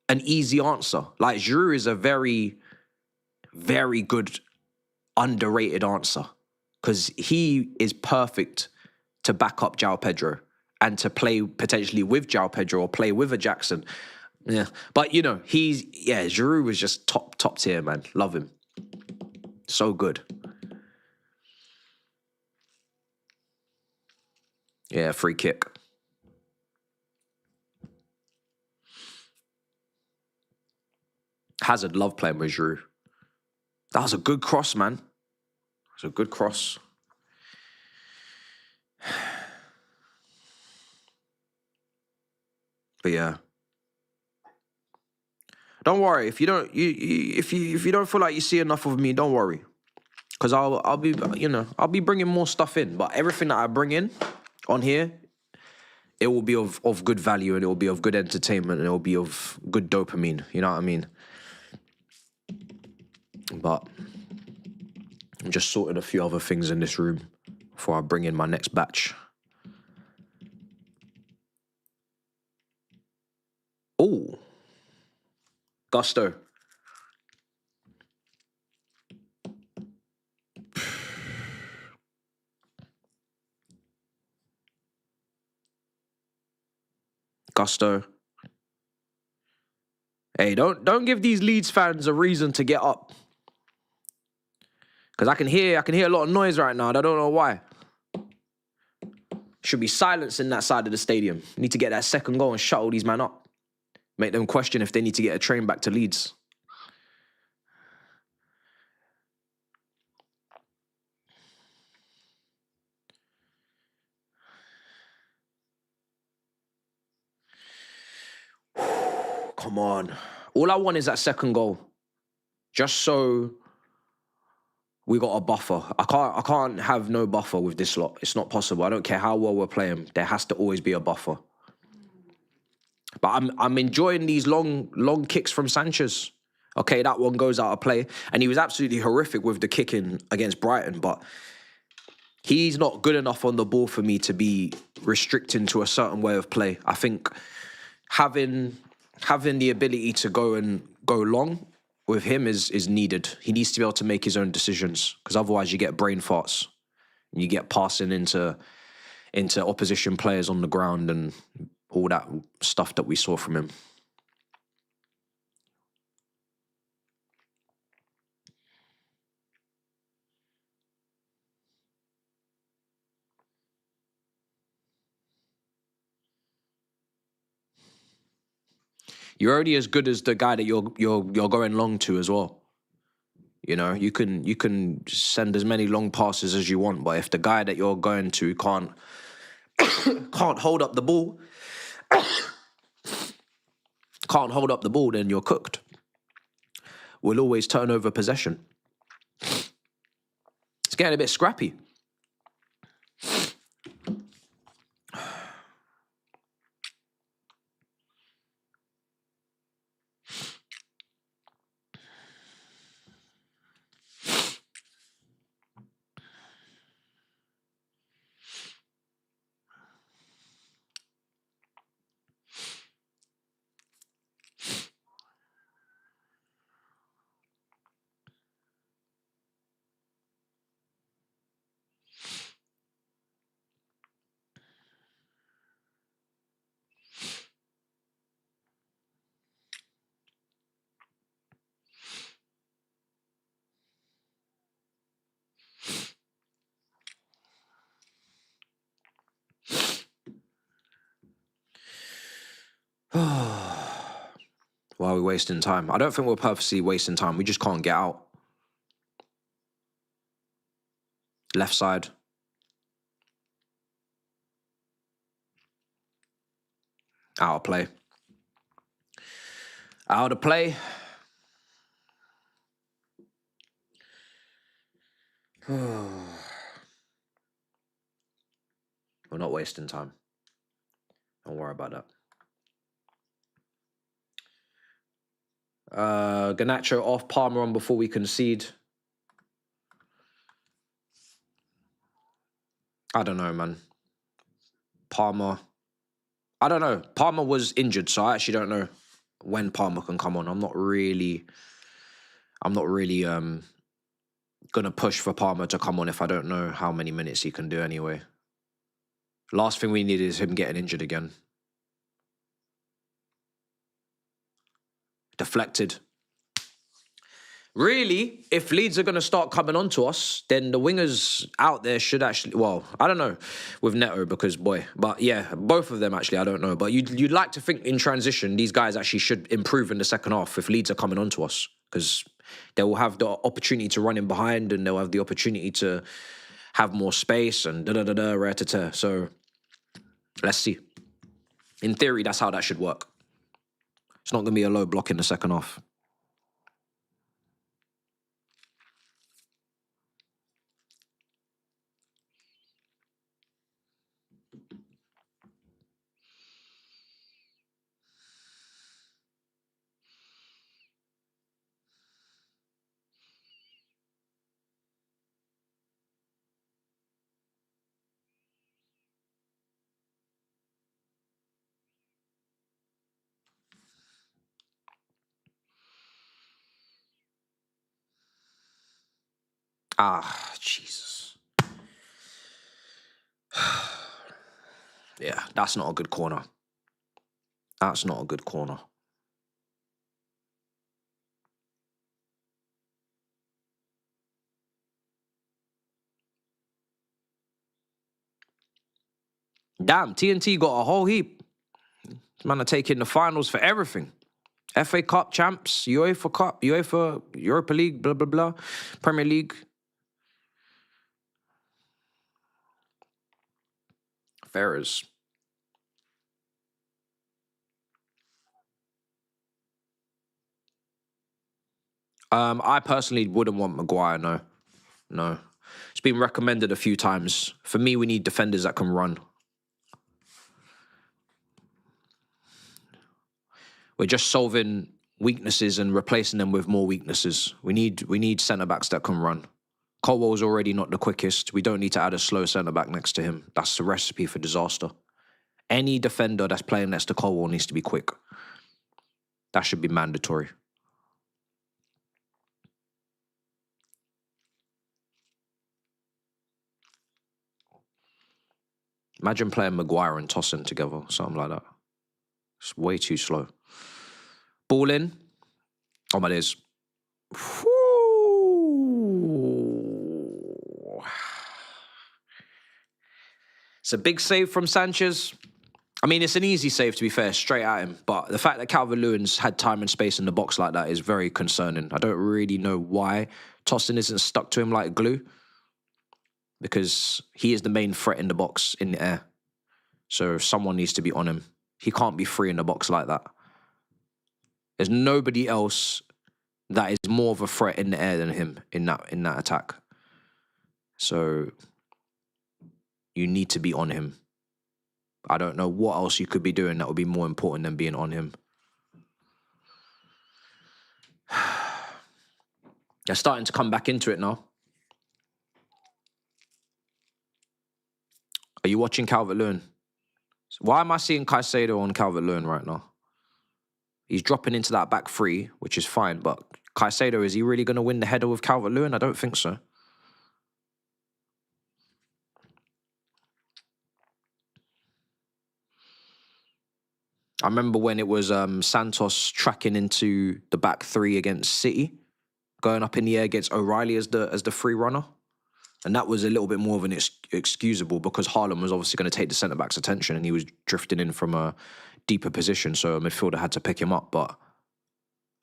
an easy answer, like, Giroud is a very, very good underrated answer, because he is perfect to back up João Pedro and to play potentially with João Pedro or play with a Jackson. Yeah. But, you know, Giroud was just top tier, man. Love him. So good. Yeah, free kick. Hazard loved playing with Giroud. That was a good cross, man. It was a good cross. But yeah, don't worry if you don't if you don't feel like you see enough of me. Don't worry, because I'll be bringing more stuff in. But everything that I bring in on here, it will be of good value, and it will be of good entertainment, and it will be of good dopamine. You know what I mean? But I'm just sorting a few other things in this room before I bring in my next batch. Oh, Gusto. Gusto. Hey, don't give these Leeds fans a reason to get up. Because I can hear a lot of noise right now. I don't know why. Should be silence in that side of the stadium. Need to get that second goal and shut all these men up. Make them question if they need to get a train back to Leeds. Come on. All I want is that second goal. Just so we got a buffer. I can't have no buffer with this lot. It's not possible. I don't care how well we're playing. There has to always be a buffer. But I'm enjoying these long kicks from Sanchez. Okay, that one goes out of play. And he was absolutely horrific with the kicking against Brighton, but he's not good enough on the ball for me to be restricting to a certain way of play. I think having the ability to go long with him is needed. He needs to be able to make his own decisions, because otherwise you get brain farts. You get passing into opposition players on the ground and all that stuff that we saw from him. You're already as good as the guy that you're going long to as well. You know, you can send as many long passes as you want, but if the guy that you're going to can't hold up the ball, then you're cooked. We'll always turn over possession. It's getting a bit scrappy. Why are we wasting time? I don't think we're purposely wasting time. We just can't get out. Left side. Out of play. Out of play. We're not wasting time. Don't worry about that. Garnacho off, Palmer on before we concede. I don't know, man. Palmer. I don't know. Palmer was injured, so I actually don't know when Palmer can come on. I'm not really gonna push for Palmer to come on if I don't know how many minutes he can do anyway. Last thing we need is him getting injured again. Deflected. Really, if Leeds are going to start coming on to us, then the wingers out there should actually... Well, I don't know with Neto because, boy... But yeah, both of them actually, I don't know. But you'd like to think in transition, these guys actually should improve in the second half if Leeds are coming on to us. Because they will have the opportunity to run in behind and they'll have the opportunity to have more space and da-da-da-da, rat-a-ta. So, let's see. In theory, that's how that should work. It's not going to be a low block in the second half. Ah, Jesus. Yeah, that's not a good corner. That's not a good corner. Damn, TNT got a whole heap. This man are taking the finals for everything. FA Cup champs, UEFA Cup, UEFA, Europa League, blah, blah, blah. Premier League. Ferrers. I personally wouldn't want Maguire, no. No. It's been recommended a few times. For me, we need defenders that can run. We're just solving weaknesses and replacing them with more weaknesses. We need centre-backs that can run. Colwell's already not the quickest. We don't need to add a slow centre-back next to him. That's the recipe for disaster. Any defender that's playing next to Colwell needs to be quick. That should be mandatory. Imagine playing Maguire and Tosin together, something like that. It's way too slow. Ball in. Oh my days. Whew. It's a big save from Sanchez. I mean, it's an easy save, to be fair, straight at him. But the fact that Calvert-Lewin's had time and space in the box like that is very concerning. I don't really know why Tosin isn't stuck to him like glue, because he is the main threat in the box, in the air. So someone needs to be on him. He can't be free in the box like that. There's nobody else that is more of a threat in the air than him in that attack. So you need to be on him. I don't know what else you could be doing that would be more important than being on him. They're starting to come back into it now. Are you watching Calvert-Lewin? Why am I seeing Caicedo on Calvert-Lewin right now? He's dropping into that back three, which is fine, but Caicedo, is he really going to win the header with Calvert-Lewin? I don't think so. I remember when it was Santos tracking into the back three against City, going up in the air against O'Reilly as the free runner. And that was a little bit more of an excusable, because Haaland was obviously going to take the centre-back's attention and he was drifting in from a deeper position, so a midfielder had to pick him up. But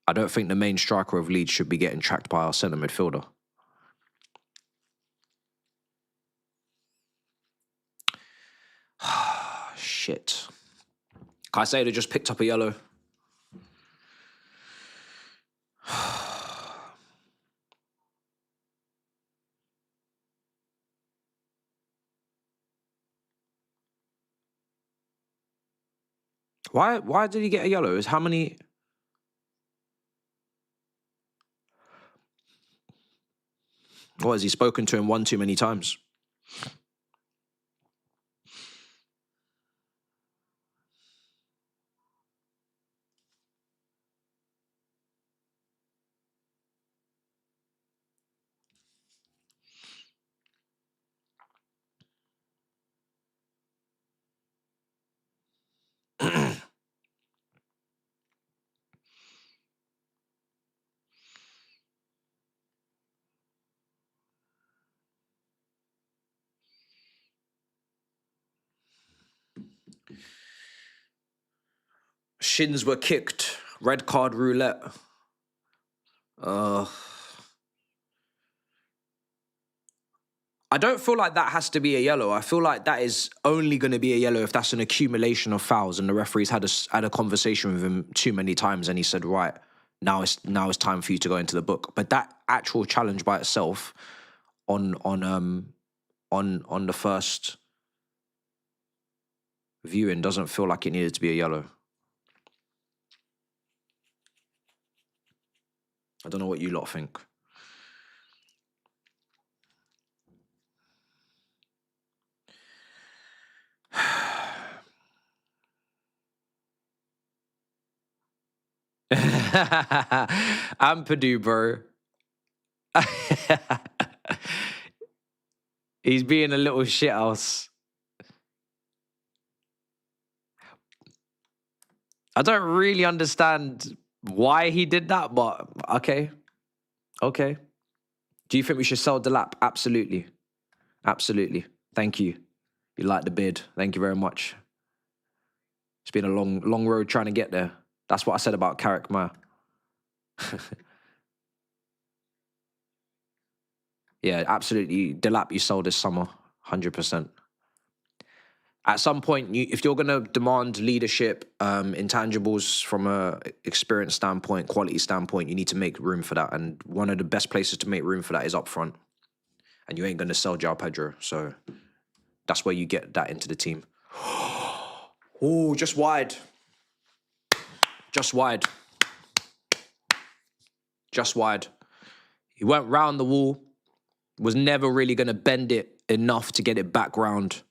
I don't think the main striker of Leeds should be getting tracked by our centre midfielder. Shit. Caicedo just picked up a yellow. Why did he get a yellow? Is how many... What, has he spoken to him one too many times? Shins were kicked. Red card roulette. I don't feel like that has to be a yellow. I feel like that is only going to be a yellow if that's an accumulation of fouls and the referee's had a conversation with him too many times and he said, right, now it's time for you to go into the book. But that actual challenge by itself on the first viewing doesn't feel like it needed to be a yellow. I don't know what you lot think. Ampadu, bro. He's being a little shithouse. I don't really understand why he did that, but okay. Okay. Do you think we should sell Delap? Absolutely. Absolutely. Thank you. You like the bid. Thank you very much. It's been a long road trying to get there. That's what I said about Carrick Ma. Yeah, absolutely. Delap, you sold this summer. 100%. At some point, if you're going to demand leadership, intangibles from a experience standpoint, quality standpoint, you need to make room for that. And one of the best places to make room for that is up front. And you ain't going to sell João Pedro. So that's where you get that into the team. Oh, just wide. Just wide. Just wide. He went round the wall. Was never really going to bend it enough to get it back round.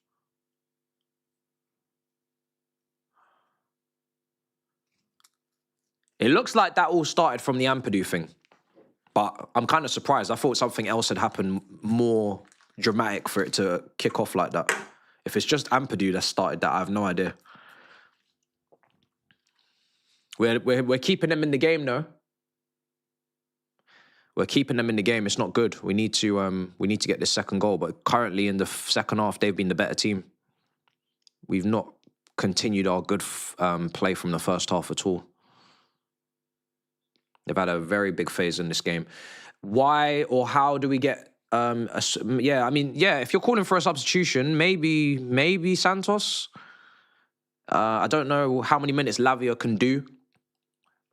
It looks like that all started from the Ampadu thing. But I'm kind of surprised. I thought something else had happened more dramatic for it to kick off like that. If it's just Ampadu that started that, I have no idea. We're keeping them in the game, though. We're keeping them in the game. It's not good. We need to get this second goal. But currently in the second half, they've been the better team. We've not continued our good play from the first half at all. They've had a very big phase in this game. Why or how do we get? If you're calling for a substitution, maybe Santos. I don't know how many minutes Lavia can do.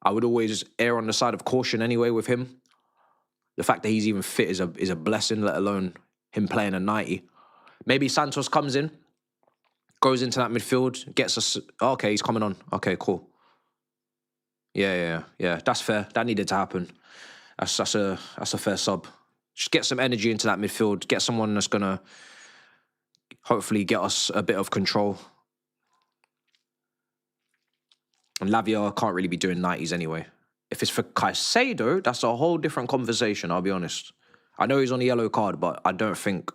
I would always err on the side of caution anyway with him. The fact that he's even fit is a blessing, let alone him playing a 90. Maybe Santos comes in, goes into that midfield, gets us. Oh, okay, he's coming on. Okay, cool. Yeah. That's fair. That needed to happen. That's a fair sub. Just get some energy into that midfield. Get someone that's gonna hopefully get us a bit of control. And Lavia can't really be doing 90s anyway. If it's for Caicedo, that's a whole different conversation, I'll be honest. I know he's on a yellow card, but I don't think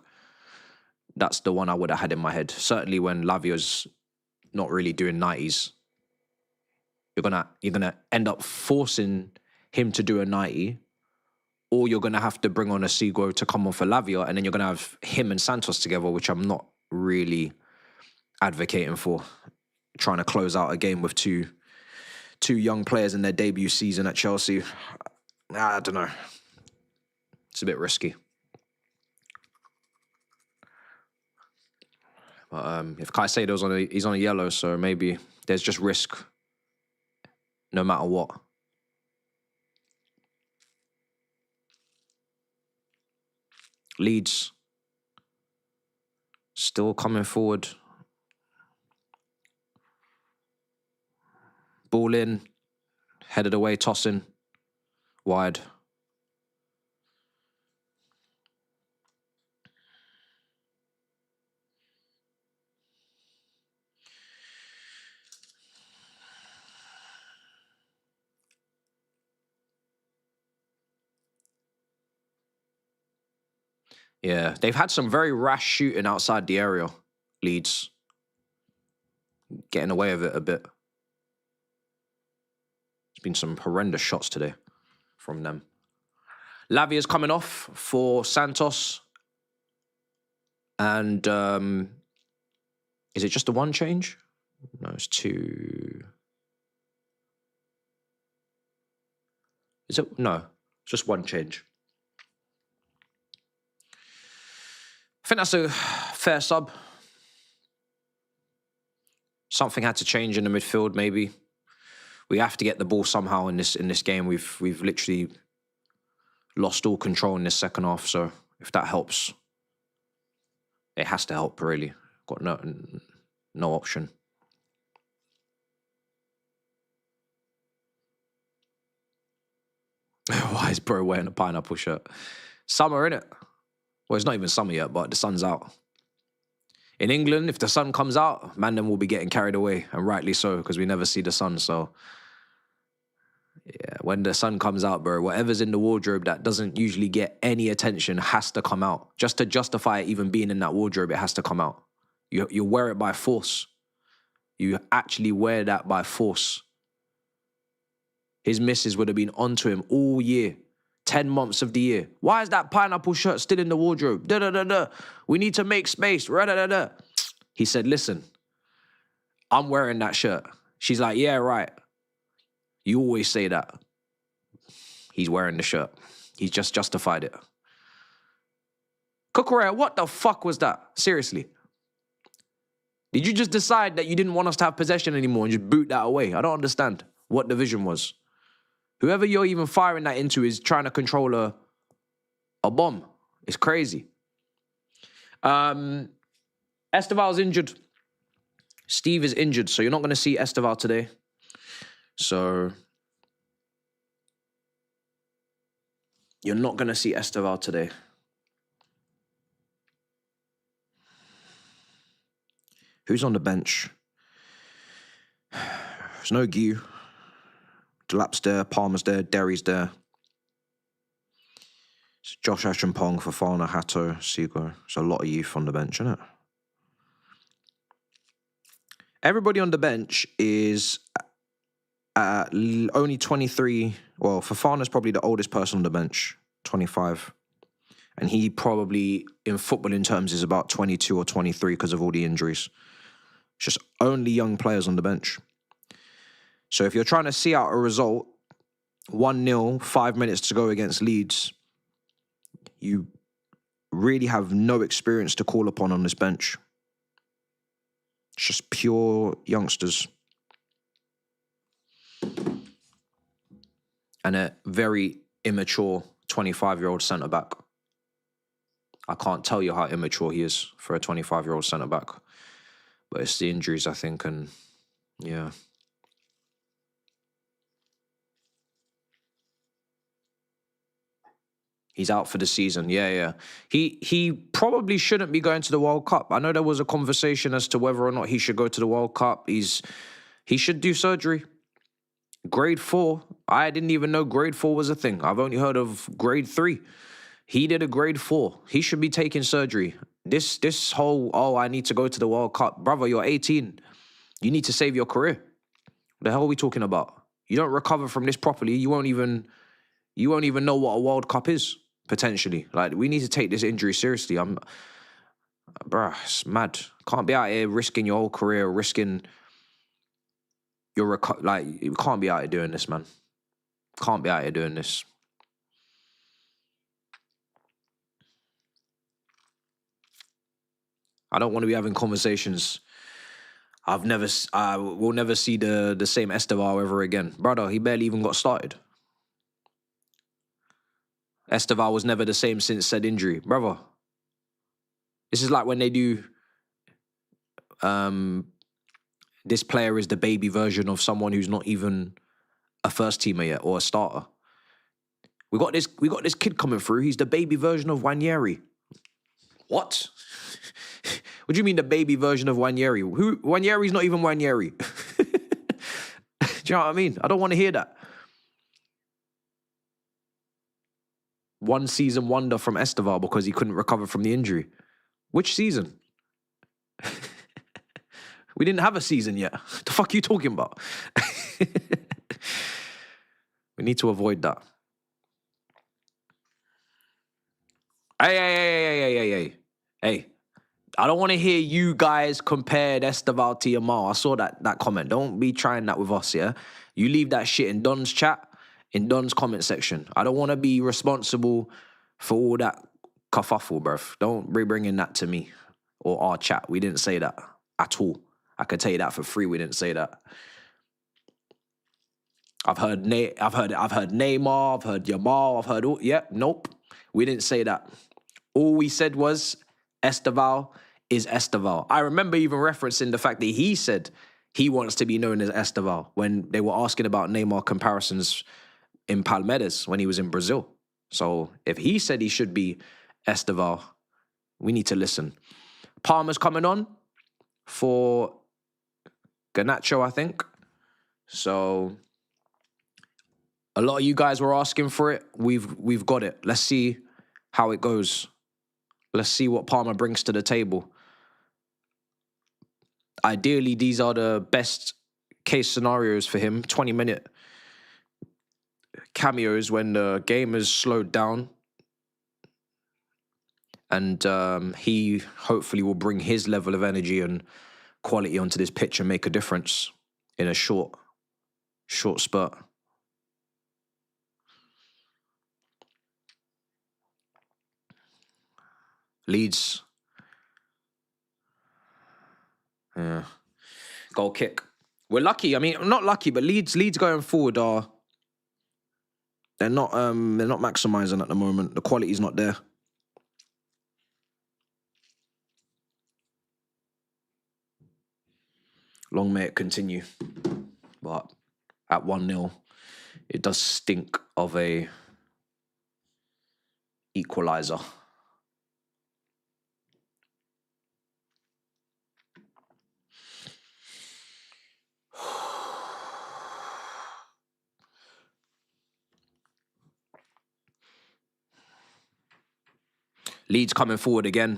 that's the one I would have had in my head. Certainly when Lavia's not really doing 90s. You're gonna end up forcing him to do a 90, or you're gonna have to bring on a Seago to come on for Lavia, and then you're gonna have him and Santos together, which I'm not really advocating for. Trying to close out a game with two young players in their debut season at Chelsea. I don't know. It's a bit risky. But if Caicedo's he's on a yellow, so maybe there's just risk no matter what. Leeds still coming forward. Ball in, headed away, tossing, wide. Yeah, they've had some very rash shooting outside the area, Leeds. Getting away with it a bit. There's been some horrendous shots today from them. Lavia's coming off for Santos. And is it just the one change? No, it's two. Is it? No, it's just one change. I think that's a fair sub. Something had to change in the midfield, maybe. We have to get the ball somehow in this game. We've literally lost all control in this second half. So if that helps, it has to help. Really, got no option. Why is bro wearing a pineapple shirt? Summer, innit? Well, it's not even summer yet, but the sun's out. In England, if the sun comes out, man, then we'll be getting carried away, and rightly so, because we never see the sun. So, yeah, when the sun comes out, bro, whatever's in the wardrobe that doesn't usually get any attention has to come out. Just to justify it even being in that wardrobe, it has to come out. You wear it by force. You actually wear that by force. His missus would have been onto him all year. 10 months of the year. Why is that pineapple shirt still in the wardrobe? Da-da-da-da. We need to make space. Ra-da-da-da. He said, listen, I'm wearing that shirt. She's like, yeah, right. You always say that. He's wearing the shirt. He's just justified it. Kukurea, what the fuck was that? Seriously. Did you just decide that you didn't want us to have possession anymore and just boot that away? I don't understand what the vision was. Whoever you're even firing that into is trying to control a bomb. It's crazy. Esteval's injured. Steve is injured, so you're not going to see Esteval today. So you're not going to see Esteval today. Who's on the bench? There's no Gu. Delap's there, Palmer's there, Derry's there. It's Josh Achampong, Fofana, Hato, Seago. There's a lot of youth on the bench, isn't it? Everybody on the bench is only 23. Well, Fofana's probably the oldest person on the bench, 25. And he probably, in footballing terms, is about 22 or 23 because of all the injuries. It's just only young players on the bench. So if you're trying to see out a result, 1-0, 5 minutes to go against Leeds, you really have no experience to call upon on this bench. It's just pure youngsters. And a very immature 25-year-old centre-back. I can't tell you how immature he is for a 25-year-old centre-back. But it's the injuries, I think, and yeah. He's out for the season, yeah. He probably shouldn't be going to the World Cup. I know there was a conversation as to whether or not he should go to the World Cup. He should do surgery. Grade 4, I didn't even know grade 4 was a thing. I've only heard of grade 3. He did a grade 4. He should be taking surgery. This whole, I need to go to the World Cup. Brother, you're 18. You need to save your career. What the hell are we talking about? You don't recover from this properly, you won't even know what a World Cup is, potentially. Like, we need to take this injury seriously. Bruh, it's mad. Can't be out here risking your whole career, risking your you can't be out here doing this, man. Can't be out here doing this. I don't want to be having conversations. I will never see the same Esteval ever again. Brother, he barely even got started. Esteval was never the same since said injury. Brother, this is like when they do, this player is the baby version of someone who's not even a first teamer yet or a starter. We got this kid coming through. He's the baby version of Wanyeri. What? What do you mean the baby version of Wanyeri? Wanyeri's not even Wanyeri. Do you know what I mean? I don't want to hear that. One season wonder from Esteval because he couldn't recover from the injury. Which season? We didn't have a season yet. The fuck are you talking about? We need to avoid that. Hey. I don't want to hear you guys compare Esteval to Yamal. I saw that comment. Don't be trying that with us, yeah? You leave that shit in Don's chat, in Don's comment section. I don't want to be responsible for all that kerfuffle, bruv. Don't be bringing that to me or our chat. We didn't say that at all. I can tell you that for free. We didn't say that. I've heard Neymar. I've heard Yamal. I've heard all. Yep. Nope. We didn't say that. All we said was Esteval is Esteval. I remember even referencing the fact that he said he wants to be known as Esteval when they were asking about Neymar comparisons in Palmeiras when he was in Brazil. So if he said he should be Esteval, we need to listen. Palmer's coming on for Garnacho, I think. So a lot of you guys were asking for it. We've got it. Let's see how it goes. Let's see what Palmer brings to the table. Ideally, these are the best case scenarios for him. 20-minute cameos when the game is slowed down. And he hopefully will bring his level of energy and quality onto this pitch and make a difference in a short spurt. Leeds. Yeah. Goal kick. We're lucky. I mean, not lucky, but Leeds going forward are they're not maximizing at the moment. The quality's not there. Long may it continue. But at 1-0, it does stink of a equaliser. Leeds coming forward again.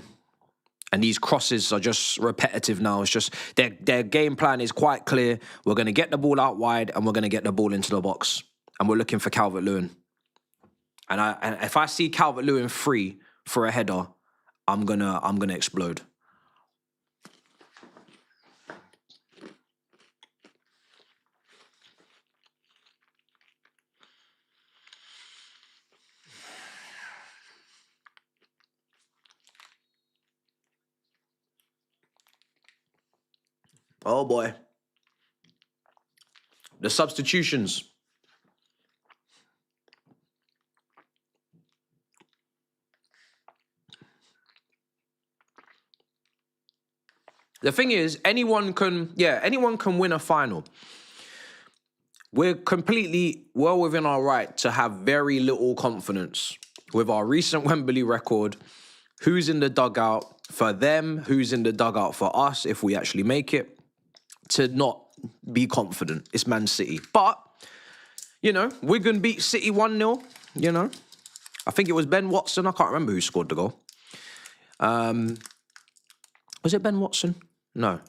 And these crosses are just repetitive now. It's just their game plan is quite clear. We're going to get the ball out wide and we're going to get the ball into the box. And we're looking for Calvert-Lewin. And if I see Calvert-Lewin free for a header, I'm gonna explode. Oh boy. The substitutions. The thing is, anyone can win a final. We're completely well within our right to have very little confidence with our recent Wembley record. Who's in the dugout for them? Who's in the dugout for us if we actually make it? To not be confident. It's Man City. But, you know, Wigan beat City 1-0, you know. I think it was Ben Watson. I can't remember who scored the goal. Was it Ben Watson? No,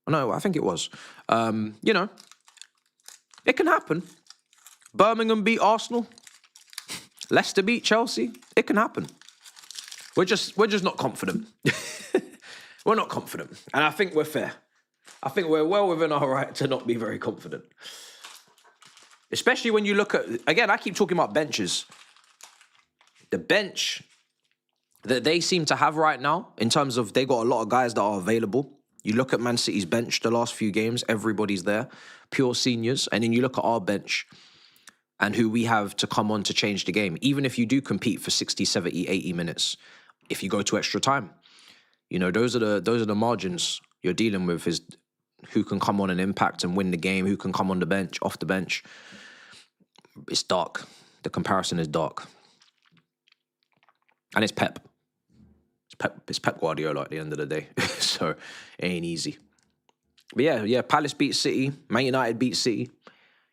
I think it was. You know, it can happen. Birmingham beat Arsenal. Leicester beat Chelsea. It can happen. We're just not confident. We're not confident. And I think we're fair. I think we're well within our right to not be very confident. Especially when you look at, again, I keep talking about benches. The bench that they seem to have right now, in terms of they got a lot of guys that are available. You look at Man City's bench the last few games, everybody's there, pure seniors. And then you look at our bench and who we have to come on to change the game. Even if you do compete for 60, 70, 80 minutes, if you go to extra time, you know, those are the margins you're dealing with, is who can come on and impact and win the game, who can come on the bench, off the bench. It's dark. The comparison is dark. And it's Pep. It's Pep Guardiola at the end of the day. So it ain't easy. But yeah, Palace beat City. Man United beat City.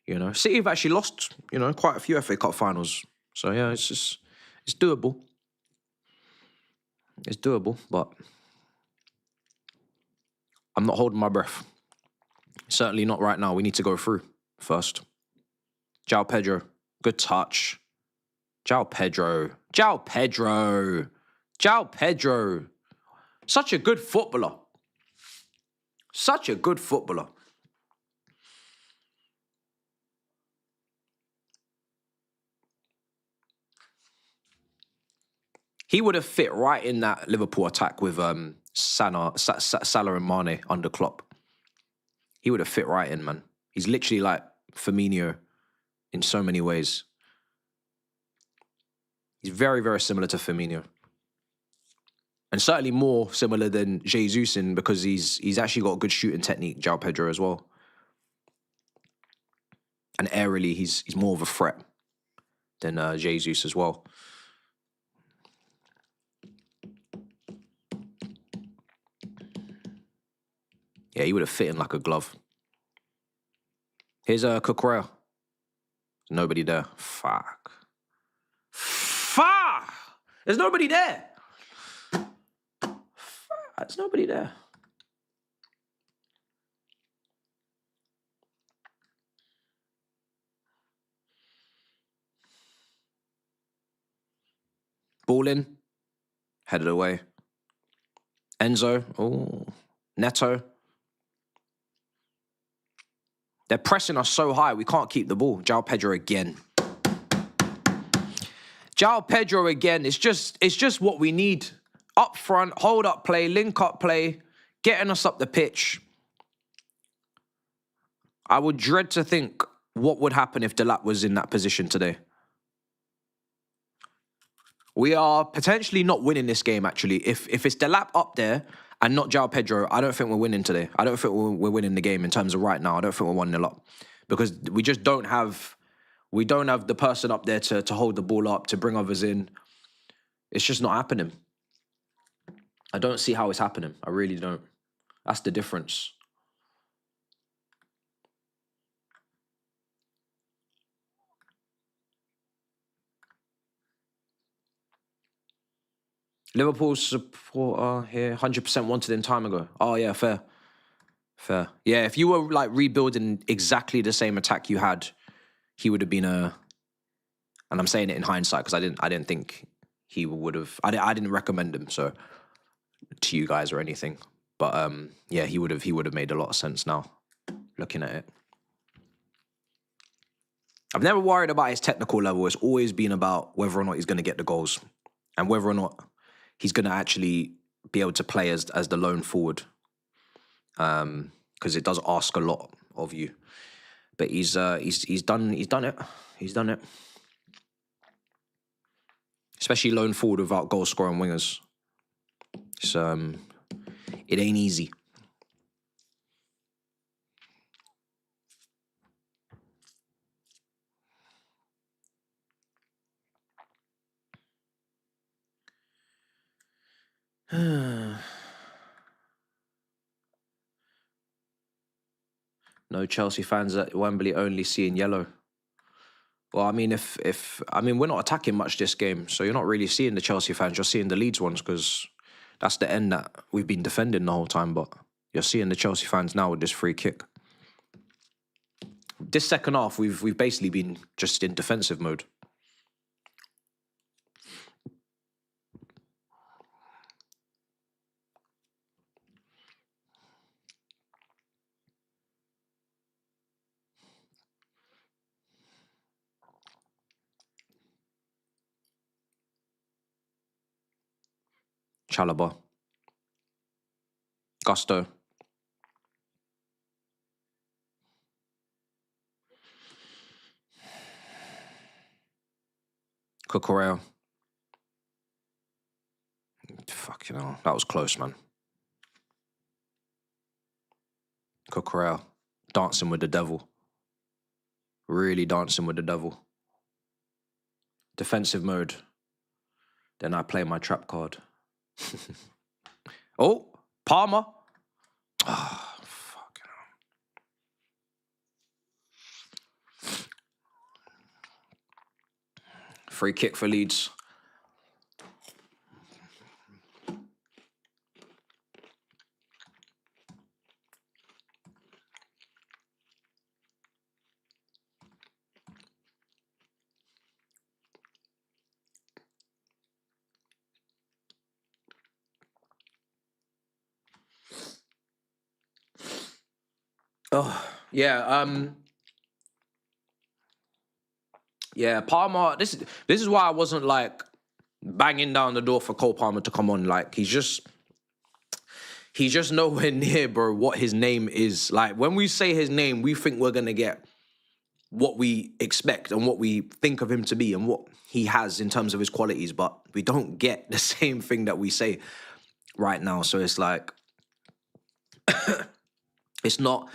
You know, City have actually lost, you know, quite a few FA Cup finals. So yeah, it's doable. It's doable, but I'm not holding my breath. Certainly not right now. We need to go through first. João Pedro. Good touch. João Pedro. Such a good footballer. Such a good footballer. He would have fit right in that Liverpool attack with Salah and Mane under Klopp. He would have fit right in, man. He's literally like Firmino in so many ways. He's very, very similar to Firmino. And certainly more similar than Jesus in, because he's actually got a good shooting technique, João Pedro, as well. And aerially, he's more of a threat than Jesus as well. Yeah, he would have fit in like a glove. Here's Cucurella. Nobody there. Fuck. There's nobody there. There's nobody there. Ball in. Headed away. Enzo. Oh. Neto. They're pressing us so high, we can't keep the ball. João Pedro again. João Pedro again. It's just what we need. Up front, hold up play, link up play, getting us up the pitch. I would dread to think what would happen if Delap was in that position today. We are potentially not winning this game, actually. If it's Delap up there and not João Pedro, I don't think we're winning today. I don't think we're winning the game in terms of right now. I don't think we're 1-0 up. Because we just don't have the person up there to hold the ball up, to bring others in. It's just not happening. I don't see how it's happening. I really don't. That's the difference. Liverpool supporter here, 100% wanted him time ago. Oh yeah, fair. Yeah, if you were like rebuilding exactly the same attack you had, he would have been a. And I'm saying it in hindsight because I didn't think he would have. I didn't recommend him so to you guys or anything. But yeah, he would have made a lot of sense now, looking at it. I've never worried about his technical level. It's always been about whether or not he's going to get the goals and whether or not he's going to actually be able to play as the lone forward. Because it does ask a lot of you. But he's done it. He's done it. Especially lone forward without goal scoring wingers. It's it ain't easy. No Chelsea fans at Wembley only seeing yellow. Well, I mean, if we're not attacking much this game, so you're not really seeing the Chelsea fans. You're seeing the Leeds ones because that's the end that we've been defending the whole time. But you're seeing the Chelsea fans now with this free kick. This second half, we've basically been just in defensive mode. Chalobah. Gusto. Cucurella. Fucking hell. That was close, man. Cucurella. Dancing with the devil. Really dancing with the devil. Defensive mode. Then I play my trap card. Oh, Palmer. Oh, fucking hell. Free kick for Leeds. Oh, yeah, yeah, Palmer, this is why I wasn't like banging down the door for Cole Palmer to come on. Like he's just nowhere near, bro, what his name is. Like when we say his name, we think we're gonna get what we expect and what we think of him to be and what he has in terms of his qualities, but we don't get the same thing that we say right now. So it's like it's not.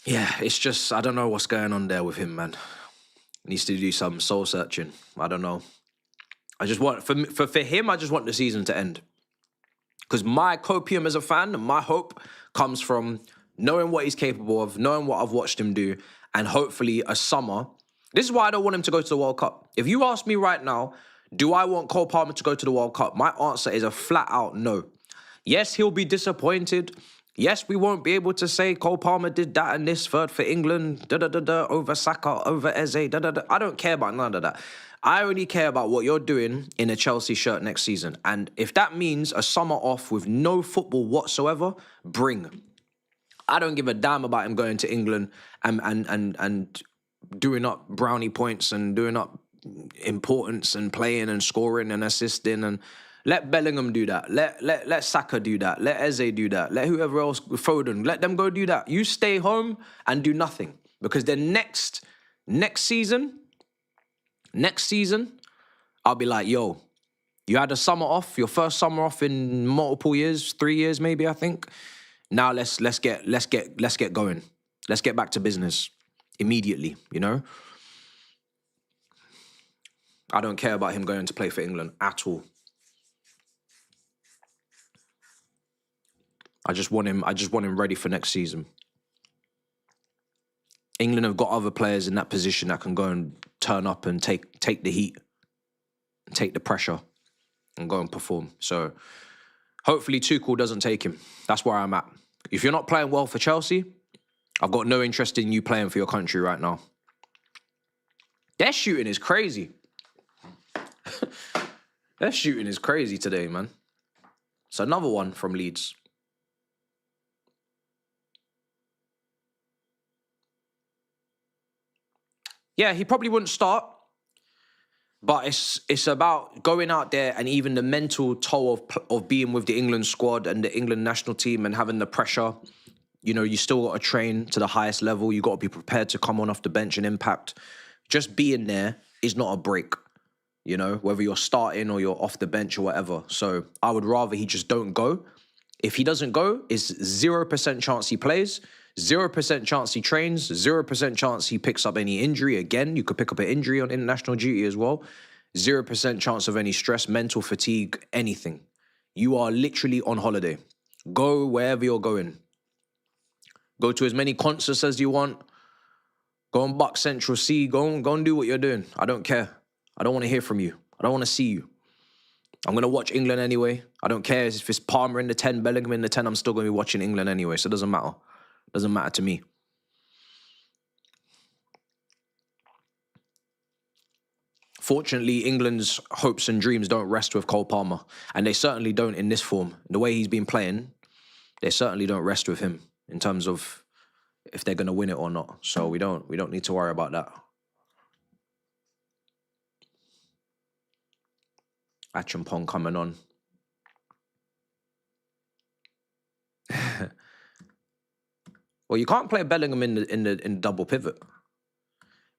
Yeah, it's just, I don't know what's going on there with him, man. Needs to do some soul searching. I don't know. I just want, for him, I just want the season to end. Because my copium as a fan, my hope comes from knowing what he's capable of, knowing what I've watched him do, and hopefully a summer. This is why I don't want him to go to the World Cup. If you ask me right now, do I want Cole Palmer to go to the World Cup? My answer is a flat out no. Yes, he'll be disappointed. Yes, we won't be able to say Cole Palmer did that and this third for England, over Saka, over Eze, I don't care about none of that. I only care about what you're doing in a Chelsea shirt next season. And if that means a summer off with no football whatsoever, bring. I don't give a damn about him going to England and doing up brownie points and doing up importance and playing and scoring and assisting and let Bellingham do that. Let Saka do that. Let Eze do that. Let whoever else, Foden, let them go do that. You stay home and do nothing. Because then next season, I'll be like, yo, you had a summer off, your first summer off in multiple years, 3 years maybe, I think. Now let's get going. Let's get back to business immediately, you know? I don't care about him going to play for England at all. I just want him ready for next season. England have got other players in that position that can go and turn up and take the heat, take the pressure. and go and perform. So hopefully Tuchel doesn't take him. That's where I'm at. If you're not playing well for Chelsea, I've got no interest in you playing for your country right now. Their shooting is crazy. Their shooting is crazy today, man. It's another one from Leeds. Yeah, he probably wouldn't start. But it's about going out there and even the mental toll of being with the England squad and the England national team and having the pressure. You know, you still got to train to the highest level. You got to be prepared to come on off the bench and impact. Just being there is not a break, you know, whether you're starting or you're off the bench or whatever. So I would rather he just don't go. If he doesn't go, it's 0% chance he plays, 0% chance he trains, 0% chance he picks up any injury. Again, you could pick up an injury on international duty as well. 0% chance of any stress, mental fatigue, anything. You are literally on holiday. Go wherever you're going. Go to as many concerts as you want. Go on Buck Central C. Go and do what you're doing. I don't care. I don't want to hear from you. I don't want to see you. I'm going to watch England anyway. I don't care if it's Palmer in the 10, Bellingham in the 10. I'm still going to be watching England anyway, so it doesn't matter. It doesn't matter to me. Fortunately, England's hopes and dreams don't rest with Cole Palmer, and they certainly don't in this form. The way he's been playing, they certainly don't rest with him in terms of if they're going to win it or not. So we don't need to worry about that. Achampong coming on. Well, you can't play Bellingham in the double pivot.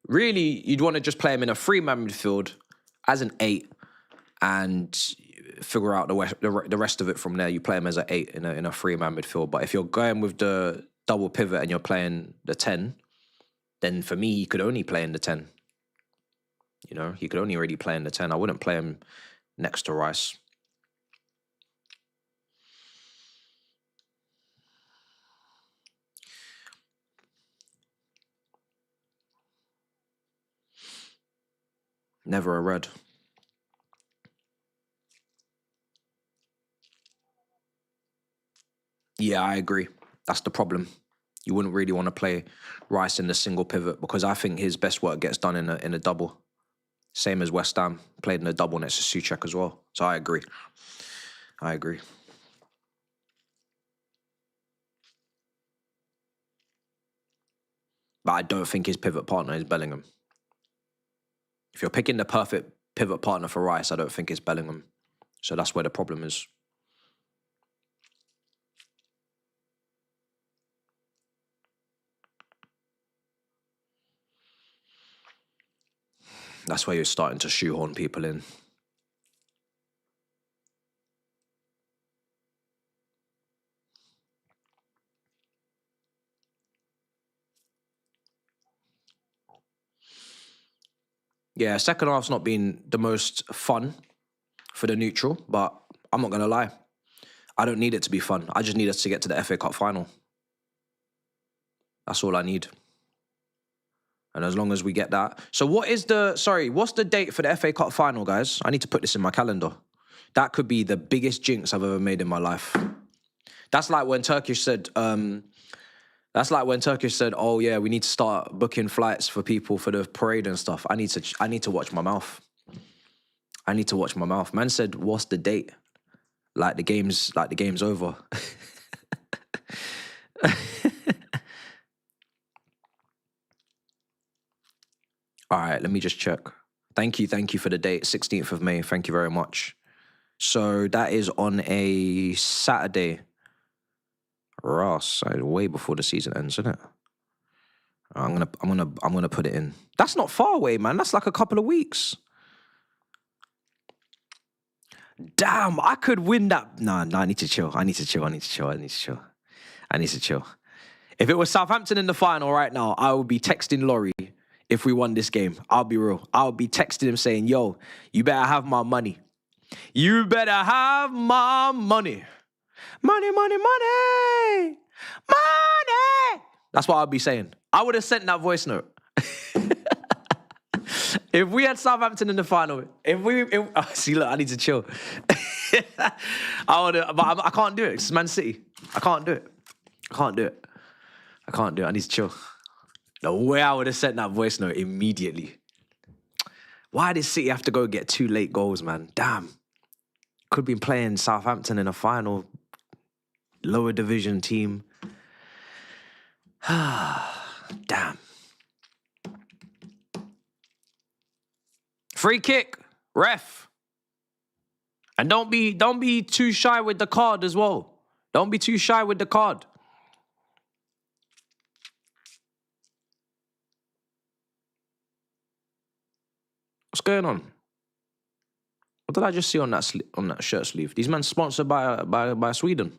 Really, you'd want to just play him in a three-man midfield as an 8 and figure out the rest of it from there. You play him as an 8 in a three-man midfield. But if you're going with the double pivot and you're playing the 10, then for me, he could only play in the 10. You know, he could only really play in the 10. I wouldn't play him next to Rice. Never a red. Yeah, I agree. That's the problem. You wouldn't really want to play Rice in the single pivot because I think his best work gets done in a double. Same as West Ham, played in a double next to Souček as well. So I agree. I agree. But I don't think his pivot partner is Bellingham. If you're picking the perfect pivot partner for Rice, I don't think it's Bellingham. So that's where the problem is. That's where you're starting to shoehorn people in. Yeah, second half's not been the most fun for the neutral, but I'm not going to lie. I don't need it to be fun. I just need us to get to the FA Cup final. That's all I need. And as long as we get that. So what's the date for the FA Cup final, guys? I need to put this in my calendar. That could be the biggest jinx I've ever made in my life. That's like when Turkish said, oh yeah, we need to start booking flights for people for the parade and stuff. I need to watch my mouth. I need to watch my mouth. Man said, what's the date? Like the game's over. All right, let me just check. Thank you for the date, 16th of May. Thank you very much. So that is on a Saturday. Ross, way before the season ends, isn't it? I'm gonna put it in. That's not far away, man. That's like a couple of weeks. Damn, I could win that. No, I need to chill. I need to chill. If it was Southampton in the final right now, I would be texting Laurie if we won this game. I'll be real. I'll be texting him saying, yo, you better have my money. You better have my money. Money. That's what I'd be saying. I would have sent that voice note. If we had Southampton in the final, see, look, I need to chill. I can't do it. It's Man City. I can't do it. I need to chill. The way I would have sent that voice note immediately. Why did City have to go get 2 late goals, man? Damn. Could be playing Southampton in a final, lower division team. Damn. Free kick, ref. And don't be too shy with the card as well. Don't be too shy with the card. What's going on? What did I just see on that shirt sleeve? These men sponsored by Sweden.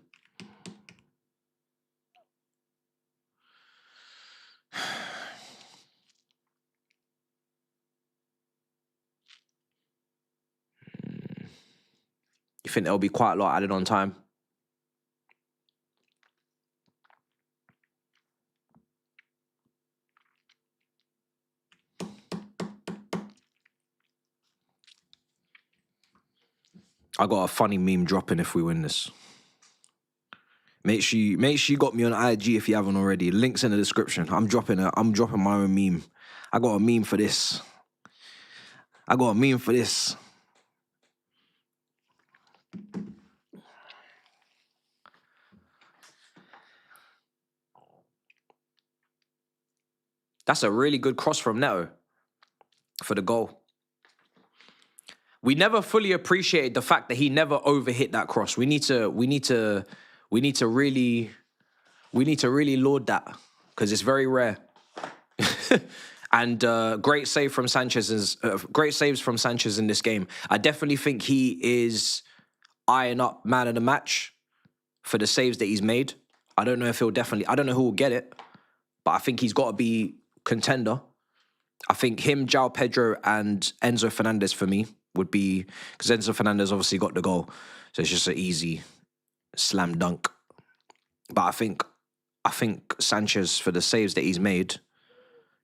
You think there'll be quite a lot added on time? I got a funny meme dropping if we win this. Make sure you got me on IG if you haven't already. Links in the description. I'm dropping my own meme. I got a meme for this. That's a really good cross from Neto for the goal. We never fully appreciated the fact that he never overhit that cross. We need to really laud that because it's very rare. And great saves from Sanchez in this game. I definitely think he is eyeing up man of the match for the saves that he's made. I don't know who will get it, but I think he's got to be contender. I think him, João Pedro, and Enzo Fernandez for me would be, because Enzo Fernandez obviously got the goal, so it's just an easy slam dunk. But I think Sanchez, for the saves that he's made,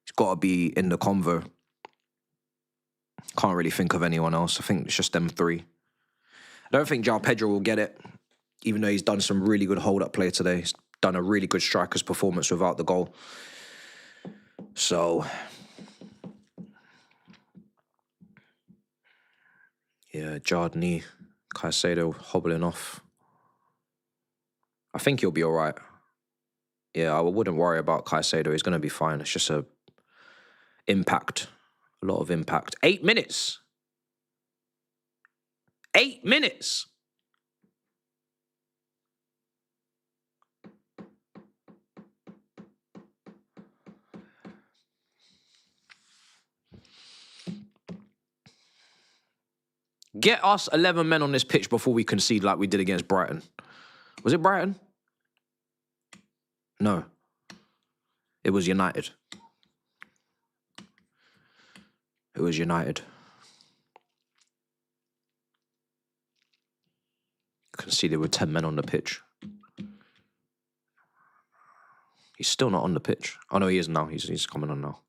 he's got to be in the convo. Can't really think of anyone else. I think it's just them 3. I don't think João Pedro will get it, even though he's done some really good hold-up play today. He's done a really good striker's performance without the goal. So, yeah, Jardini, Caicedo hobbling off. I think he'll be all right. Yeah, I wouldn't worry about Caicedo. He's going to be fine. It's just a lot of impact. 8 minutes. 8 minutes. Get us 11 men on this pitch before we concede like we did against Brighton. Was it Brighton? No. It was United. Conceded with 10 men on the pitch. He's still not on the pitch. Oh, no, he is now. He's coming on now.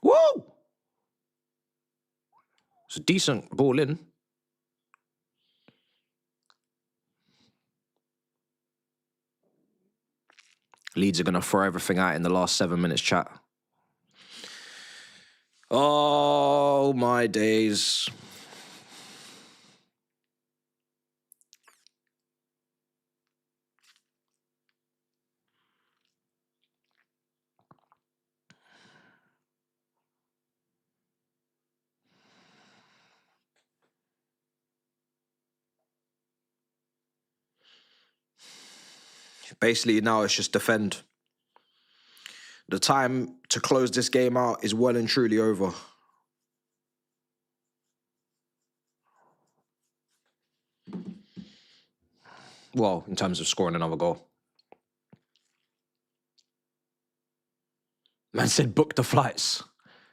Whoa! It's a decent ball in. Leeds are going to throw everything out in the last 7 minutes, chat. Oh, my days. Basically, now it's just defend. The time to close this game out is well and truly over. Well, in terms of scoring another goal. Man said book the flights.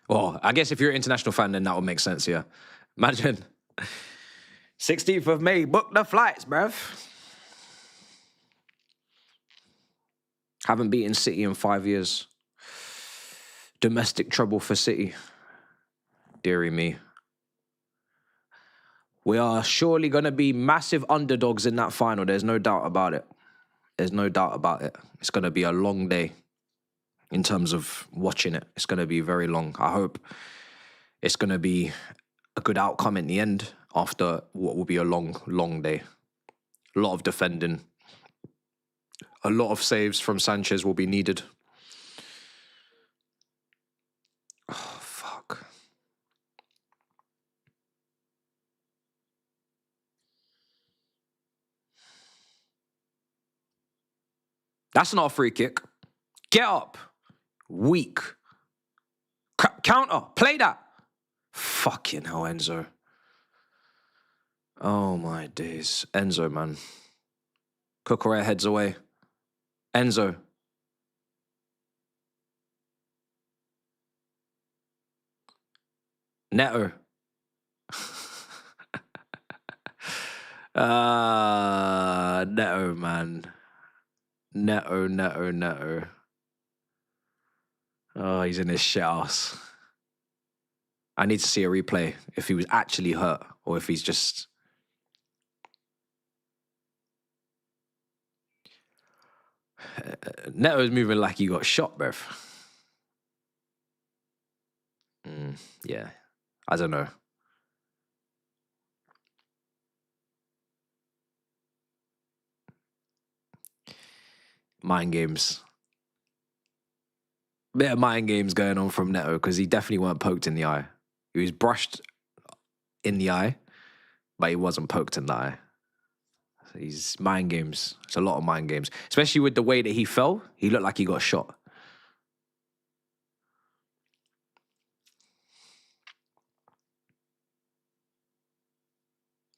Well, I guess if you're an international fan, then that would make sense, yeah. Imagine. 16th of May, book the flights, bruv. Haven't beaten City in 5 years. Domestic trouble for City. Deary me. We are surely going to be massive underdogs in that final. There's no doubt about it. There's no doubt about it. It's going to be a long day in terms of watching it. It's going to be very long. I hope it's going to be a good outcome in the end after what will be a long, long day. A lot of defending. A lot of saves from Sanchez will be needed. Oh, fuck. That's not a free kick. Get up. Weak. Counter. Play that. Fucking hell, Enzo. Oh, my days. Enzo, man. Cucurella heads away. Enzo. Neto. Neto, man. Neto. Oh, he's in his shit ass. I need to see a replay if he was actually hurt or if he's just... Neto's moving like he got shot, bruv. Yeah, I don't know. Mind games. Bit of mind games going on from Neto because he definitely weren't poked in the eye. He was brushed in the eye, but he wasn't poked in the eye. So he's mind games. It's a lot of mind games. Especially with the way that he fell, he looked like he got shot.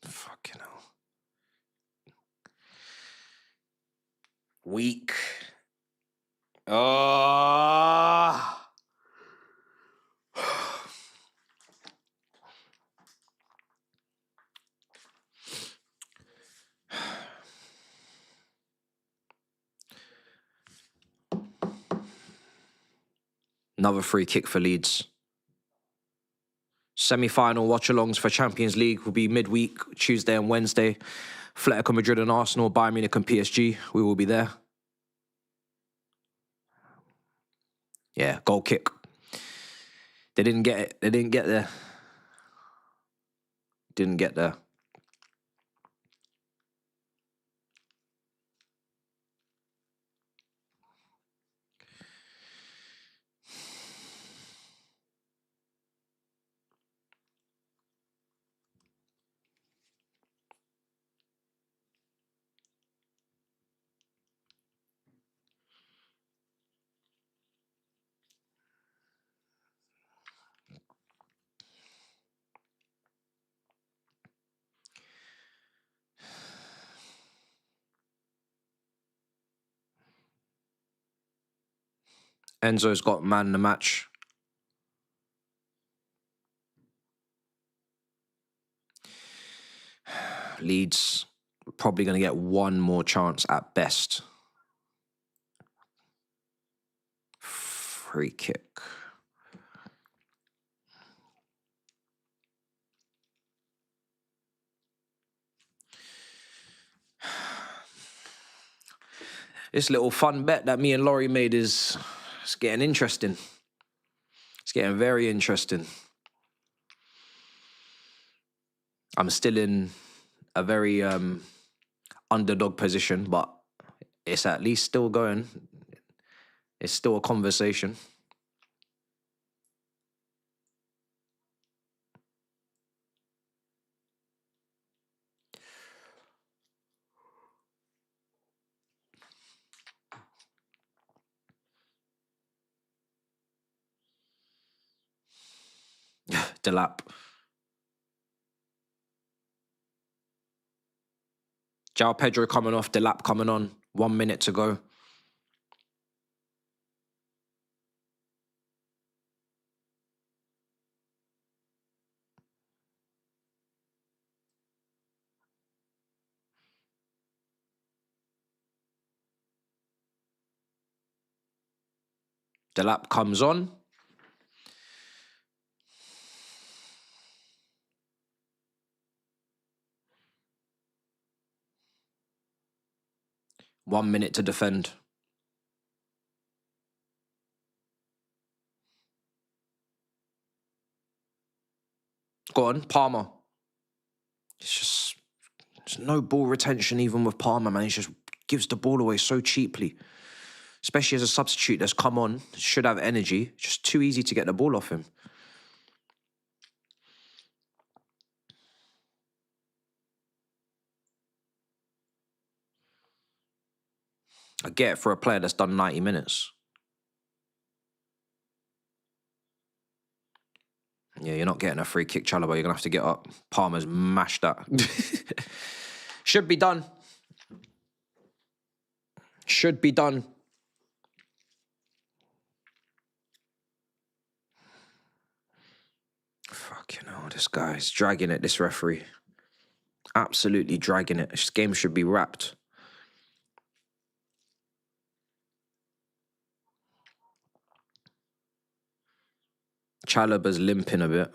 Fucking hell. Weak. Oh. Another free kick for Leeds. Semi-final watch-alongs for Champions League will be midweek, Tuesday and Wednesday. Atletico Madrid and Arsenal, Bayern Munich and PSG. We will be there. Yeah, goal kick. They didn't get it. They didn't get there. Didn't get there. Enzo's got man in the match. Leeds probably going to get one more chance at best. Free kick. This little fun bet that me and Laurie made is it's getting interesting. It's getting very interesting. I'm still in a very underdog position, but it's at least still going. It's still a conversation. Delap. João Pedro coming off, Delap coming on. 1 minute to go. The lap comes on. One minute to defend. Go on, Palmer. There's no ball retention even with Palmer, man. He just gives the ball away so cheaply. Especially as a substitute that's come on, should have energy. Just too easy to get the ball off him. I get it for a player that's done 90 minutes. Yeah, you're not getting a free kick, Chalobah. You're going to have to get up. Palmer's mashed that. Should be done. Should be done. Fucking hell, this guy's dragging it, this referee. Absolutely dragging it. This game should be wrapped. Chalobah's limping a bit.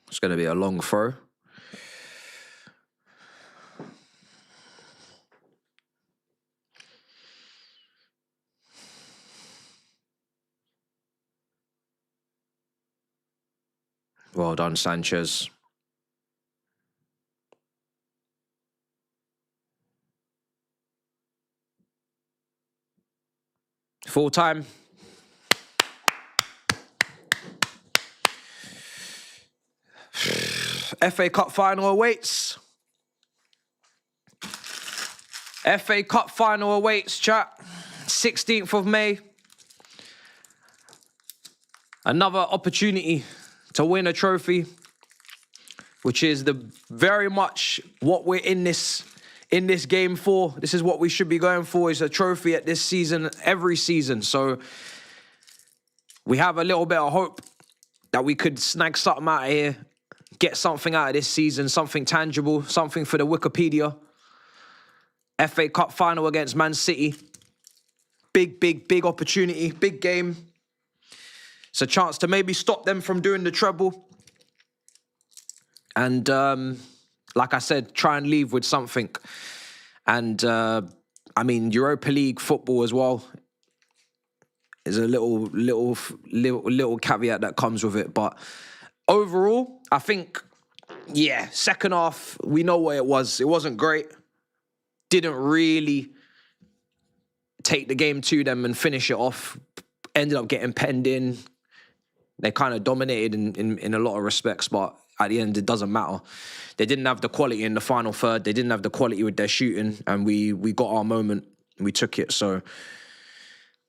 It's going to be a long throw. Well done, Sanchez. Full time. FA Cup final awaits. FA Cup final awaits, chat. 16th of May. Another opportunity to win a trophy, which is very much what we're in this game for. This is what we should be going for, is a trophy at this season, every season. So we have a little bit of hope that we could snag something out of here, get something out of this season, something tangible, something for the Wikipedia. FA Cup final against Man City. Big opportunity, big game. It's a chance to maybe stop them from doing the treble. And like I said, try and leave with something. And I mean, Europa League football as well is a little caveat that comes with it. But overall, I think, yeah, second half, we know what it was. It wasn't great. Didn't really take the game to them and finish it off. Ended up getting penned in. They kind of dominated in a lot of respects, but at the end, it doesn't matter. They didn't have the quality in the final third. They didn't have the quality with their shooting, and we got our moment. We took it. So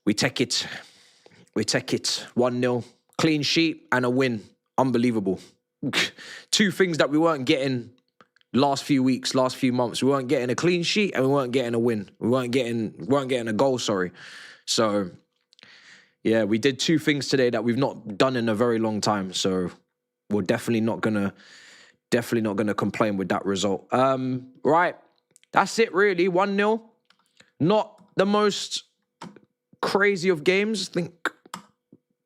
we take it. We take it 1-0. Clean sheet and a win. Unbelievable. Two things that we weren't getting last few weeks, last few months. We weren't getting a clean sheet and we weren't getting a win. We weren't getting a goal, sorry. So yeah, we did two things today that we've not done in a very long time. So we're definitely not gonna complain with that result. Right. That's it really. 1-0. Not the most crazy of games, I think,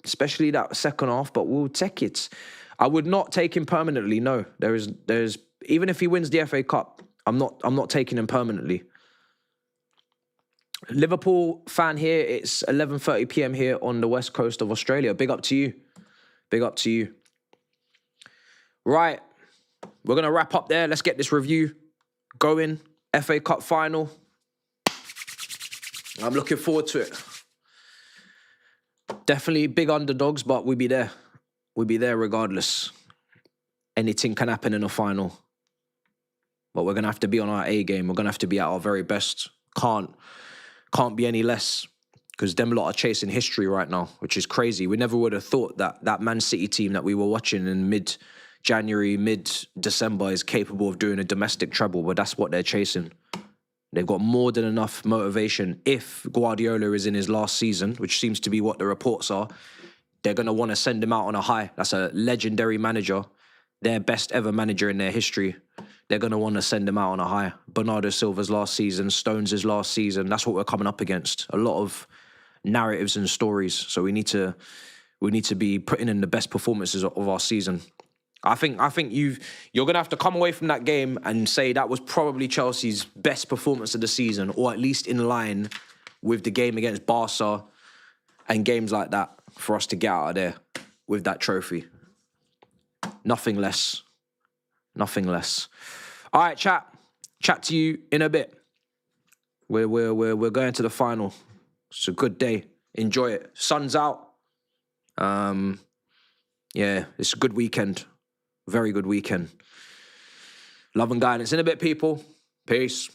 especially that second half, but we'll take it. I would not take him permanently. No. There's even if he wins the FA Cup, I'm not taking him permanently. Liverpool fan here, it's 11:30 p.m. here on the west coast of Australia. Big up to you. Big up to you. Right. We're going to wrap up there. Let's get this review going. FA Cup final. I'm looking forward to it. Definitely big underdogs, but we'll be there. We'll be there regardless. Anything can happen in a final. But we're going to have to be on our A game. We're going to have to be at our very best. Can't be any less, because them lot are chasing history right now, which is crazy. We never would have thought that Man City team that we were watching in mid-January, mid-December is capable of doing a domestic treble, but that's what they're chasing. They've got more than enough motivation. If Guardiola is in his last season, which seems to be what the reports are, they're going to want to send him out on a high. That's a legendary manager, their best ever manager in their history. they're going to want to send him out on a high. Bernardo Silva's last season, Stones' last season. That's what we're coming up against. A lot of narratives and stories. So we need to be putting in the best performances of our season. I think you're gonna have to come away from that game and say that was probably Chelsea's best performance of the season, or at least in line with the game against Barca and games like that, for us to get out of there with that trophy. Nothing less. Nothing less. All right, chat. Chat to you in a bit. We're going to the final. It's a good day. Enjoy it. Sun's out. Yeah, it's a good weekend. Very good weekend. Love and guidance in a bit, people. Peace.